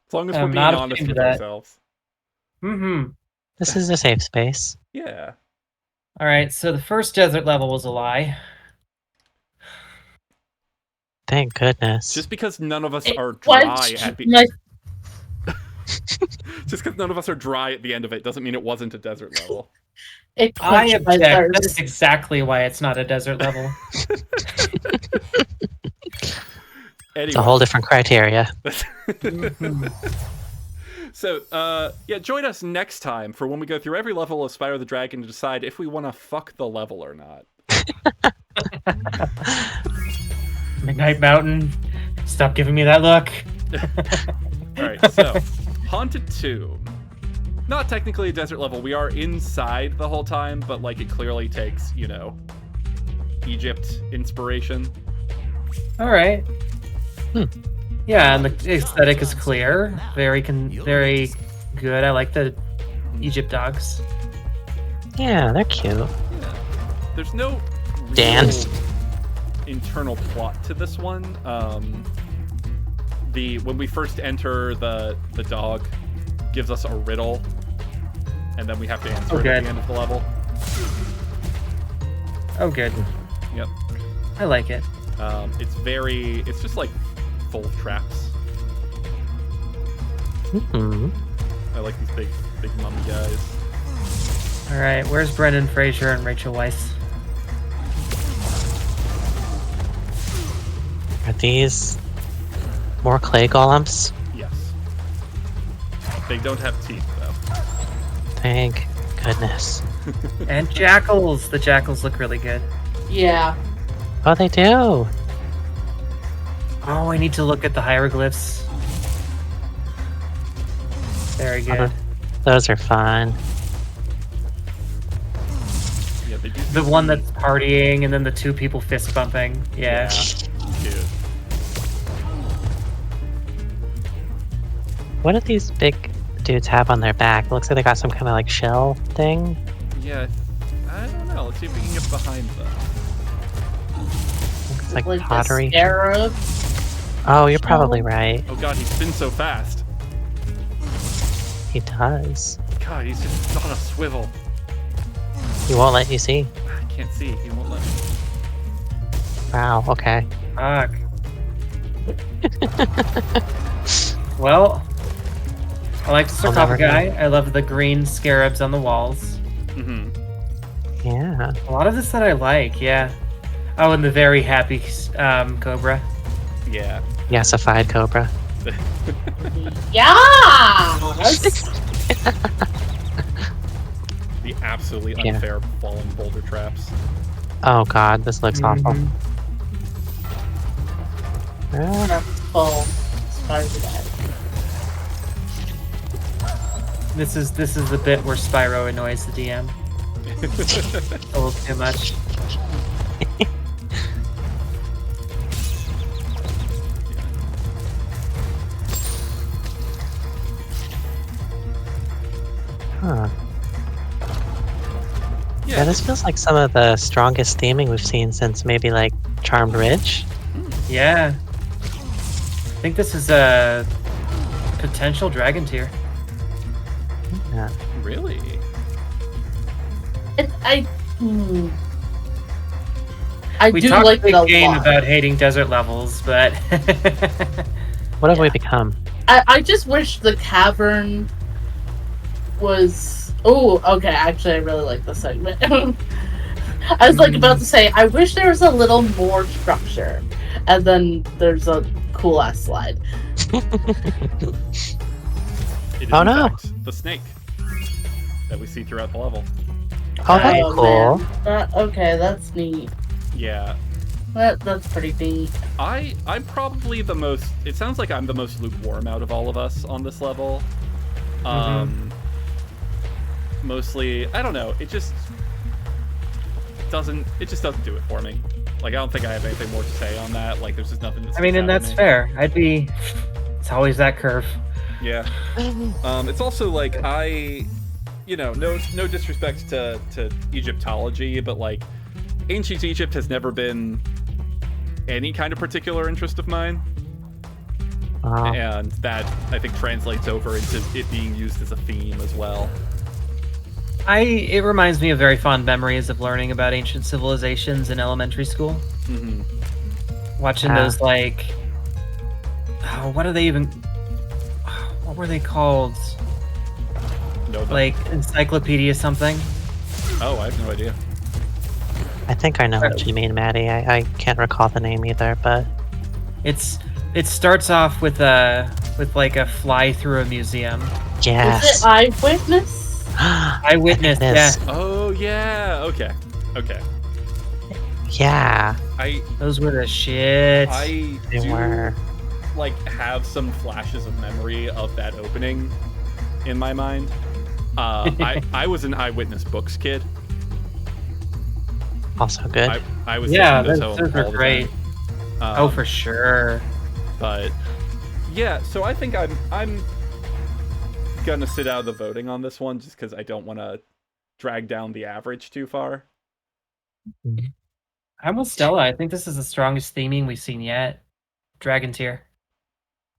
As long as I'm we're being not honest ashamed with of that. ourselves. Mm-hmm. This is a safe space. Yeah. All right, so the first desert level was a lie. Thank goodness. Just because none of us It are dry quenched at the my- just because none of us are dry at the end of it doesn't mean it wasn't a desert level. It I quenched my object. thirst. That's exactly why it's not a desert level. Anyway. It's a whole different criteria. So, yeah, join us next time for when we go through every level of Spyro the Dragon to decide if we want to fuck the level or not. Midnight Mountain, stop giving me that look. Alright, so, Haunted Tomb. Not technically a desert level. We are inside the whole time, but, like, it clearly takes, you know, Egypt inspiration. All right. Yeah, and the aesthetic is clear. Very good. I like the Egypt dogs. Yeah, they're cute. Yeah. There's no real Dance. internal plot to this one. When we first enter, the dog gives us a riddle, and then we have to answer it at the end of the level. Oh, good. Yep. I like it. It's just like full of traps. Hmm. I like these big mummy guys. All right, where's Brendan Fraser and Rachel Weisz? Are these more clay golems? Yes. They don't have teeth, though. Thank goodness. And jackals. The jackals look really good. Yeah. Oh, they do. Oh, I need to look at the hieroglyphs. Very good. Those are fun. Yeah, they do. The one that's partying, and then the two people fist bumping. Yeah. Dude. What do these big dudes have on their back? It looks like they got some kind of like shell thing. Yeah, I don't know. Let's see if we can get behind them. It's like the pottery. scarab. Oh, you're probably right. Oh god, he spins so fast. He does. God, he's just on a swivel. He won't let you see. I can't see. He won't let me. Wow. Okay. Fuck. Well, I like the I'll never sarcophagi. I love the green scarabs on the walls. Mm-hmm. Yeah. A lot of this that I like, yeah. Oh, and the very happy cobra. Yeah. Yassified cobra. Yeah. The absolutely Yeah. unfair fallen boulder traps. Oh god, this looks awful. Mhm. Ah, That's full. Spider-Man. This is the bit where Spyro annoys the DM a little too much. huh. Yeah, Yeah, this feels like some of the strongest theming we've seen since maybe like Charmed Ridge. Yeah. I think this is a potential dragon tier. Yeah. really? I We do talked like a big it a game lot. about hating desert levels, but What have we become? I just wish the cavern was. Oh, okay. Actually, I really like this segment. I was like about to say, I wish there was a little more structure, and then there's a cool ass slide. It is Oh, in no. fact the snake that we see throughout the level. Oh, that's Oh, cool. man. Okay, that's neat. Yeah. That's pretty neat. I'm probably the most. It sounds like I'm the most lukewarm out of all of us on this level. Mostly, I don't know. It just doesn't do it for me. Like, I don't think I have anything more to say on that. Like, there's just nothing. That I mean, sticks and out to that's me. fair. It's always that curve. Yeah. It's also like no disrespect to Egyptology, but like ancient Egypt has never been any kind of particular interest of mine. Wow. And that, I think, translates over into it being used as a theme as well. It reminds me of very fond memories of learning about ancient civilizations in elementary school. Mm-hmm. Watching those, like, what were they called? No, Like encyclopedia something? Oh, I have no idea. I think I know what you mean, Maddie. I can't recall the name either, but It starts off with like a fly through a museum. yes. Is it Eyewitness? Eyewitness, It yeah. is. Oh yeah. Okay. Yeah, Those were the shit. I they do were. like have some flashes of memory of that opening in my mind. I was an Eyewitness Books kid. Also good. I was Yeah, listening to those home are all the great. time. Oh, for sure. But yeah, so I think I'm gonna sit out of the voting on this one just because I don't want to drag down the average too far. I'm with Stella. I think this is the strongest theming we've seen yet. Dragon tier.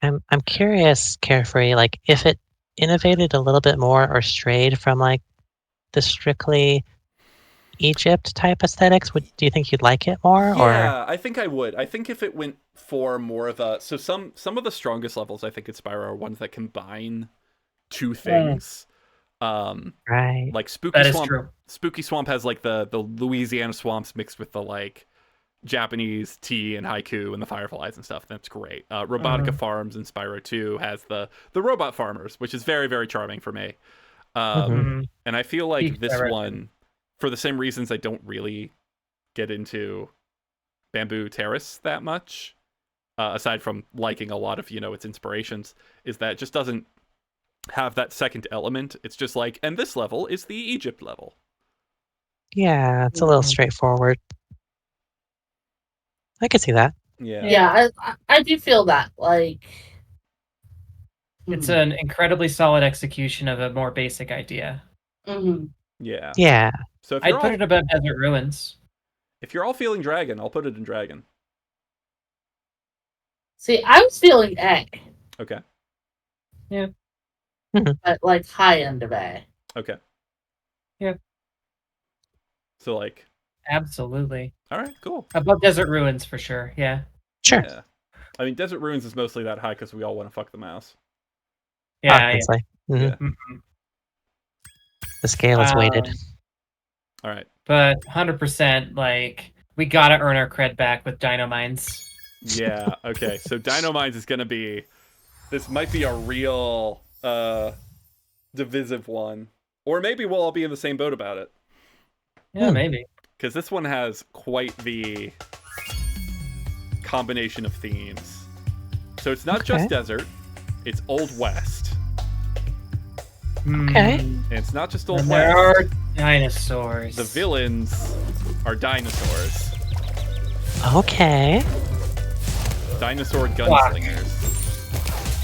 I'm curious, Carefree, like if it innovated a little bit more or strayed from like the strictly Egypt type aesthetics, do you think you'd like it more? Yeah, I think I would. I think if it went for more of a some of the strongest levels I think in Spyro are ones that combine two things. Right. Like Spooky That is Swamp. true. Spooky Swamp has like the Louisiana swamps mixed with the like Japanese tea and haiku and the fireflies and stuff. That's great. Robotica Farms in Spyro 2 has the robot farmers, which is very, very charming for me. And I feel like Peak this direction. one, for the same reasons I don't really get into Bamboo Terrace that much, aside from liking a lot of, its inspirations, is that it just doesn't have that second element. It's just like, and this level is the Egypt level. Yeah, it's a little straightforward. I could see that. Yeah. Yeah, I do feel that. Like, It's an incredibly solid execution of a more basic idea. Yeah. Yeah. So if I'd you're put all, it above Desert Ruins. if you're all feeling dragon, I'll put it in dragon. see, I was feeling A, Okay. but like high end of A. Okay. Yeah. So like, Absolutely. all right, cool. Above Desert Ruins for sure, yeah. Sure. Yeah. I mean, Desert Ruins is mostly that high because we all want to fuck the mouse. Yeah, Obviously. Yeah. The scale is weighted. All right. But 100%, like, we gotta earn our cred back with Dino Mines. Yeah. Okay. So Dino Mines is gonna be. This might be a real divisive one, or maybe we'll all be in the same boat about it. Yeah, maybe. Because this one has quite the combination of themes. So it's not just desert; it's Old West, Okay. and it's not just Old And West. there are dinosaurs. The villains are dinosaurs. Okay. Dinosaur gunslingers.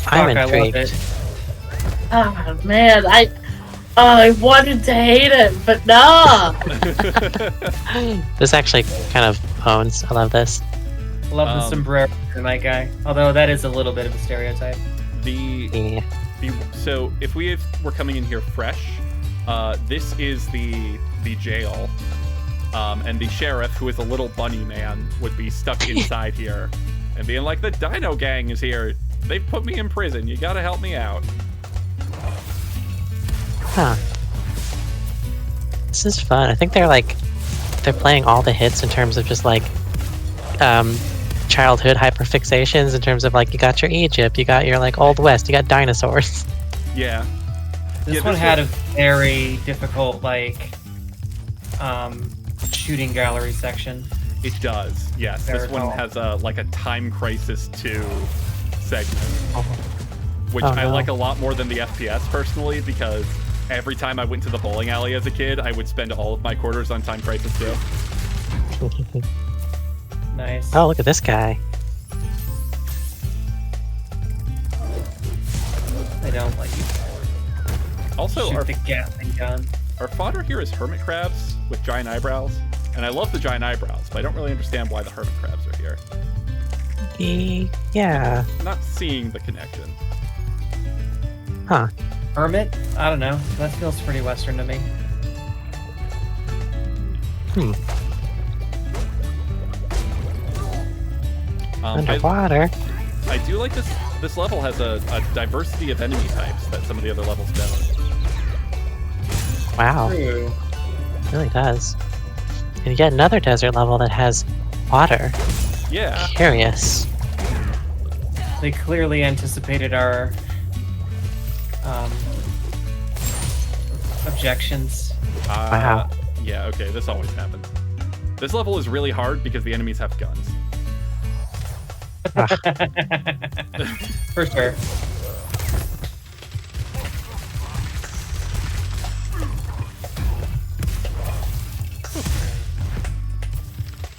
I'm Fuck, I love intrigued. it. Oh man, I wanted to hate it, but nah. This actually kind of owns. I love this. Love the sombrero for my guy. Although that is a little bit of a stereotype. Yeah. So if we're coming in here fresh, this is the jail, and the sheriff, who is a little bunny man, would be stuck inside here and being like, the Dino Gang is here. They put me in prison. You gotta help me out. Huh. This is fun. I think they're playing all the hits in terms of just like childhood hyperfixations in terms of like you got your Egypt, you got your like Old West, you got dinosaurs. Yeah. This one had a very difficult, like, shooting gallery section. It does. Yes. This one has a Time Crisis 2 segment, which I like a lot more than the FPS personally, because every time I went to the bowling alley as a kid, I would spend all of my quarters on Time Crisis 2. Nice. Oh, look at this guy. I don't like you. Also, Shoot the Gatling gun. our fodder here is hermit crabs with giant eyebrows, and I love the giant eyebrows, but I don't really understand why the hermit crabs are here. Yeah. I'm not seeing the connection. Huh. Hermit? I don't know. That feels pretty Western to me. Underwater. I do like this. This level has a diversity of enemy types that some of the other levels don't. Wow. True. It really does. And yet another desert level that has water. Yeah. Curious. They clearly anticipated our objections. Wow. Yeah, okay, this always happens. This level is really hard because the enemies have guns. For sure.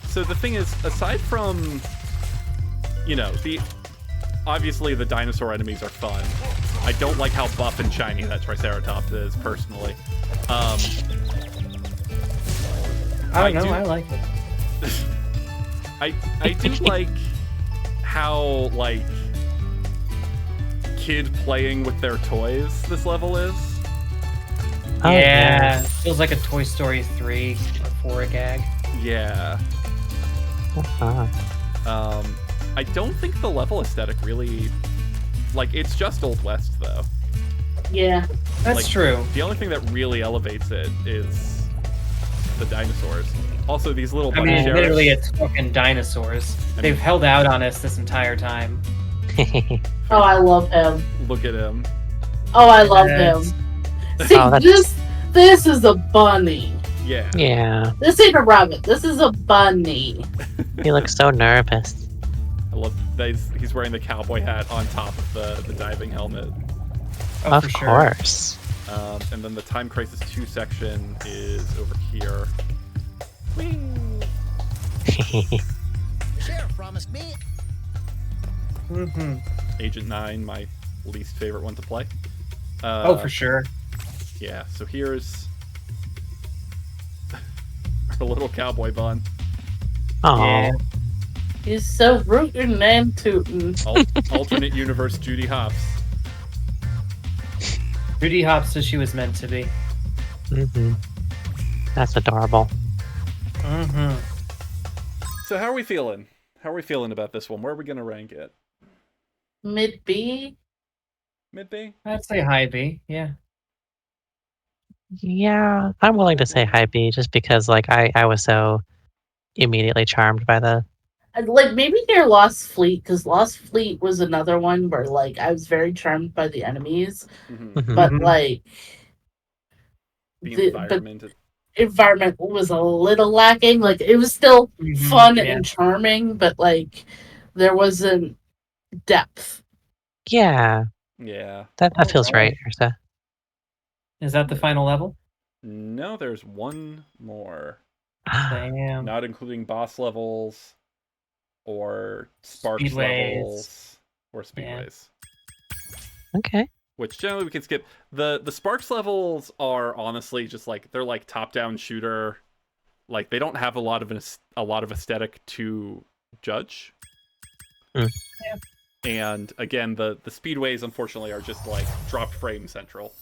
So the thing is, aside from, obviously the dinosaur enemies are fun. I don't like how buff and shiny that Triceratops is, personally. I don't know, I like it. I do like how, kid playing with their toys this level is. Oh, yeah, feels like a Toy Story 3 or 4 gag. Yeah. Uh-huh. I don't think the level aesthetic really, it's just Old West, though. Yeah. That's true. The only thing that really elevates it is the dinosaurs. Also, these little I bunny mean, sheriffs. literally, it's fucking dinosaurs. They've held out on us this entire time. Oh, I love him. Look at him. Oh, I love Yes. him. See, Oh, that's- this is a bunny. Yeah. Yeah, This ain't a rabbit. This is a bunny. he looks so nervous. I love that he's wearing the cowboy hat on top of the diving helmet. Oh, Of for sure. course. And then the Time Crisis 2 section is over here. Sheriff promised me. Mm-hmm. Agent 9, my least favorite one to play. Oh, for sure. Yeah, so here's our little cowboy bun. Oh, Yeah. He's so rootin' and tootin'. Alternate universe Judy Hopps. Judy Hopps as she was meant to be. That's adorable. Mm-hmm. So how are we feeling? How are we feeling about this one? Where are we gonna rank it? Mid B. Mid B? I'd say high B, yeah. Yeah, I'm willing to say high B just because, like, I was so immediately charmed by the. Like maybe near Lost Fleet, because Lost Fleet was another one where like I was very charmed by the enemies, Mm-hmm. but Mhm. like The environment. environment was a little lacking. Like it was still Mhm, fun yeah. and charming, but like there wasn't depth. Yeah, Yeah. that feels Alright. right, Ursa. Is that the final level? No, there's one more. Damn. Not including boss levels or sparks Speedways. levels or Yeah. speedways. Okay. Which generally we can skip. The sparks levels are honestly just like they're like top-down shooter. Like they don't have a lot of aesthetic to judge. Hmm. Yeah. And again, the speedways unfortunately are just like dropped frame central.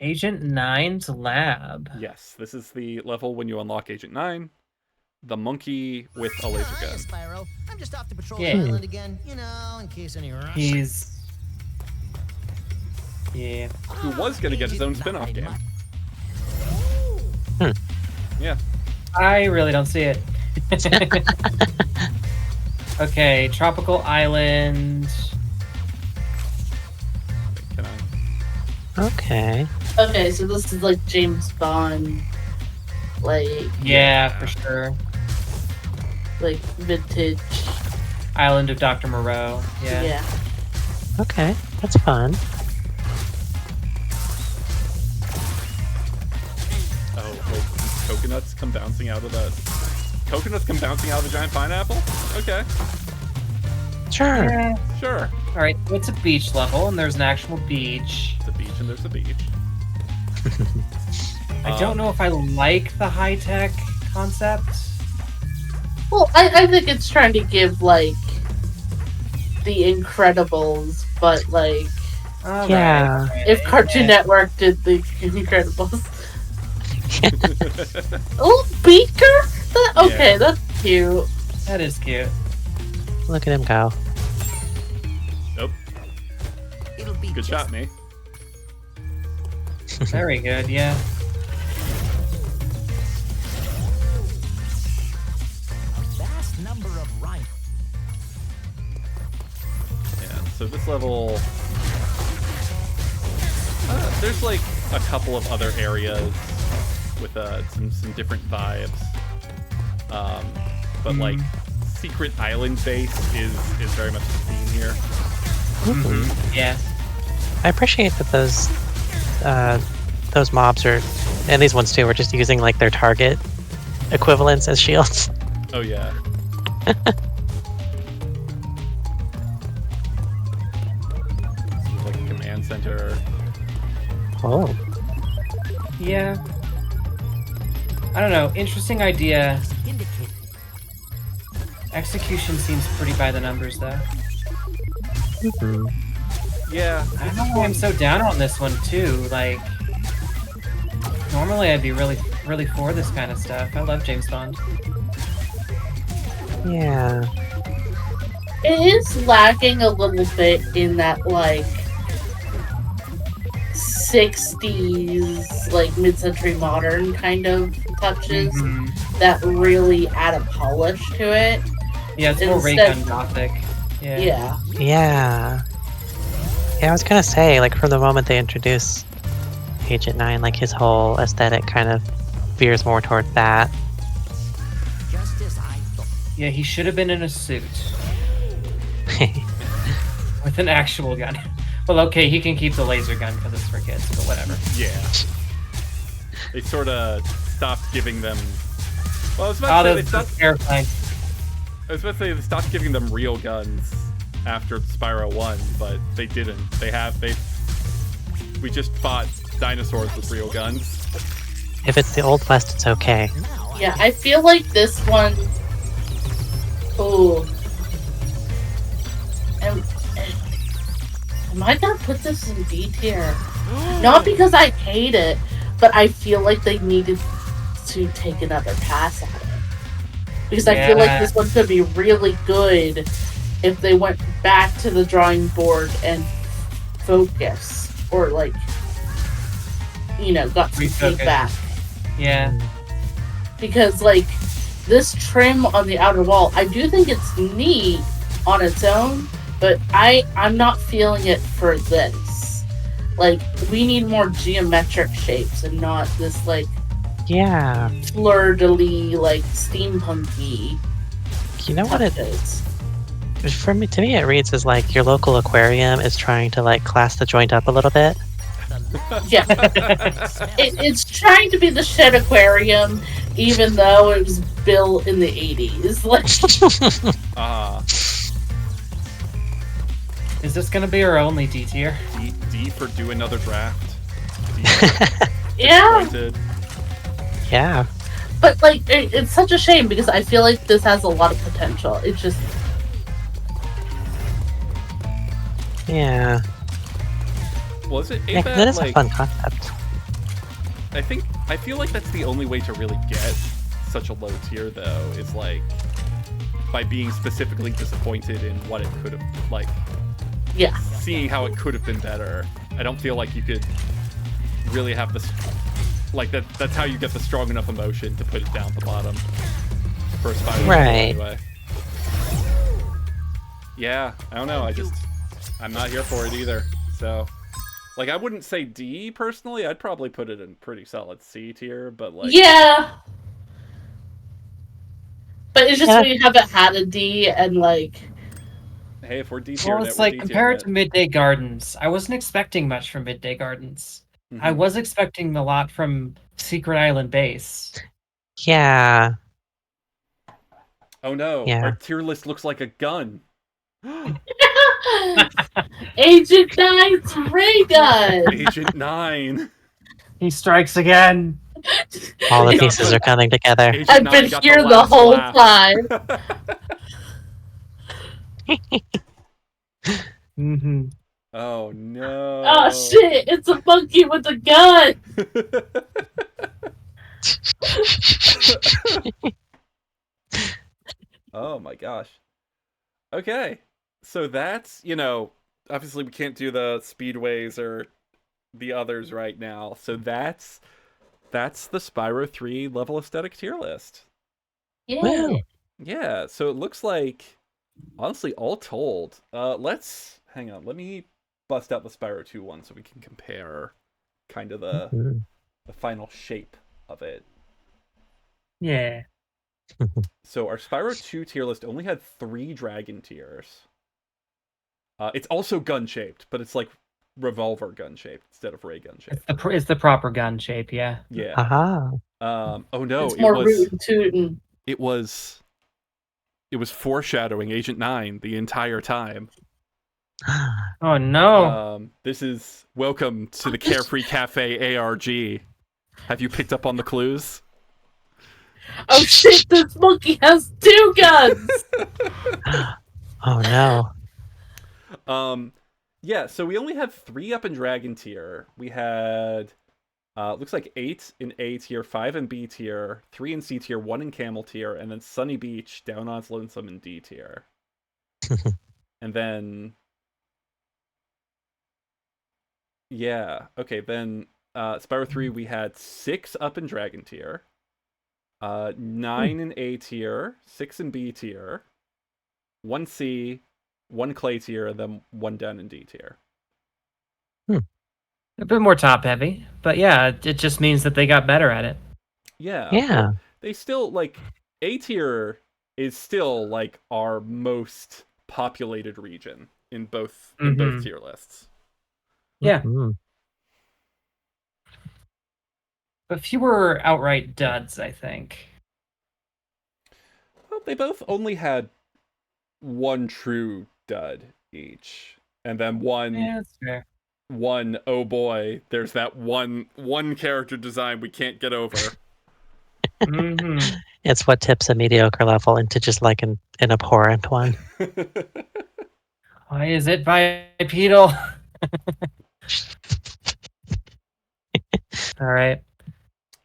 Agent 9's lab. Yes, this is the level when you unlock Agent 9, the monkey with a laser Hiya, gun. Spyro. I'm just off to patrol Yeah. the island again, you know, in case any rush. He's... Yeah. Who was going to get his own spin-off game. Yeah. I really don't see it. Okay, Tropical Island. Can I? Okay. Okay, so this is like James Bond, like Yeah, for sure. vintage. Island of Dr. Moreau. Yeah. Yeah. Okay. That's fun. Oh, coconuts come bouncing out of the... Coconuts come bouncing out of a giant pineapple? Okay, Sure. Yeah. sure. Alright, so it's a beach level, and there's an actual beach. It's a beach and there's a beach. I don't know if I like the high-tech concept. Well, I think it's trying to give like The Incredibles, but like Alright, Yeah. alright, if Cartoon yeah. Network did The Incredibles. A little beaker? Okay, Yeah. that's cute. That is cute. Look at him go. Nope. It'll be Good just shot, me. Very good, yeah. a vast number of rhinos. Yeah, so this level... there's like a couple of other areas with some different vibes. But like Secret Island base is very much the theme here. Yeah. I appreciate that those mobs are, and these ones too, are just using like their target equivalents as shields. Oh yeah. This is like a command center. Oh. Yeah. I don't know. Interesting idea. Indicate Execution seems pretty by the numbers, though. Hmm. Yeah. I don't know why I'm so down on this one, too. Like, normally I'd be really for this kind of stuff. I love James Bond. Yeah. It is lacking a little bit in that like 60s, like mid-century modern kind of touches that really add a polish to it. Yeah, it's more ray gun gothic. Yeah. Yeah. Yeah, I was gonna say, like, from the moment they introduce Agent 9, like, his whole aesthetic kind of veers more toward that. Just as I thought. Yeah, he should have been in a suit. With an actual gun. Well, okay, he can keep the laser gun because it's for kids, but whatever. Yeah. They sort of stopped giving them... Well, I was about to say they stopped... terrifying. I was about to say they stopped giving them real guns after Spyro 1, but they didn't. We just fought dinosaurs with real guns. If it's the Old West, it's okay. Yeah, I feel like this one... Ooh. Am I gonna put this in D tier? Not because I hate it, but I feel like they needed to take another pass at it. Because I feel like this one could be really good if they went back to the drawing board and focus. Or, like, you know, got some feedback. Yeah. Because, like, this trim on the outer wall, I do think it's neat on its own, but I'm not feeling it for this. Like, we need more geometric shapes and not this, like, fleur-de-lis, like, steampunky. You know what it is? To me, it reads as like your local aquarium is trying to like class the joint up a little bit. Yeah, it's trying to be the shed aquarium, even though it was built in the 80s. Like, is this gonna be our only D tier? D for do another draft. Yeah. Yeah. But like, it's such a shame because I feel like this has a lot of potential. It's just. Yeah. Well, is it Yeah, that is a fun concept. I feel like that's the only way to really get such a low tier, though, is like by being specifically disappointed in what it could have, like, seeing how it could have been better. I don't feel like you could really have this, like, that's how you get the strong enough emotion to put it down the bottom for a Spyro right. Anyway. Yeah, I don't know, I'm not here for it either, so... Like, I wouldn't say D, personally. I'd probably put it in pretty solid C tier, but like... Yeah! But it's just we haven't had a D, and like... Hey, if we're D tier, well, it's like, compared to Midday Gardens, I wasn't expecting much from Midday Gardens. Mm-hmm. I was expecting a lot from Secret Island Base. Yeah. Oh no, our tier list looks like a gun. Agent 9's ray gun! Agent 9! He strikes again! All the pieces are coming together. I've been here the whole time! Mm-hmm. Oh no! Oh shit! It's a monkey with a gun! Oh my gosh. Okay. So that's, you know, obviously we can't do the speedways or the others right now. So that's the Spyro 3 level aesthetic tier list. Yeah. Wow. Yeah, so it looks like, honestly, all told, hang on, let me bust out the Spyro 2 one so we can compare kind of the final shape of it. Yeah. So our Spyro 2 tier list only had 3 dragon tiers. It's also gun-shaped, but it's like revolver gun-shaped instead of ray gun-shaped. It's the proper gun shape, yeah. Yeah. Aha. Oh no, it's more rootin' tootin'. It was foreshadowing Agent 9 the entire time. Oh no. This is welcome to the Carefree Cafe ARG. Have you picked up on the clues? Oh shit, this monkey has 2 guns! Oh no. Yeah, so we only had 3 up in Dragon tier. We had, looks like 8 in A tier, 5 in B tier, 3 in C tier, 1 in Camel tier, and then Sunny Beach, Down on Its Lonesome in D tier. And then... Yeah. Okay. Then Spyro 3, we had 6 up in Dragon tier, 9 in A tier, 6 in B tier, 1 C, 1 Clay tier, then 1 down in D tier. A bit more top heavy, but yeah, it just means that they got better at it. Yeah. Yeah. But they still like A tier is still like our most populated region in both tier lists. Yeah. Mhm. But fewer outright duds, I think. Well, they both only had 1 true dud each, and then Yeah, that's fair. one oh boy, there's that one character design we can't get over. Mm-hmm. It's what tips a mediocre level into just like an abhorrent one. Why is it bipedal? All right.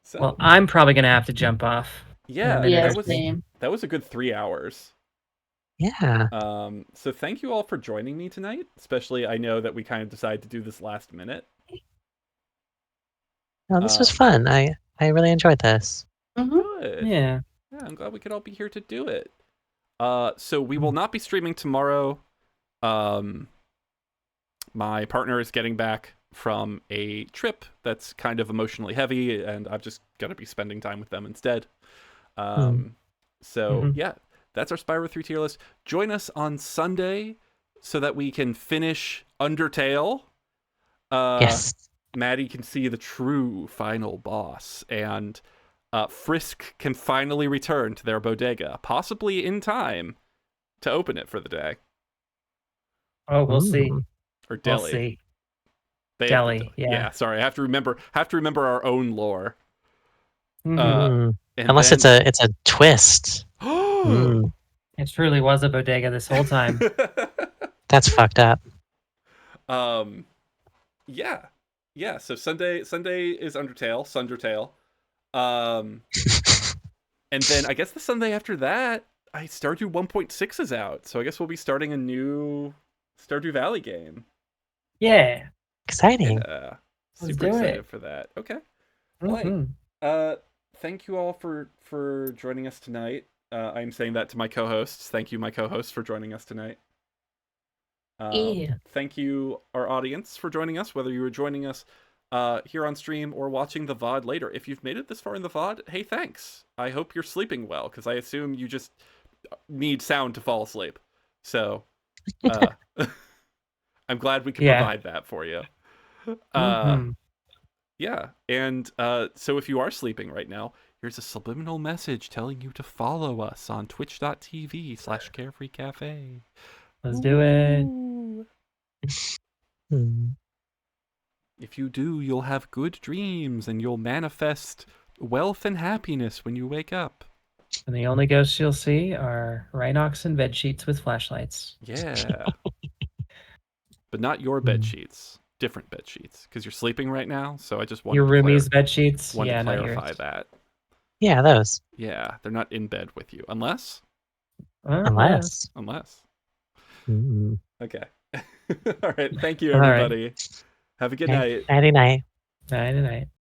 So, Well, I'm probably gonna have to jump off. yeah, Yeah, that was same. that was a good 3 hours. Yeah. So thank you all for joining me tonight. Especially, I know that we kind of decided to do this last minute. No, this was fun. I really enjoyed this. Good. Yeah. Yeah, I'm glad we could all be here to do it. So we will not be streaming tomorrow. My partner is getting back from a trip that's kind of emotionally heavy, and I'm just gonna be spending time with them instead. So yeah, that's our Spyro 3 tier list. Join us on Sunday so that we can finish Undertale. Yes. Maddie can see the true final boss, and Frisk can finally return to their bodega, possibly in time to open it for the day. Oh, we'll see. Or We'll deli. see. They Deli, yeah. Sorry, I have to remember our own lore. Mhm. Unless it's a twist. It truly was a bodega this whole time. That's fucked up. Yeah. So Sunday is Sundertale. And then I guess the Sunday after that, Stardew 1.6 is out. So I guess we'll be starting a new Stardew Valley game. Yeah. Exciting. Yeah. Let's Super do excited it. for that. Okay. Mhm. Right. Thank you all for joining us tonight. I'm saying that to my co-hosts. Thank you, my co-hosts, for joining us tonight. Yeah. Thank you, our audience, for joining us, whether you were joining us here on stream or watching the VOD later. If you've made it this far in the VOD, hey, thanks. I hope you're sleeping well, because I assume you just need sound to fall asleep. So, I'm glad we could provide that for you. Yeah, and so if you are sleeping right now, here's a subliminal message telling you to follow us on twitch.tv/carefreecafe. Let's do it. If you do, you'll have good dreams and you'll manifest wealth and happiness when you wake up. And the only ghosts you'll see are Rhinox and bed sheets with flashlights. Yeah. But not your bed sheets. Different bed sheets. Because you're sleeping right now, so I just wanted Your to roomie's bed sheets? wanted Yeah, to not clarify yours. that. Yeah, those. Yeah, they're not in bed with you. Unless. Unless. Okay. All right. Thank you, All right. everybody. Have a good night. Nighty night. Night.